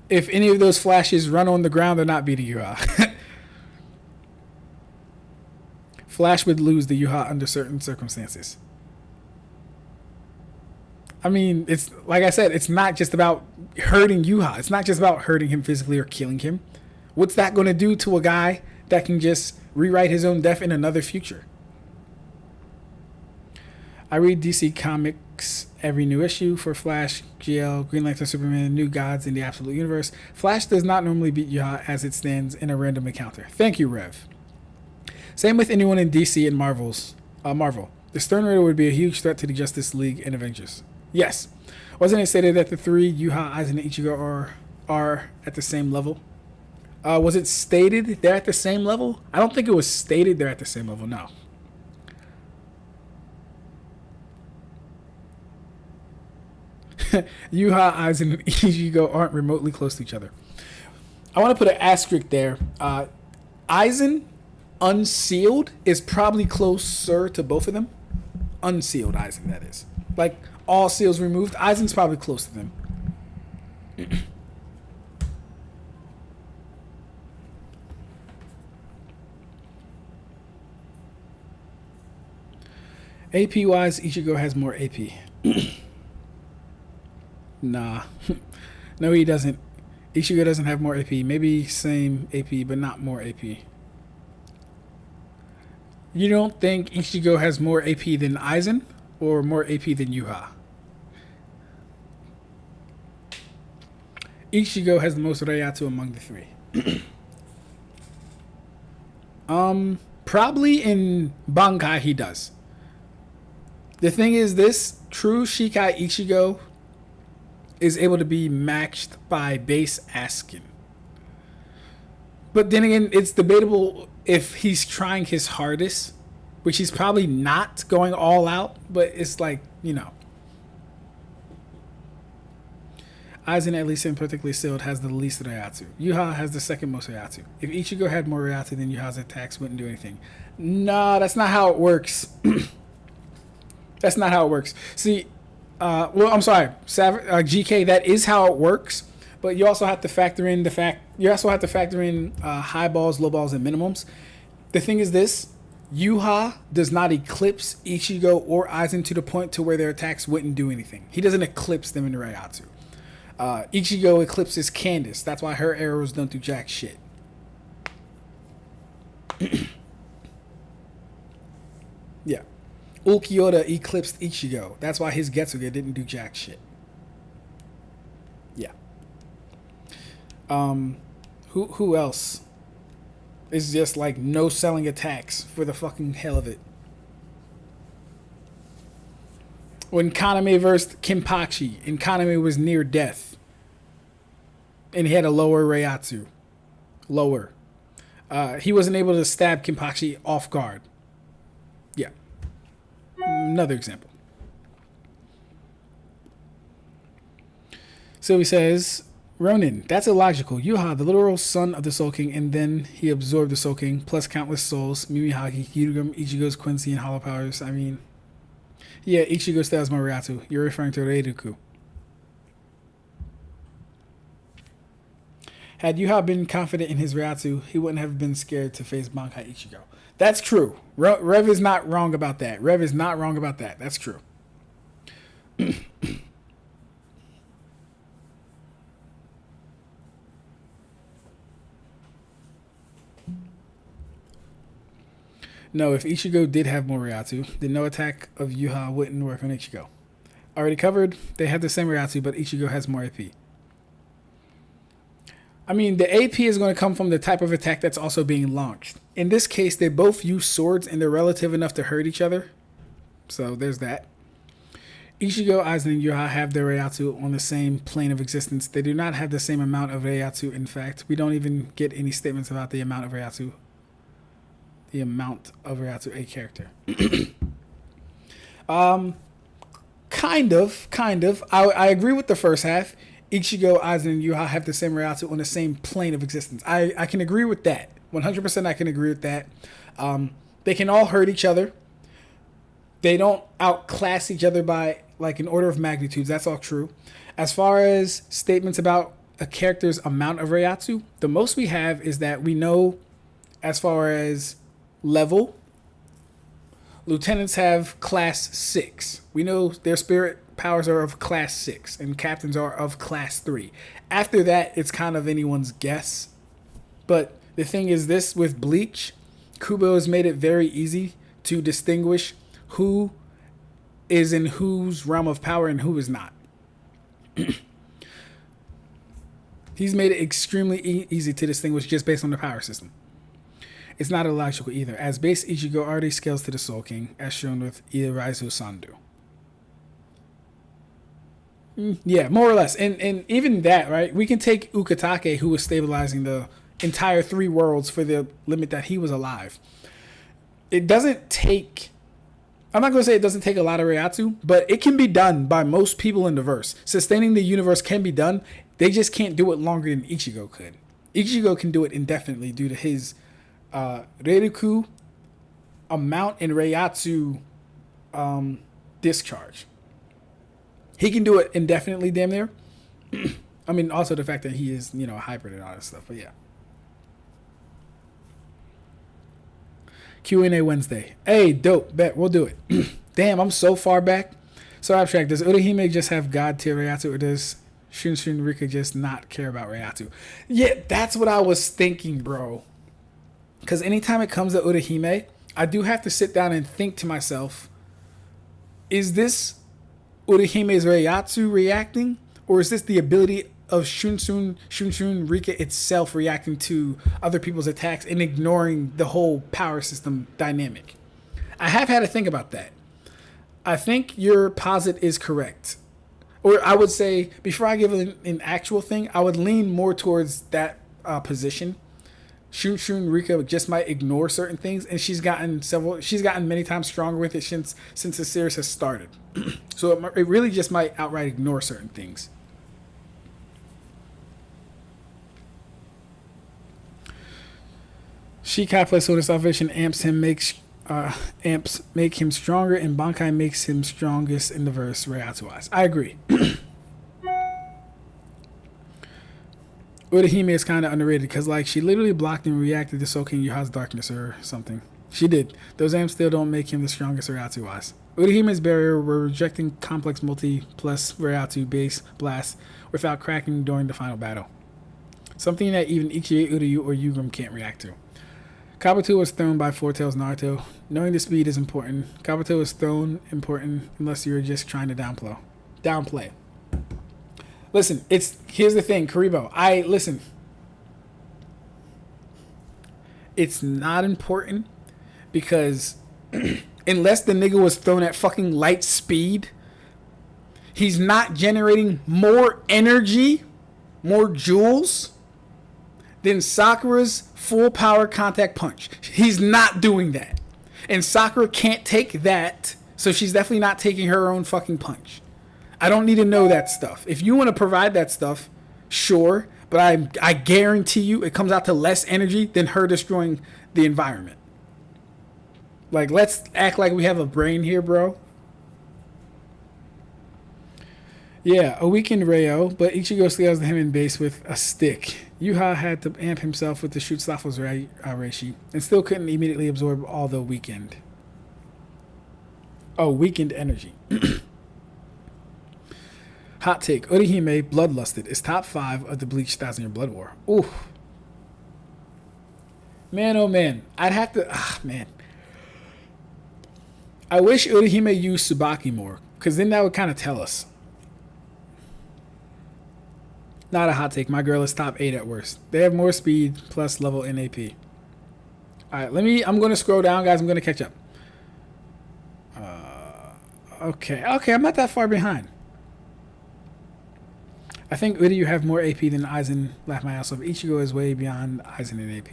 If any of those flashes run on the ground, they're not beating Yhwach. Flash would lose the Yhwach under certain circumstances. I mean, it's like I said, it's not just about hurting Yhwach. It's not just about hurting him physically or killing him. What's that going to do to a guy that can just rewrite his own death in another future? I read DC Comics every new issue for Flash, GL, Green Lantern, Superman, New Gods in the Absolute Universe. Flash does not normally beat Yhwach as it stands in a random encounter. Thank you, Rev. Same with anyone in DC and Marvel. The Stern Rider would be a huge threat to the Justice League and Avengers. Yes. Wasn't it stated that the 3, Yhwach, Aizen, and Ichigo, are at the same level? Was it stated they're at the same level? I don't think it was stated they're at the same level, no. Yhwach, Aizen, and Ichigo aren't remotely close to each other. I want to put an asterisk there. Aizen, unsealed, is probably closer to both of them. Unsealed Aizen, that is. Like, all seals removed. Aizen's probably close to them. AP-wise, Ichigo has more AP. Nah. No, he doesn't. Ichigo doesn't have more AP. Maybe same AP, but not more AP. You don't think Ichigo has more AP than Aizen? Or more AP than Yhwach? Ichigo has the most Reiatsu among the 3. Probably in Bankai he does. The thing is this, true Shikai Ichigo is able to be matched by base Askin. But then again, it's debatable if he's trying his hardest, which he's probably not going all out, but it's like, you know. Aizen, at least in particularly sealed, has the least Reiatsu. Yhwach has the second most Reiatsu. If Ichigo had more Reiatsu, then Yhwach's attacks wouldn't do anything. Nah, that's not how it works. That's not how it works. See, I'm sorry, GK, that is how it works, but you also have to factor in high balls, low balls, and minimums. The thing is this, Yhwach does not eclipse Ichigo or Aizen to the point to where their attacks wouldn't do anything. He doesn't eclipse them in the Reiatsu. Ichigo eclipses Candace. That's why her arrows don't do jack shit. Yeah. Ulquiorra eclipsed Ichigo. That's why his Getsuga didn't do jack shit. Yeah. Who else is just like no selling attacks for the fucking hell of it? When Kaname versed Kinpachi, and Kaname was near death, and he had a lower Reiatsu. Lower. He wasn't able to stab Kinpachi off guard. Yeah. Another example. So he says, Ronin, that's illogical. Yhwach, the literal son of the Soul King, and then he absorbed the Soul King, plus countless souls. Mimihagi, Kyurem, Ichigo's Quincy, and Hollow Powers. I mean, yeah, Ichigo still has more Ryatsu. You're referring to Reiruku. Had Yhwach been confident in his Ryatsu, he wouldn't have been scared to face Bankai Ichigo. That's true. Rev is not wrong about that. Rev is not wrong about that. That's true. No, if Ichigo did have more Ryatsu, then no attack of Yhwach wouldn't work on Ichigo. Already covered, they have the same Ryatsu, but Ichigo has more AP. I mean, the AP is going to come from the type of attack that's also being launched. In this case, they both use swords and they're relative enough to hurt each other. So there's that. Ichigo, Aizen, and Yhwach have their Reiatsu on the same plane of existence. They do not have the same amount of Reiatsu. In fact, we don't even get any statements about the amount of Reiatsu. The amount of Reiatsu a character. Kind of. I agree with the first half. Ichigo, Aizen, and Yhwach have the same Reiatsu on the same plane of existence. I can agree with that. 100% I can agree with that. They can all hurt each other. They don't outclass each other by like an order of magnitudes. That's all true. As far as statements about a character's amount of Reiatsu, the most we have is that we know as far as level, lieutenants have class 6. We know their spirit powers are of class 6 and captains are of class 3. After that, it's kind of anyone's guess. But the thing is this, with Bleach, Kubo has made it very easy to distinguish who is in whose realm of power and who is not. He's made it extremely easy to distinguish just based on the power system. It's not illogical either, as base Ichigo already scales to the Soul King, as shown with Iraizu Sandu. Yeah, more or less. And even that, right? We can take Ukitake, who was stabilizing the entire 3 worlds for the limit that he was alive. It doesn't take... I'm not going to say it doesn't take a lot of Reiatsu, but it can be done by most people in the verse. Sustaining the universe can be done. They just can't do it longer than Ichigo could. Ichigo can do it indefinitely due to his Reiruku amount and Reiatsu discharge. He can do it indefinitely, damn near. I mean, also the fact that he is, a hybrid and all that stuff, but yeah. Q&A Wednesday. Hey, dope. Bet. We'll do it. Damn, I'm so far back. So, Ab-Stract, does Urahime just have God tier Reiatsu, or does Shunshin Rika just not care about Reiatsu? Yeah, that's what I was thinking, bro. Because anytime it comes to Urahime, I do have to sit down and think to myself, is this Urahime's Reiatsu reacting? Or is this the ability of Shunshin Rika itself reacting to other people's attacks and ignoring the whole power system dynamic? I have had to think about that. I think your posit is correct. Or I would say, before I give an actual thing, I would lean more towards that position. Shunshin Rika just might ignore certain things, and she's gotten many times stronger with it since the series has started. So it really just might outright ignore certain things. Shikai plus Soda Salvation amps make him stronger, and Bankai makes him strongest in the verse Reiatsu-wise. I agree. Urahime is kind of underrated because, she literally blocked and reacted to Soul King Yhwach's darkness or something. She did. Those amps still don't make him the strongest Reiatsu-wise. Urahime's barrier were rejecting complex multi plus Reiatsu base blast without cracking during the final battle. Something that even Ichie, Uryu, or Yugrim can't react to. Kabuto was thrown by Four Tails Naruto. Knowing the speed is important. Kabuto is thrown important unless you're just trying to downplay. Listen, here's the thing, Karibo. Listen. It's not important because unless the nigga was thrown at fucking light speed, he's not generating more energy, more joules than Sakura's full power contact punch. He's not doing that. And Sakura can't take that, so she's definitely not taking her own fucking punch. I don't need to know that stuff. If you want to provide that stuff, Sure, but I guarantee you it comes out to less energy than her destroying the environment. Like, let's act like we have a brain here, bro. Yeah, a weakened Rayo, but Ichigo scales him in base with a stick. Yhwach had to amp himself with the shoot Staffels Reishi, and still couldn't immediately absorb all the weakened. Oh, weakened energy. Hot take. Orihime, Bloodlusted, is top 5 of the Bleach 1,000 Year Blood War. Ooh. Man, oh man. I'd have to... man. I wish Orihime used Tsubaki more, because then that would kind of tell us. Not a hot take. My girl is top 8 at worst. They have more speed plus level in AP. Alright, I'm going to scroll down, guys. I'm going to catch up. Okay, I'm not that far behind. I think Uda, you have more AP than Aizen. Laugh my ass off. Ichigo is way beyond Aizen in AP.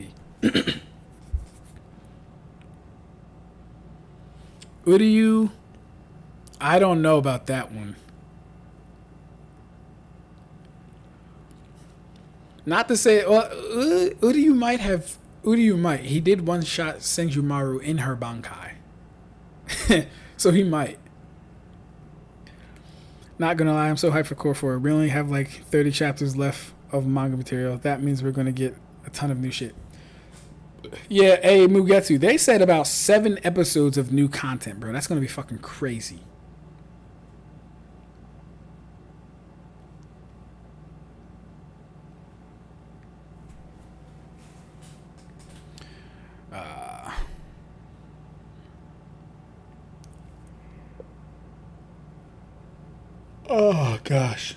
Uryu, I don't know about that one. Not to say, well, Uryu might have. Uryu might. He did one shot Senjumaru in her Bankai. So he might. Not gonna lie, I'm so hyped for Core 4. We only have like 30 chapters left of manga material. That means we're gonna get a ton of new shit. Yeah, hey, Mugetsu. They said about 7 episodes of new content, bro. That's gonna be fucking crazy. Oh, gosh.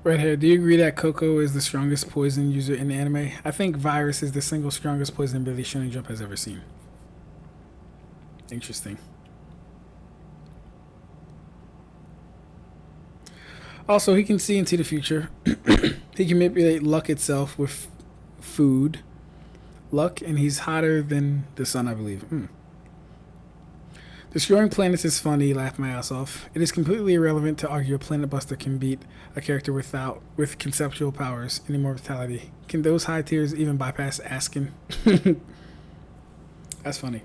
Red hair, do you agree that Coco is the strongest poison user in the anime? I think Virus is the single strongest poison ability Shonen Jump has ever seen. Interesting. Also, he can see into the future. He can manipulate luck itself with food. Luck, and he's hotter than the sun, I believe. Destroying planets is funny, laugh my ass off. It is completely irrelevant to argue a planet buster can beat a character with conceptual powers and immortality. Can those high tiers even bypass Askin? That's funny.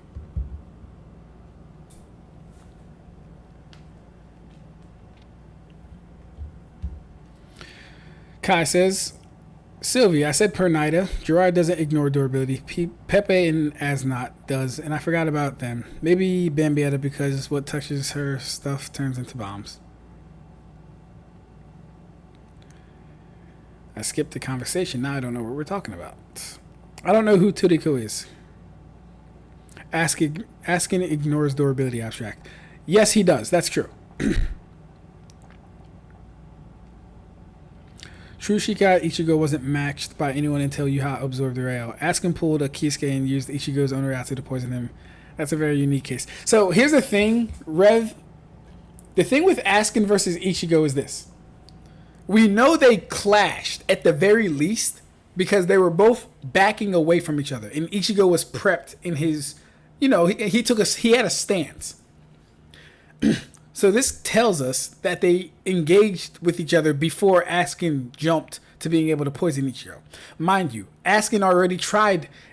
Kai says, Sylvie, I said per Nida. Jiraiya doesn't ignore durability. Pepe and Asnot does, and I forgot about them. Maybe Bambietta because what touches her stuff turns into bombs. I skipped the conversation. Now I don't know what we're talking about. I don't know who Turiko is. Asking ignores durability Ab-Stract. Yes, he does. That's true. True Shika Ichigo wasn't matched by anyone until Yhwach absorbed the rail. Askin pulled a Kisuke and used Ichigo's own reactor to poison him. That's a very unique case. So here's the thing, Rev. The thing with Askin versus Ichigo is this. We know they clashed at the very least because they were both backing away from each other. And Ichigo was prepped in his, he had a stance. So this tells us that they engaged with each other before Askin jumped to being able to poison Ichigo. Mind you, Askin already,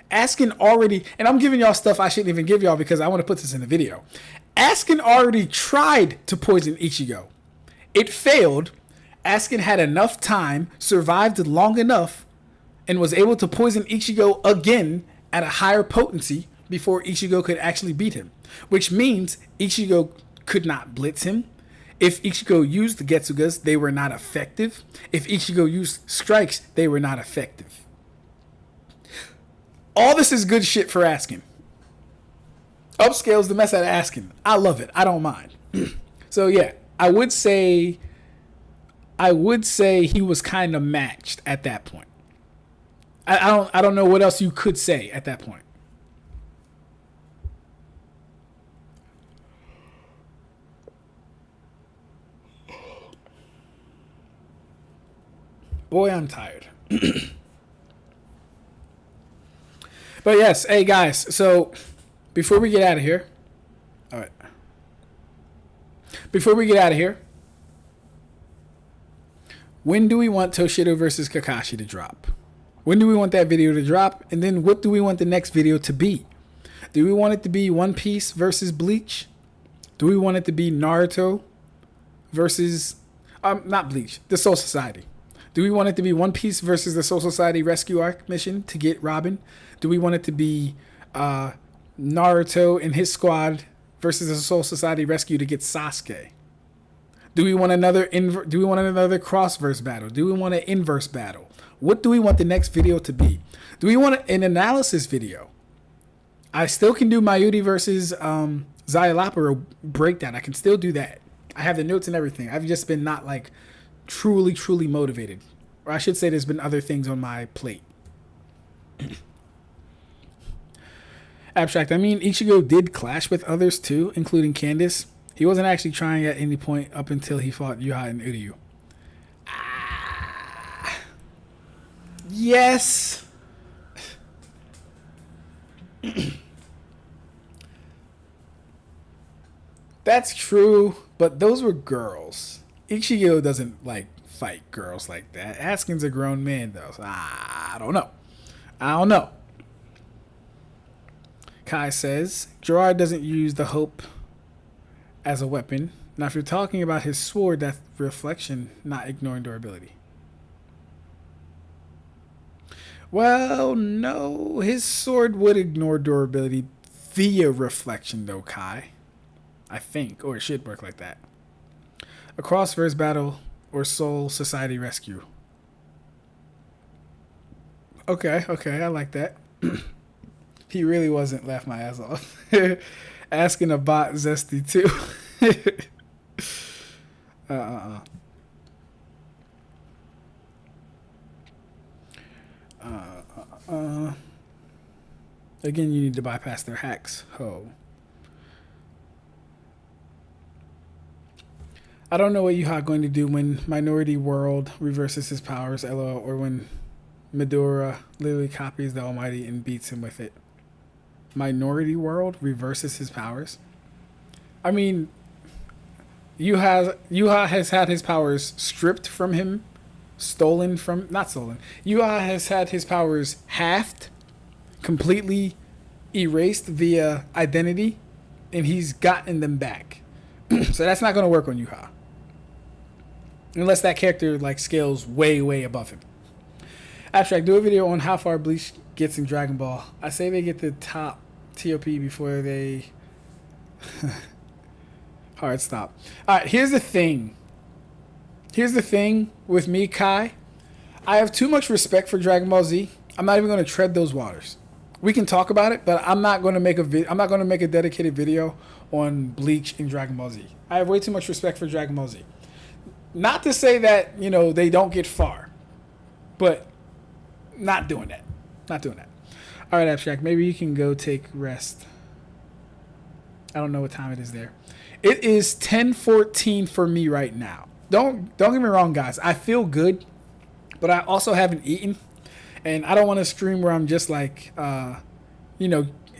and I'm giving y'all stuff I shouldn't even give y'all because I want to put this in the video. Askin already tried to poison Ichigo. It failed. Askin had enough time, survived long enough, and was able to poison Ichigo again at a higher potency before Ichigo could actually beat him. Which means Ichigo could not blitz him. If Ichigo used the Getsugas, they were not effective. If Ichigo used strikes, they were not effective. All this is good shit for Askin. Upscales the mess out of Askin. I love it. I don't mind. So yeah, I would say he was kind of matched at that point. I don't know what else you could say at that point. Boy, I'm tired. But yes, hey guys. So before we get out of here, all right. Before we get out of here, when do we want Toshiro versus Kakashi to drop? When do we want that video to drop? And then what do we want the next video to be? Do we want it to be One Piece versus Bleach? Do we want it to be Naruto versus, not Bleach, the Soul Society? Do we want it to be One Piece versus the Soul Society rescue arc mission to get Robin? Do we want it to be Naruto and his squad versus the Soul Society rescue to get Sasuke? Do we want another cross-verse battle? Do we want an inverse battle? What do we want the next video to be? Do we want an analysis video? I still can do Mayuri versus Xyalopera breakdown. I can still do that. I have the notes and everything. I've just been not like truly motivated. Or I should say there's been other things on my plate. Ab-Stract, I mean, Ichigo did clash with others too, including Candace. He wasn't actually trying at any point up until he fought Yhwach and Uryu. Yes. That's true, but those were girls. Ichigo doesn't like fight girls like that. Askin's a grown man though. So I don't know. Kai says Gerard doesn't use the hope as a weapon. Now, if you're talking about his sword, that's reflection, not ignoring durability. Well, no. His sword would ignore durability via reflection, though, Kai. I think. Or it should work like that. A cross-verse battle or Soul Society rescue. Okay, I like that. He really wasn't laugh my ass off. Asking a bot zesty too. Again, you need to bypass their hacks. Ho. I don't know what Yhwach going to do when Minority World reverses his powers, LOL, or when Midora literally copies the Almighty and beats him with it. Minority World reverses his powers? I mean, Yhwach has had his powers stripped from him, not stolen. Yhwach has had his powers halved, completely erased via identity, and he's gotten them back. So that's not going to work on Yhwach. Unless that character like scales way above him. Ab-Stract, do a video on how far Bleach gets in Dragon Ball. I say they get the top TOP before they hard stop. Alright, here's the thing. Here's the thing with me, Kai. I have too much respect for Dragon Ball Z. I'm not even going to tread those waters. We can talk about it, but I'm not going to make a dedicated video on Bleach and Dragon Ball Z. I have way too much respect for Dragon Ball Z. Not to say that, they don't get far, but not doing that. All right, Ab-Stract, maybe you can go take rest. I don't know what time it is there. It is 10:14 for me right now. Don't get me wrong, guys. I feel good, but I also haven't eaten, and I don't want to stream where I'm just like,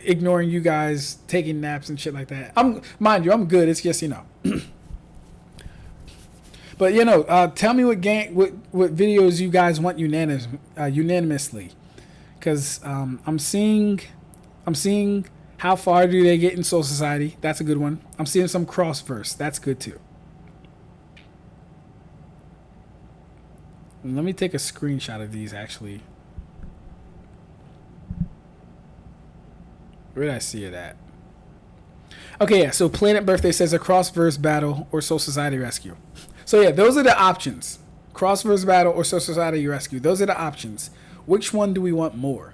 ignoring you guys, taking naps and shit like that. Mind you, I'm good. It's just But tell me what videos you guys want unanimously, because I'm seeing how far do they get in Soul Society. That's a good one. I'm seeing some cross-verse. That's good too. Let me take a screenshot of these actually. Where did I see it at? Okay, yeah. So Planet Birthday says a cross-verse battle or Soul Society rescue. So yeah, those are the options. Cross-verse battle or Soul Society rescue. Those are the options. Which one do we want more?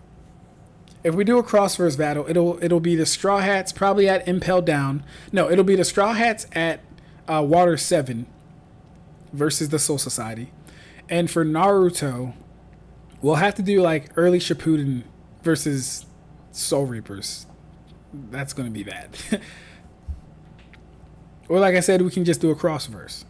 If we do a cross-verse battle, it'll be the Straw Hats probably at Impel Down. No, it'll be the Straw Hats at Water 7 versus the Soul Society. And for Naruto, we'll have to do like early Shippuden versus Soul Reapers. That's going to be bad. Or like I said, we can just do a cross-verse.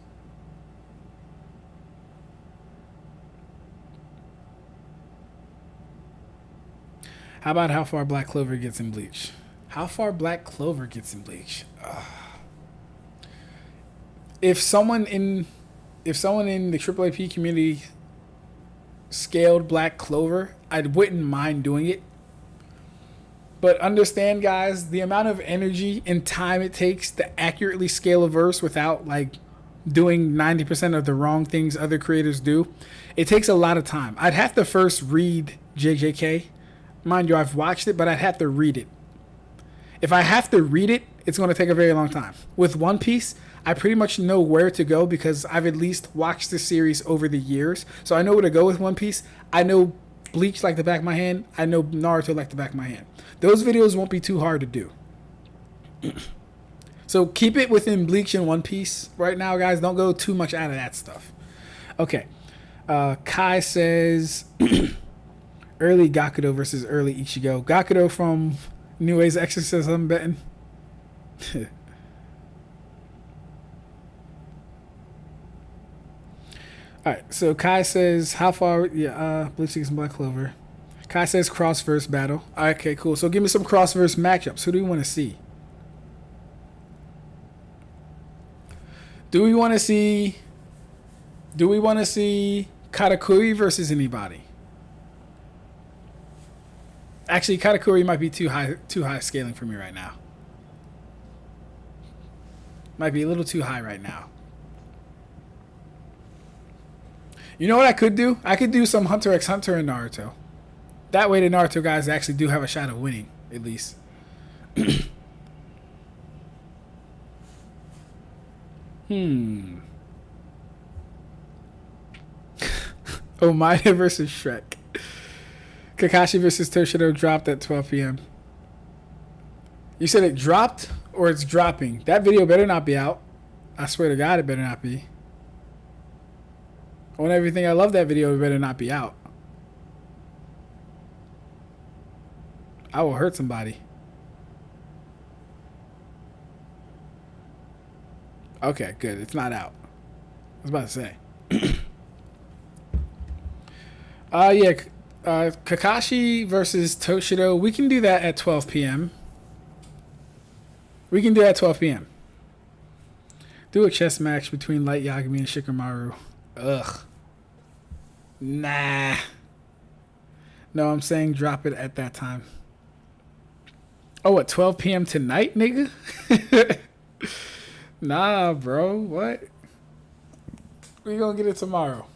How about how far Black Clover gets in Bleach? How far Black Clover gets in Bleach? If someone in the AAAP community scaled Black Clover, I wouldn't mind doing it. But understand, guys, the amount of energy and time it takes to accurately scale a verse without like doing 90% of the wrong things other creators do, it takes a lot of time. I'd have to first read JJK. Mind you, I've watched it, but I'd have to read it. If I have to read it, it's going to take a very long time. With One Piece, I pretty much know where to go because I've at least watched the series over the years. So I know where to go with One Piece. I know Bleach like the back of my hand. I know Naruto like the back of my hand. Those videos won't be too hard to do. So keep it within Bleach and One Piece right now, guys. Don't go too much out of that stuff. Okay. Kai says early Gakudo versus early Ichigo. Gakudo from New Ways Exorcism, I'm betting. Alright, so Kai says how far Bleach Season Black Clover. Kai says cross-verse battle. Okay, cool. So give me some cross-verse matchups. Who do we want to see? Do we want to see Katakuri versus anybody? Actually, Katakuri might be too high scaling for me right now. Might be a little too high right now. You know what I could do? I could do some Hunter x Hunter in Naruto. That way the Naruto guys actually do have a shot of winning, at least. Omida versus Shrek. Kakashi versus Toshiro dropped at 12 p.m. You said it dropped or it's dropping? That video better not be out. I swear to God, it better not be. On everything, I love that video. It better not be out. I will hurt somebody. Okay, good. It's not out. I was about to say. Kakashi versus Toshiro. We can do that at 12 p.m. We can do that at 12 p.m. Do a chess match between Light Yagami and Shikamaru. Ugh. Nah. No, I'm saying drop it at that time. Oh, at 12 p.m. tonight, nigga? Nah, bro. What? We gonna get it tomorrow.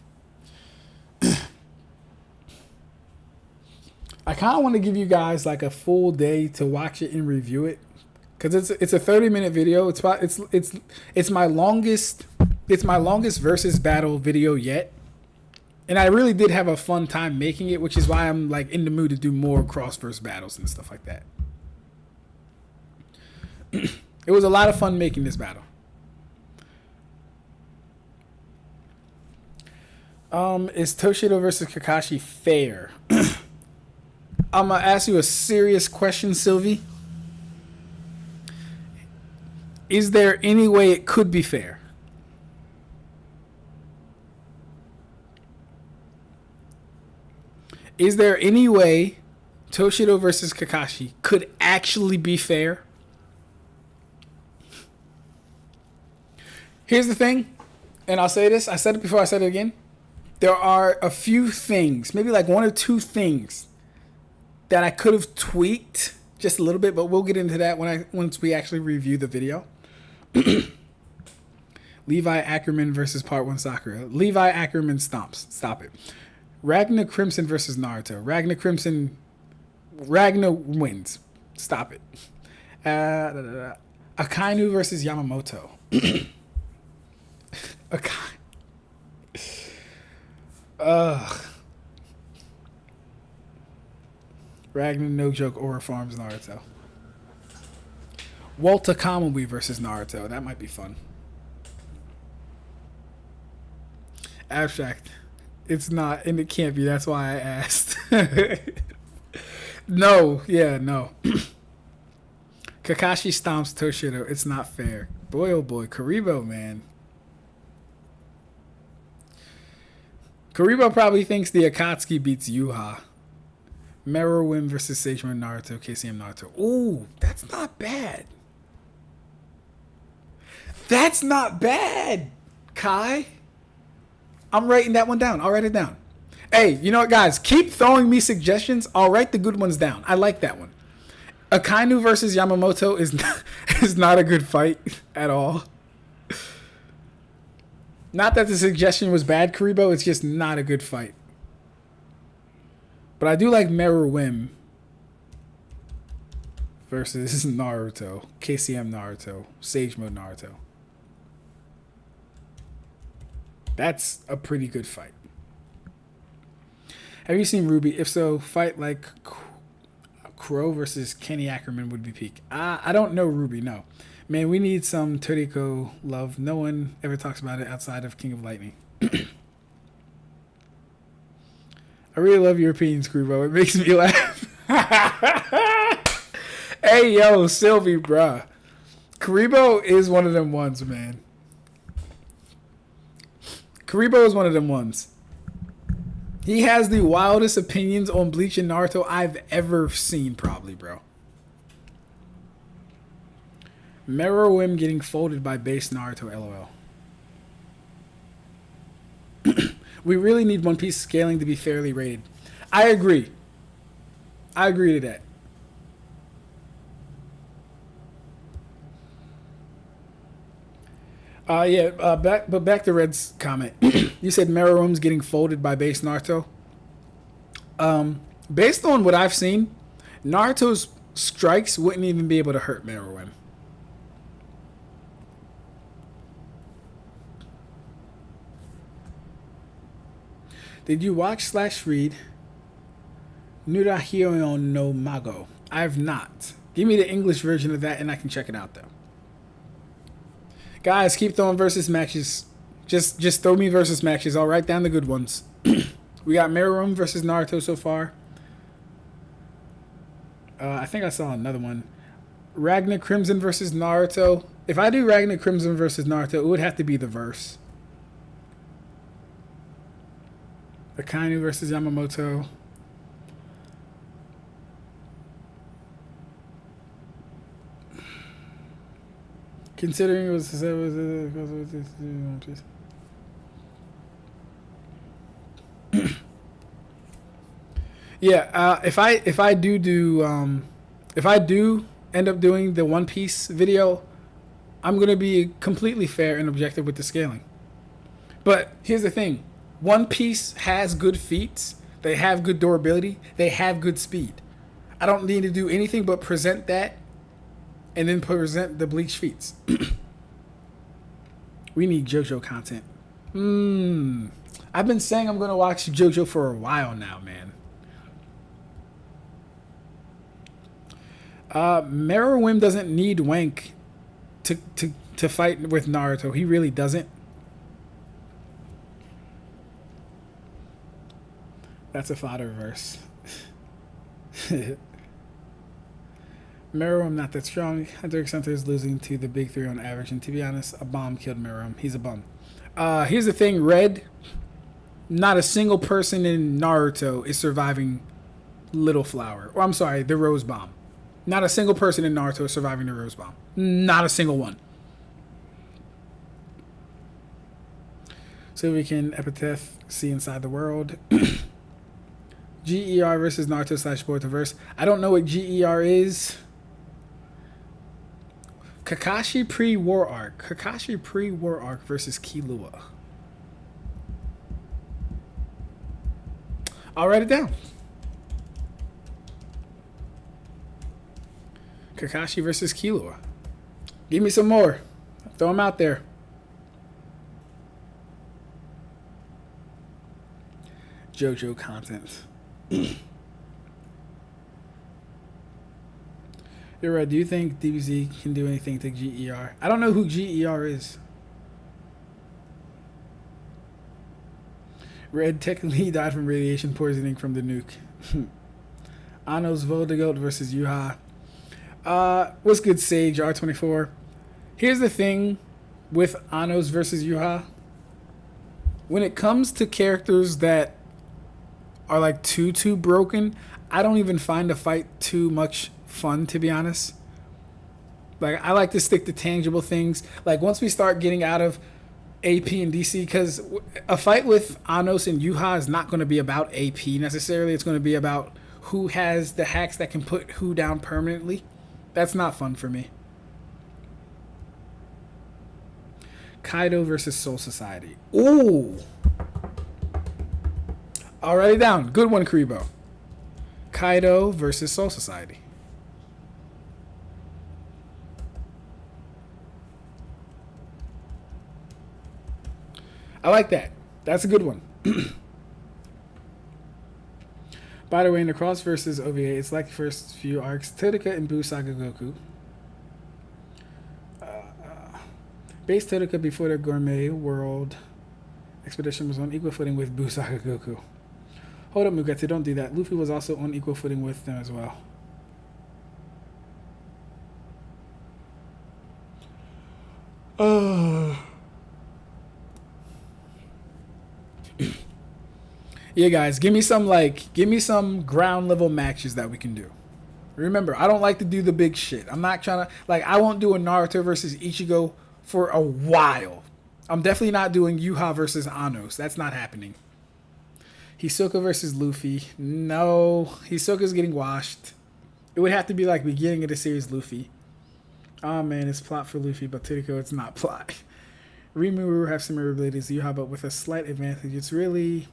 I kind of want to give you guys like a full day to watch it and review it, cause it's a 30-minute video. It's my longest versus battle video yet, and I really did have a fun time making it, which is why I'm like in the mood to do more cross verse battles and stuff like that. It was a lot of fun making this battle. Is Toshiro versus Kakashi fair? I'm gonna ask you a serious question, Sylvie. Is there any way it could be fair? Is there any way Toshiro versus Kakashi could actually be fair? Here's the thing, and I'll say this. I said it before, I said it again. There are a few things, maybe like one or two things, that I could have tweaked just a little bit, but we'll get into that once we actually review the video. Levi Ackerman versus Part 1 Sakura. Levi Ackerman stomps. Stop it. Ragnar Crimson versus Naruto. Ragnar wins. Stop it. Akainu versus Yamamoto. Ragnar no joke Aura Farms Naruto. Walter Kamui versus Naruto. That might be fun. Ab-Stract. It's not, and it can't be. That's why I asked. No. Kakashi stomps Toshiro. It's not fair. Boy, oh boy. Karibo, man. Karibo probably thinks the Akatsuki beats Yuha. Meruem versus Sage Mode Naruto, KCM Naruto. Ooh, that's not bad. That's not bad, Kai. I'm writing that one down. I'll write it down. Hey, you know what, guys? Keep throwing me suggestions. I'll write the good ones down. I like that one. Akainu versus Yamamoto is not a good fight at all. Not that the suggestion was bad, Karibo. It's just not a good fight. But I do like Meruem versus Naruto. KCM Naruto. Sage Mode Naruto. That's a pretty good fight. Have you seen Ruby? If so, fight like Crow versus Kenny Ackerman would be peak. I don't know Ruby, no. Man, we need some Toriko love. No one ever talks about it outside of King of Lightning. I really love your opinions, Krubo. It makes me laugh. Hey, yo, Sylvie, bruh. Karibo is one of them ones, man. Karibo is one of them ones. He has the wildest opinions on Bleach and Naruto I've ever seen, probably, bro. Meruem getting folded by base Naruto, LOL. We really need One Piece scaling to be fairly rated. I agree. I agree to that. Back to Red's comment. You said Meruem's getting folded by base Naruto. Based on what I've seen, Naruto's strikes wouldn't even be able to hurt Meruem. Did you watch / read Nurahyo no Mago? I have not. Give me the English version of that and I can check it out though. Guys, keep throwing versus matches. Just throw me versus matches. I'll write down the good ones. We got Meruem versus Naruto so far. I think I saw another one. Ragnar Crimson versus Naruto. If I do Ragnar Crimson versus Naruto, it would have to be the verse. Akainu versus Yamamoto. Considering it was yeah, if I do end up doing the One Piece video, I'm gonna be completely fair and objective with the scaling. But here's the thing. One Piece has good feats, they have good durability, they have good speed. I don't need to do anything but present that and then present the Bleach feats. We need JoJo content. I've been saying I'm going to watch JoJo for a while now, man. Meruem doesn't need Wank to fight with Naruto. He really doesn't. That's a fodder verse. Meruem not that strong. Hunter x Hunter is losing to the big three on average, and to be honest, a bomb killed Meruem. He's a bum. Here's the thing, Red. Not a single person in Naruto is surviving Little Flower. Or I'm sorry, the Rose Bomb. Not a single person in Naruto is surviving the Rose Bomb. Not a single one. So we can epitaph see inside the world. GER versus Naruto / Boruto verse. I don't know what GER is. Kakashi pre-war arc. Kakashi pre-war arc versus Killua. I'll write it down. Kakashi versus Killua. Give me some more. Throw them out there. JoJo content. You're right. Do you think DBZ can do anything to GER? I don't know who GER is. Red technically died from radiation poisoning from the nuke. Anos Voldegoat versus Yuha. What's good, Sage R24? Here's the thing with Anos versus Yuha. When it comes to characters that are like too broken, I don't even find a fight too much fun, to be honest. Like, I like to stick to tangible things. Like, once we start getting out of AP and DC, because a fight with Anos and Yuha is not going to be about AP necessarily. It's going to be about who has the hacks that can put who down permanently. That's not fun for me. Kaido versus Soul Society. Ooh. I'll write it down. Good one, Karibo. Kaido versus Soul Society. I like that. That's a good one. By the way, in the Cross versus OVA, it's like the first few arcs. Todeka and Buu Saga Goku. Base Todeka before the Gourmet World Expedition was on equal footing with Buu Saga Goku. Hold up, Mugetsu, don't do that. Luffy was also on equal footing with them as well. Yeah, guys, give me some ground level matches that we can do. Remember, I don't like to do the big shit. I'm not trying to, like, I won't do a Naruto versus Ichigo for a while. I'm definitely not doing Yuha versus Anos. That's not happening. Hisoka versus Luffy. No, Hisoka's getting washed. It would have to be like beginning of the series Luffy. Oh man, it's plot for Luffy, but Todeko, it's not plot. Rimuru have similar abilities to Yuha, but with a slight advantage. It's really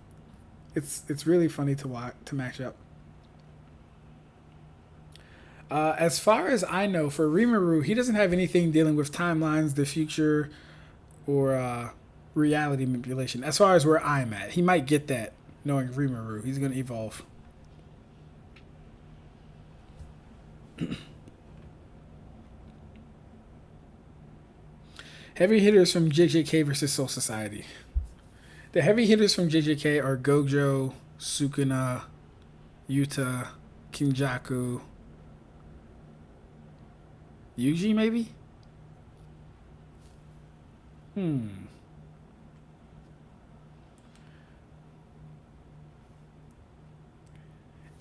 funny to match up. As far as I know, for Rimuru, he doesn't have anything dealing with timelines, the future, or reality manipulation. As far as where I'm at, he might get that knowing Rimuru. He's going to evolve. Heavy hitters from JJK versus Soul Society. The heavy hitters from JJK are Gojo, Sukuna, Yuta, Kinjaku, Yuji, maybe?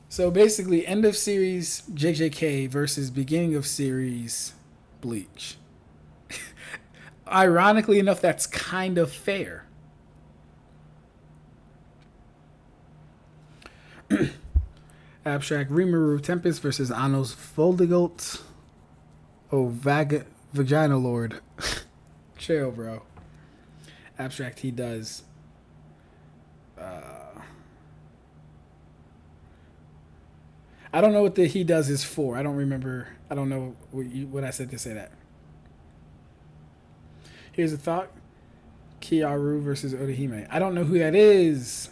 So basically, end of series JJK versus beginning of series Bleach. Ironically enough, that's kind of fair. Ab-Stract, Rimuru Tempest versus Anos Voldigolt. Oh, Vagina Lord. Chill, bro. Ab-Stract, he does. I don't know what the he does is for. I don't remember. I don't know what I said to say that. Here's a thought. Kiaru versus Orihime. I don't know who that is.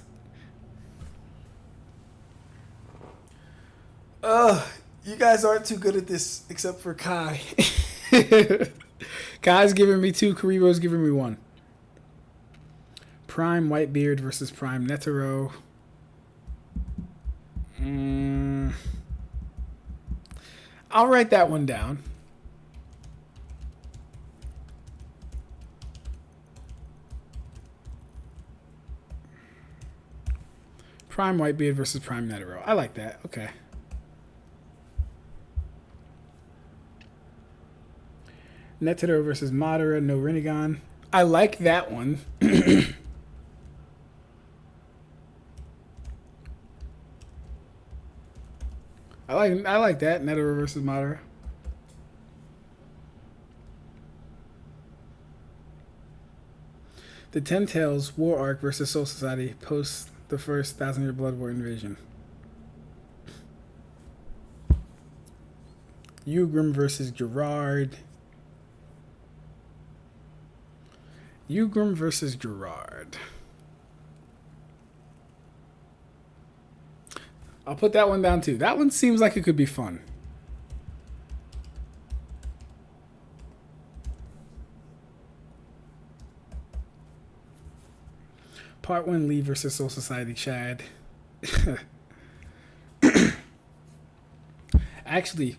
You guys aren't too good at this except for Kai. Kai's giving me 2, Karibo's giving me 1. Prime Whitebeard versus Prime Netero. I'll write that one down. Prime Whitebeard versus Prime Netero. I like that. Okay. Netero versus Madara, no Rinnegan. I like that one. I like that, Netero versus Madara. The Ten Tails War Arc versus Soul Society post the first 1,000-year Blood War invasion. Ugrim versus Gerard. Ugrim versus Gerard. I'll put that one down too. That one seems like it could be fun. Part 1 Lee versus Soul Society Chad. Actually,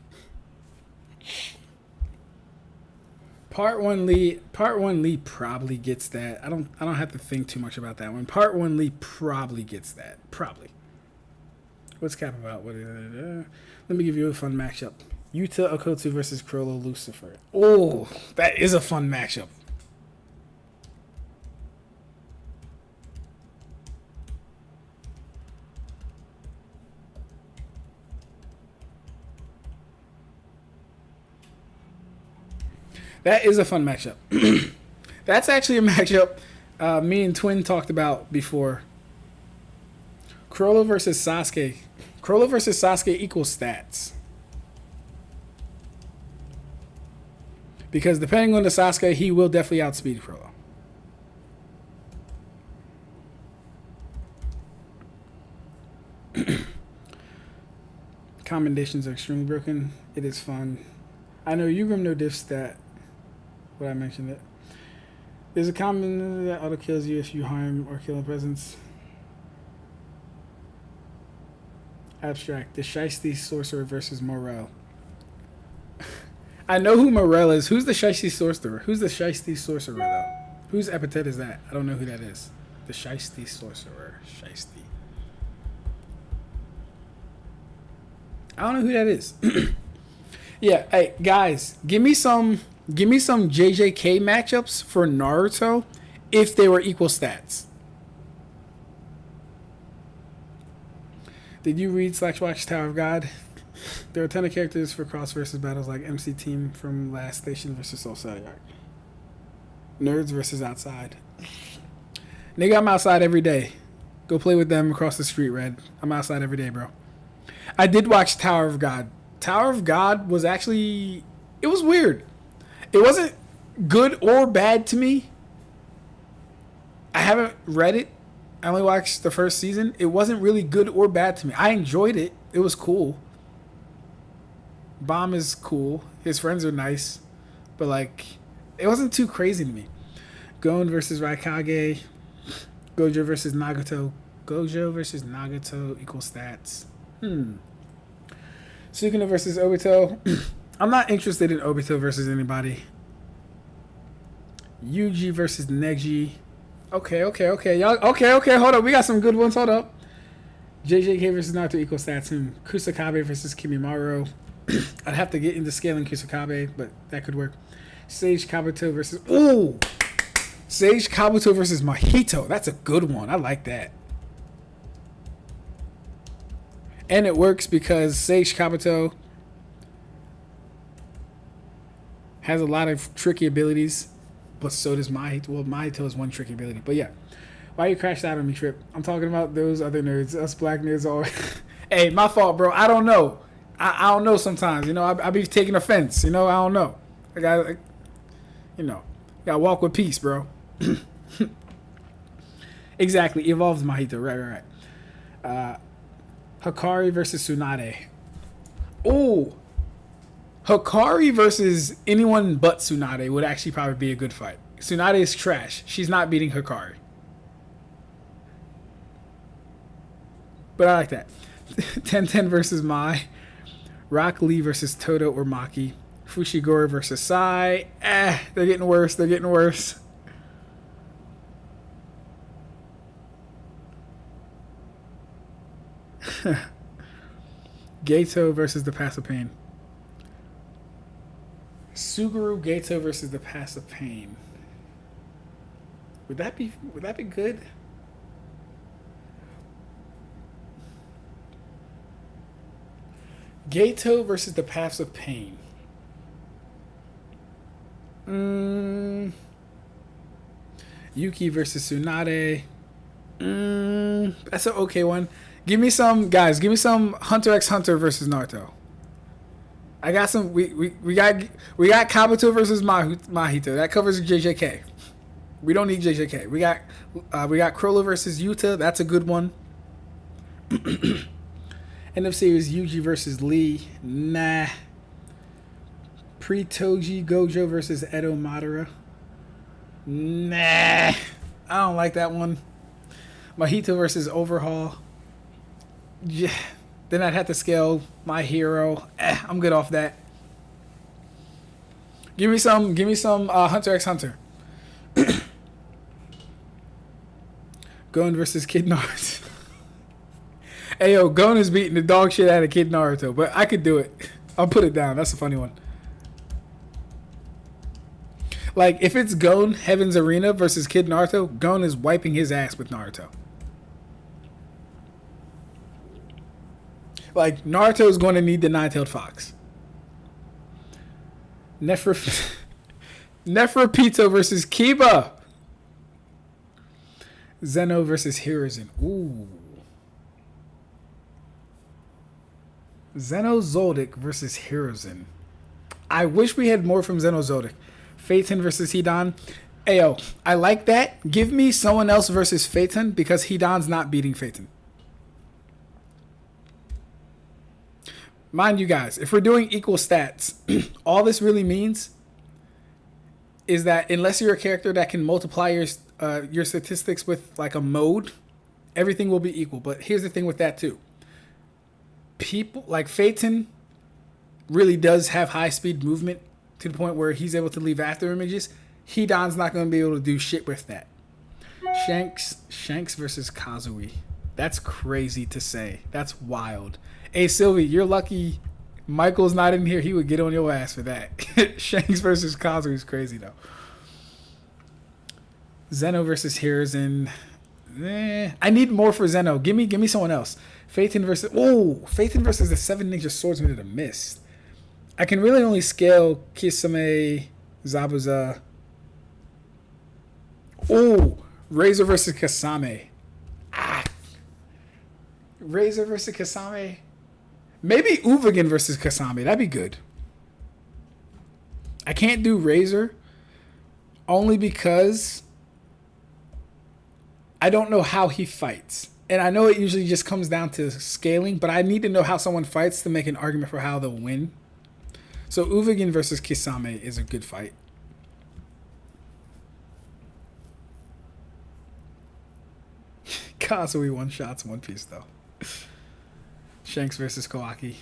Part 1 Lee probably gets that. I don't have to think too much about that one. Part 1 Lee probably gets that. Probably. What's Cap about? What? Let me give you a fun matchup. Yuta Okotu versus Chrollo Lucifer. Oh, that is a fun matchup. That is a fun matchup. That's actually a matchup me and Twin talked about before. Chrollo versus Sasuke. Chrollo versus Sasuke equals stats. Because depending on the Sasuke, he will definitely outspeed Chrollo. Commendations are extremely broken. It is fun. I know Yugrim no diff stat. What I mentioned it. There's a common that auto kills you if you harm or kill a presence. Ab-Stract. The Shiesty Sorcerer versus Morel. I know who Morel is. Who's the Shiesty Sorcerer? Who's the Shiesty Sorcerer, though? Whose epithet is that? I don't know who that is. The Shiesty Sorcerer. Shiesty. I don't know who that is. Yeah, hey, guys, give me some JJK matchups for Naruto if they were equal stats. Did you read / watch Tower of God? There are a ton of characters for cross versus battles like MC Team from Last Station versus Soul Arc. Nerds versus outside. Nigga, I'm outside every day. Go play with them across the street, Red. I'm outside every day, bro. I did watch Tower of God. Tower of God was actually... It was weird. It wasn't good or bad to me. I haven't read it. I only watched the first season. It wasn't really good or bad to me. I enjoyed it. It was cool. Bomb is cool. His friends are nice. But, like, it wasn't too crazy to me. Gon versus Raikage. Gojo versus Nagato. Gojo versus Nagato equal stats. Sukuna versus Obito. I'm not interested in Obito versus anybody. Yuji versus Neji. Okay. Y'all, okay. Hold up. We got some good ones. Hold up. JJK versus Naruto equal stats. Kusakabe versus Kimimaro. I'd have to get into scaling Kusakabe, but that could work. Sage Kabuto versus... Ooh! Sage Kabuto versus Mahito. That's a good one. I like that. And it works because Sage Kabuto has a lot of tricky abilities, but so does Mahito. Well, Mahito is one tricky ability. But yeah. Why you crashed out on me, Trip? I'm talking about those other nerds. Us black nerds all... Hey, my fault, bro. I don't know. I don't know sometimes. You know, I be taking offense. You know, I don't know. I got, you know, gotta walk with peace, bro. Exactly. Evolves Mahito. Right. Hikari versus Tsunade. Oh, Hikari versus anyone but Tsunade would actually probably be a good fight. Tsunade is trash. She's not beating Hikari. But I like that. 10-10 versus Mai. Rock Lee versus Toto or Maki. Fushiguro versus Sai. They're getting worse. Gato versus the Pass of Pain. Suguru Gato versus the Pass of Pain. Would that be good? Gato versus the Paths of Pain. Yuki versus Tsunade. That's an okay one. Give me some Hunter x Hunter versus Naruto. I got some. We got Kabuto versus Mahito. That covers JJK. We don't need JJK. We got Chrollo versus Yuta. That's a good one. End of series Yuji versus Lee. Nah. Pre-Toji Gojo versus Edo Madara. Nah. I don't like that one. Mahito versus Overhaul. Yeah. Then I'd have to scale My Hero. I'm good off that. Give me some Hunter x Hunter. Gon versus Kid Naruto. Hey, yo, Gon is beating the dog shit out of Kid Naruto, but I could do it. I'll put it down. That's a funny one. Like, if it's Gon, Heaven's Arena versus Kid Naruto, Gon is wiping his ass with Naruto. Like, Naruto is going to need the Nine-Tailed Fox. Neferpito versus Kiba. Zeno versus Hiruzen. Ooh. Zeno Zoldyck versus Hiruzen. I wish we had more from Zeno Zoldyck. Phaeton versus Hidan. Ayo, I like that. Give me someone else versus Phaeton because Hidan's not beating Phaeton. Mind you guys, if we're doing equal stats, all this really means is that unless you're a character that can multiply your statistics with like a mode, everything will be equal. But here's the thing with that too. People like Phaeton really does have high speed movement to the point where he's able to leave after images. Hidan's not going to be able to do shit with that. Shanks versus Kazui. That's crazy to say. That's wild. Hey, Sylvie, you're lucky Michael's not in here. He would get on your ass for that. Shanks versus Kazui is crazy, though. Zeno versus Hiruzen. I need more for Zeno. Give me someone else. Phaeton versus the Seven Ninja Swordsman of the Mist. I can really only scale Kisame, Zabuza. Oh, Razor versus Kasame. Razor versus Kasame. Maybe Uvagen versus Kasame. That'd be good. I can't do Razor only because I don't know how he fights. And I know it usually just comes down to scaling, but I need to know how someone fights to make an argument for how they'll win. So Uvagen versus Kisame is a good fight. Kazui one shots One Piece though. Shanks versus Kawaki.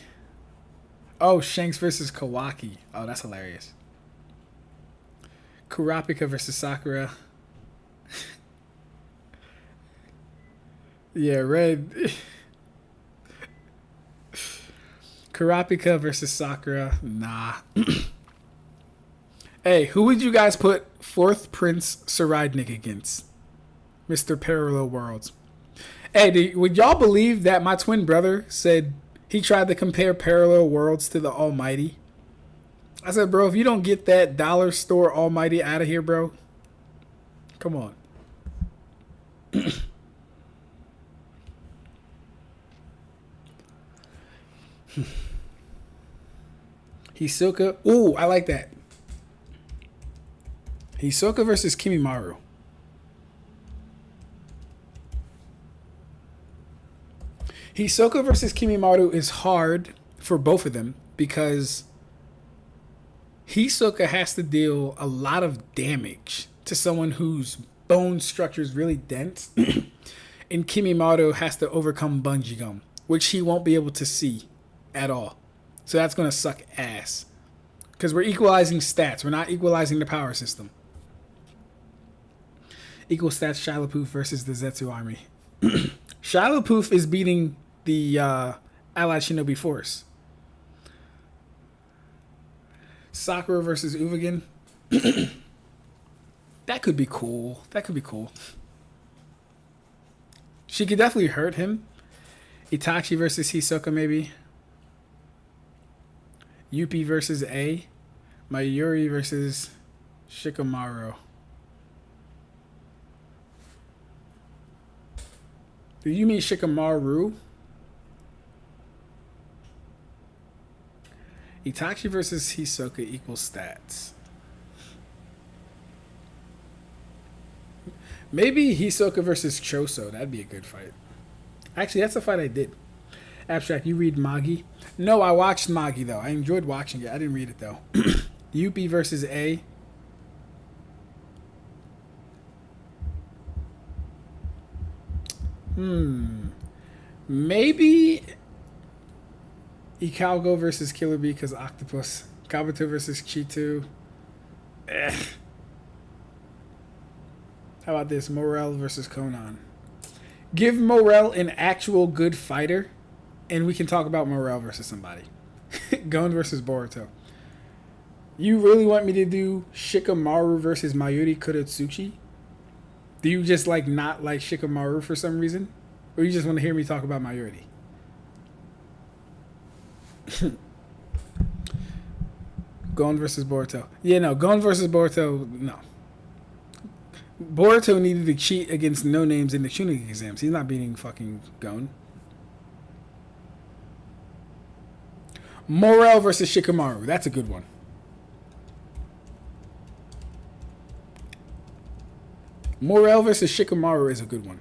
Oh, Shanks versus Kawaki. Oh, that's hilarious. Kurapika versus Sakura. Yeah, red. Kurapika versus Sakura. Nah. Hey, who would you guys put fourth Prince Saridnik against? Mr. Parallel Worlds. Hey, would y'all believe that my twin brother said he tried to compare Parallel Worlds to the Almighty? I said, bro, if you don't get that dollar store Almighty out of here, bro, come on. Hisoka. Ooh, I like that. Hisoka versus Kimimaru. Hisoka versus Kimimaru is hard for both of them because Hisoka has to deal a lot of damage to someone whose bone structure is really dense, and Kimimaru has to overcome bungee gum, which he won't be able to see at all. So that's going to suck ass because we're equalizing stats. We're not equalizing the power system. Equal stats Shia LaPouf versus the Zetsu army. Shia LaPouf is beating the Allied Shinobi Force. Sakura versus Uvagen. That could be cool. That could be cool. She could definitely hurt him. Itachi versus Hisoka, maybe. Yuppie versus A. Mayuri versus Shikamaru. Do you mean Shikamaru? Itachi versus Hisoka equals stats. Maybe Hisoka versus Choso. That'd be a good fight. Actually, that's a fight I did. Ab-Stract, you read Magi? No, I watched Magi, though. I enjoyed watching it. I didn't read it, though. Yuppie versus A. Maybe Ikago versus Killer Bee because Octopus. Kabuto versus Chitu. How about this? Morel versus Conan. Give Morel an actual good fighter, and we can talk about Morel versus somebody. Gon versus Boruto. You really want me to do Shikamaru versus Mayuri Kurotsuchi? Do you just like not like Shikamaru for some reason? Or you just want to hear me talk about Mayuri? Gon versus Boruto. Yeah, no. Gon versus Boruto, no. Boruto needed to cheat against no names in the Chunin exams. He's not beating fucking Gon. Morel versus Shikamaru. That's a good one. Morel versus Shikamaru is a good one.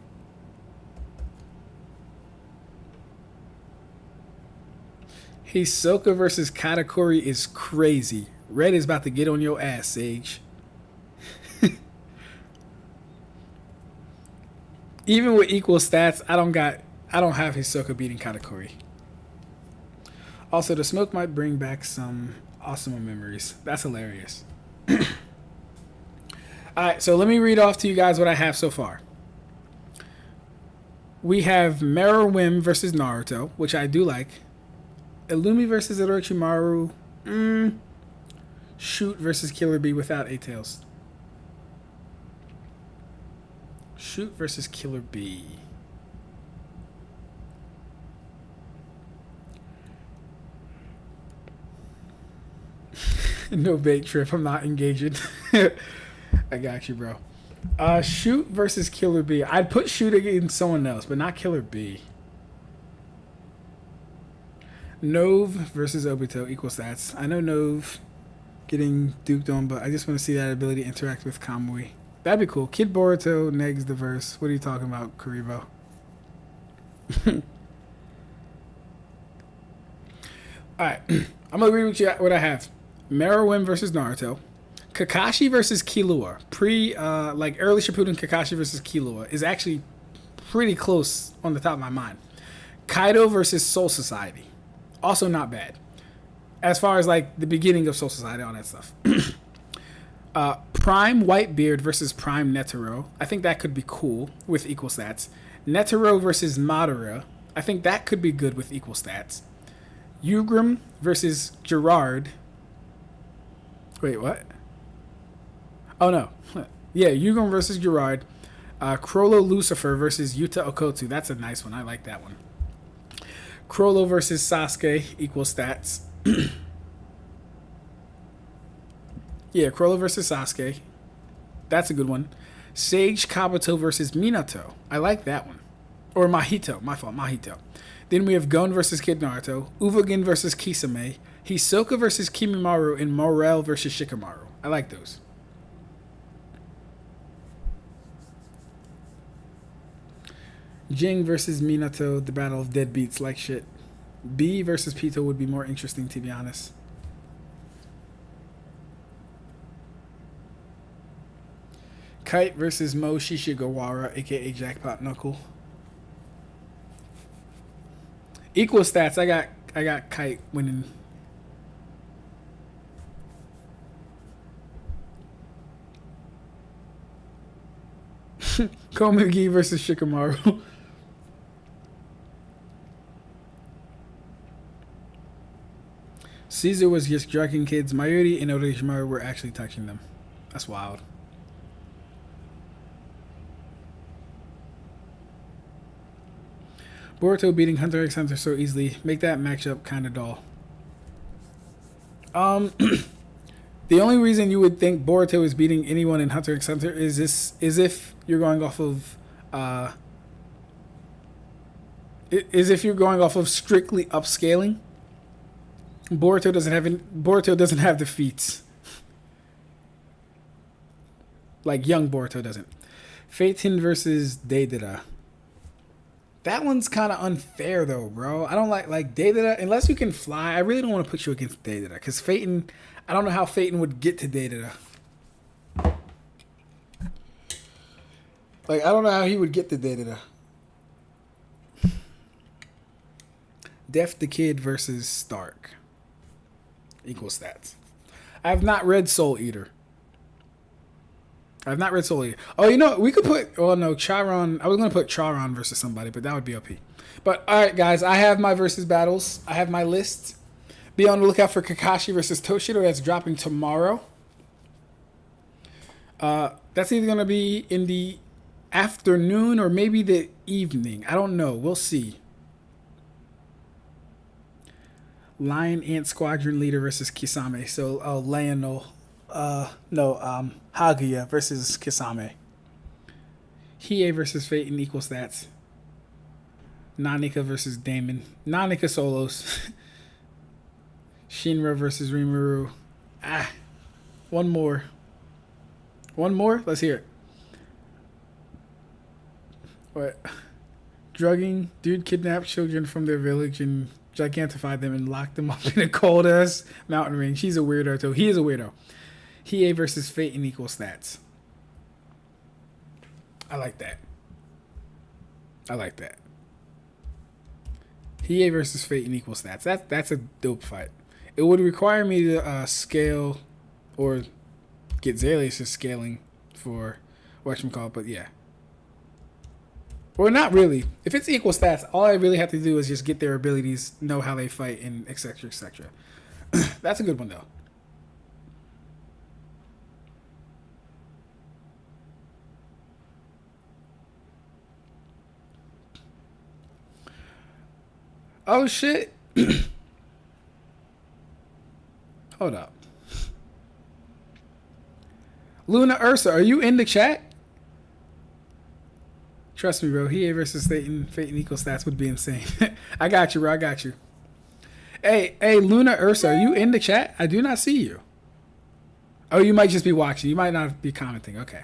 Hisoka versus Katakuri is crazy. Red is about to get on your ass, Sage. Even with equal stats, I don't have Hisoka beating Katakuri. Also, the smoke might bring back some awesome memories. That's hilarious. Alright, so let me read off to you guys what I have so far. We have Meruem versus Naruto, which I do like. Illumi versus Orochimaru. Shoot versus Killer Bee without A-Tails. Shoot versus Killer Bee. No bait trip. I'm not engaging. I got you, bro. Shoot versus Killer Bee. I'd put Shoot against someone else, but not Killer Bee. Nove versus Obito. Equal stats. I know Nove getting duked on, but I just want to see that ability interact with Kamui. That'd be cool. Kid Boruto negs the verse. What are you talking about, Kuribo? Alright. I'm going to read what I have. Meruem versus Naruto. Kakashi versus Killua. Early Shippuden Kakashi versus Killua is actually pretty close on the top of my mind. Kaido versus Soul Society. Also not bad. As far as like the beginning of Soul Society, all that stuff. Prime Whitebeard versus Prime Netero. I think that could be cool with equal stats. Netero versus Madara. I think that could be good with equal stats. Ugram versus Gerard. Wait, what? Oh, no. Yeah, Ugram versus Gerard. Crollo Lucifer versus Yuta Okotu. That's a nice one. I like that one. Crollo versus Sasuke. Equal stats. Yeah, Crollo versus Sasuke. That's a good one. Sage Kabuto versus Minato. I like that one. Or Mahito. My fault, Mahito. Then we have Gon versus Kid Naruto. Uvogin versus Kisame. Hisoka versus Kimimaru. And Morel versus Shikamaru. I like those. Jing versus Minato. The Battle of Deadbeats like shit. B versus Pito would be more interesting, to be honest. Kite versus Mo Shishigawara, aka Jackpot Knuckle. Equal stats. I got Kite winning. Komagi versus Shikamaru. Caesar was just drugging kids. Mayuri and Orochimaru were actually touching them. That's wild. Boruto beating Hunter x Hunter so easily. Make that matchup kind of dull. The only reason you would think Boruto is beating anyone in Hunter x Hunter is if you're going off of strictly upscaling. Boruto doesn't have the feats. Like young Boruto doesn't. Phaeton versus Deidara. That one's kind of unfair though, bro. I don't like Deidara unless you can fly. I really don't want to put you against Deidara because Phaeton. I don't know how Phaeton would get to Deidara. Like I don't know how he would get to Deidara. Def the Kid versus Stark. Equal stats. I have not read Soul Eater. I've not read Soul Eater. Oh, you know, we could put, well, no, Charon. I was going to put Charon versus somebody, but that would be OP. But, all right, guys, I have my versus battles. I have my list. Be on the lookout for Kakashi versus Toshiro. That's dropping tomorrow. That's either going to be in the afternoon or maybe the evening. I don't know. We'll see. Lion Ant Squadron Leader versus Kisame. So, Lionel. Haguya versus Kisame. Hiei versus Fate in equal stats. Nanika versus Damon. Nanika solos. Shinra versus Rimuru. One more. One more? Let's hear it. What? Drugging. Dude kidnapped children from their village and gigantified them and locked them up in a cold ass mountain range. He's a weirdo too. He is a weirdo. Hiei versus Fate in equal stats. I like that. I like that. Hiei versus Fate in equal stats. That's a dope fight. It would require me to scale or get Zalius scaling for whatchamacallit, but yeah. Or not really. If it's equal stats, all I really have to do is just get their abilities, know how they fight, and etc. etc. That's a good one though. Oh shit. Hold up. Luna Ursa, are you in the chat? Trust me, bro. Hiei versus Fate in equal stats would be insane. I got you, bro. I got you. Hey, Luna Ursa, are you in the chat? I do not see you. Oh, you might just be watching. You might not be commenting. Okay.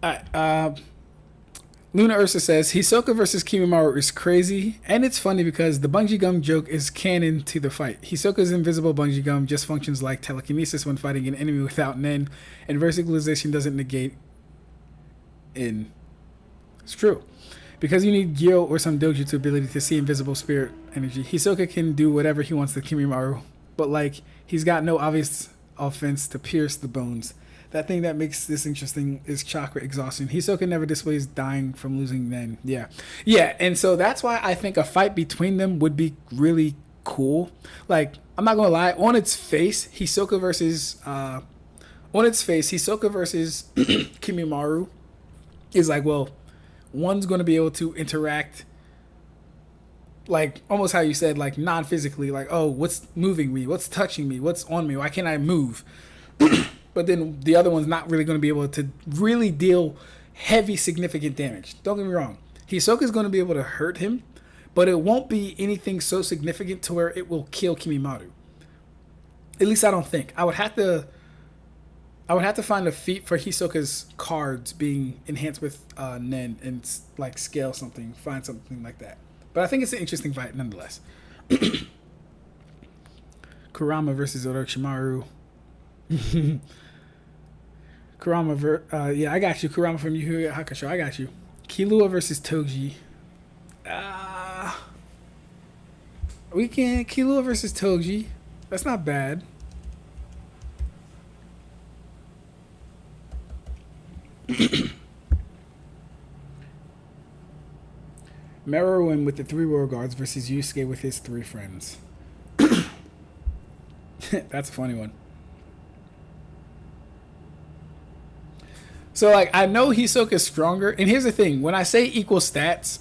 All right. Luna Ursa says, Hisoka versus Kimimaro is crazy, and it's funny because the bungee gum joke is canon to the fight. Hisoka's invisible bungee gum just functions like telekinesis when fighting an enemy without Nen, and verticalization doesn't negate in. It's true. Because you need Gyo or some Dojutsu ability to see invisible spirit energy, Hisoka can do whatever he wants to Kimimaro, but like, he's got no obvious offense to pierce the bones. That thing that makes this interesting is chakra exhaustion. Hisoka never displays dying from losing Nen. Yeah. Yeah, and so that's why I think a fight between them would be really cool. Like, I'm not gonna lie, on its face, Hisoka versus Kimimaro is like, well, one's gonna be able to interact like almost how you said, like non-physically, like, oh, what's moving me? What's touching me? What's on me? Why can't I move? But then the other one's not really going to be able to really deal heavy, significant damage. Don't get me wrong. Hisoka's going to be able to hurt him, but it won't be anything so significant to where it will kill Kimimaro. At least I don't think. I would have to find a feat for Hisoka's cards being enhanced with Nen and like scale something, find something like that. But I think it's an interesting fight nonetheless. Kurama versus Orochimaru. Kurama, yeah, I got you. Kurama from Yu Yu Hakusho, I got you. Killua versus Toji. We can Killua versus Toji. That's not bad. Meruem with the 3 Royal Guards versus Yusuke with his 3 friends. That's a funny one. So, like, I know Hisoka's stronger. And here's the thing. When I say equal stats,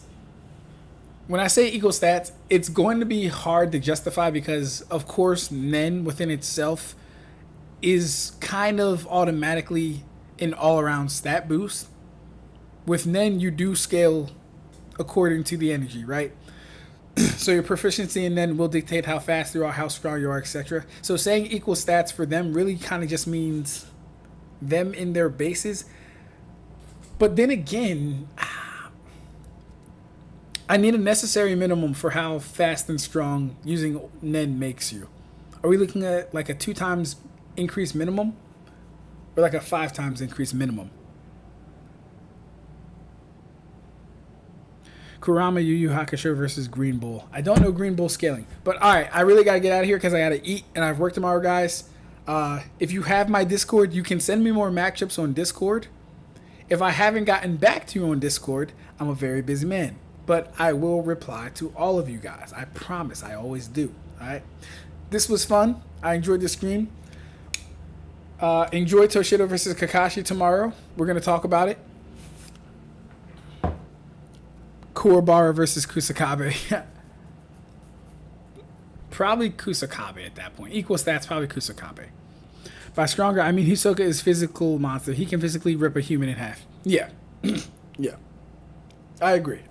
it's going to be hard to justify because, of course, Nen within itself is kind of automatically an all-around stat boost. With Nen, you do scale according to the energy, right? So your proficiency in Nen will dictate how fast you are, how strong you are, etc. So saying equal stats for them really kind of just means them in their bases. But then again, I need a necessary minimum for how fast and strong using Nen makes you. Are we looking at like a 2 times increase minimum? Or like a 5 times increase minimum? Kurama Yu Yu Hakusho versus Green Bull. I don't know Green Bull scaling. But alright, I really got to get out of here because I got to eat and I have work tomorrow, guys. If you have my Discord, you can send me more matchups on Discord. If I haven't gotten back to you on Discord, I'm a very busy man. But I will reply to all of you guys. I promise. I always do. All right. This was fun. I enjoyed the stream. Enjoy Toshiro versus Kakashi tomorrow. We're going to talk about it. Kuwabara versus Kusakabe. Probably Kusakabe at that point. Equal stats, probably Kusakabe. By stronger, I mean Hisoka is physical monster. He can physically rip a human in half. Yeah. Yeah. I agree.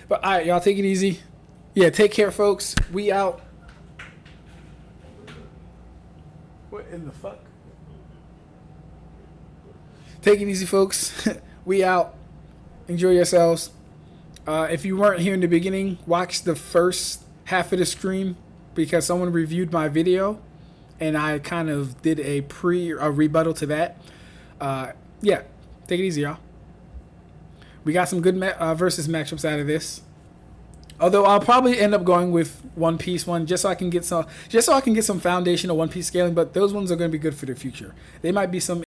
But all right, y'all take it easy. Yeah, take care, folks. We out. What in the fuck? Take it easy, folks. We out. Enjoy yourselves. If you weren't here in the beginning, watch the first half of the stream because someone reviewed my video and I kind of did a rebuttal to that. Yeah, take it easy, y'all. We got some good versus matchups out of this. Although I'll probably end up going with One Piece one just so I can get some foundational One Piece scaling, but those ones are going to be good for the future. They might be some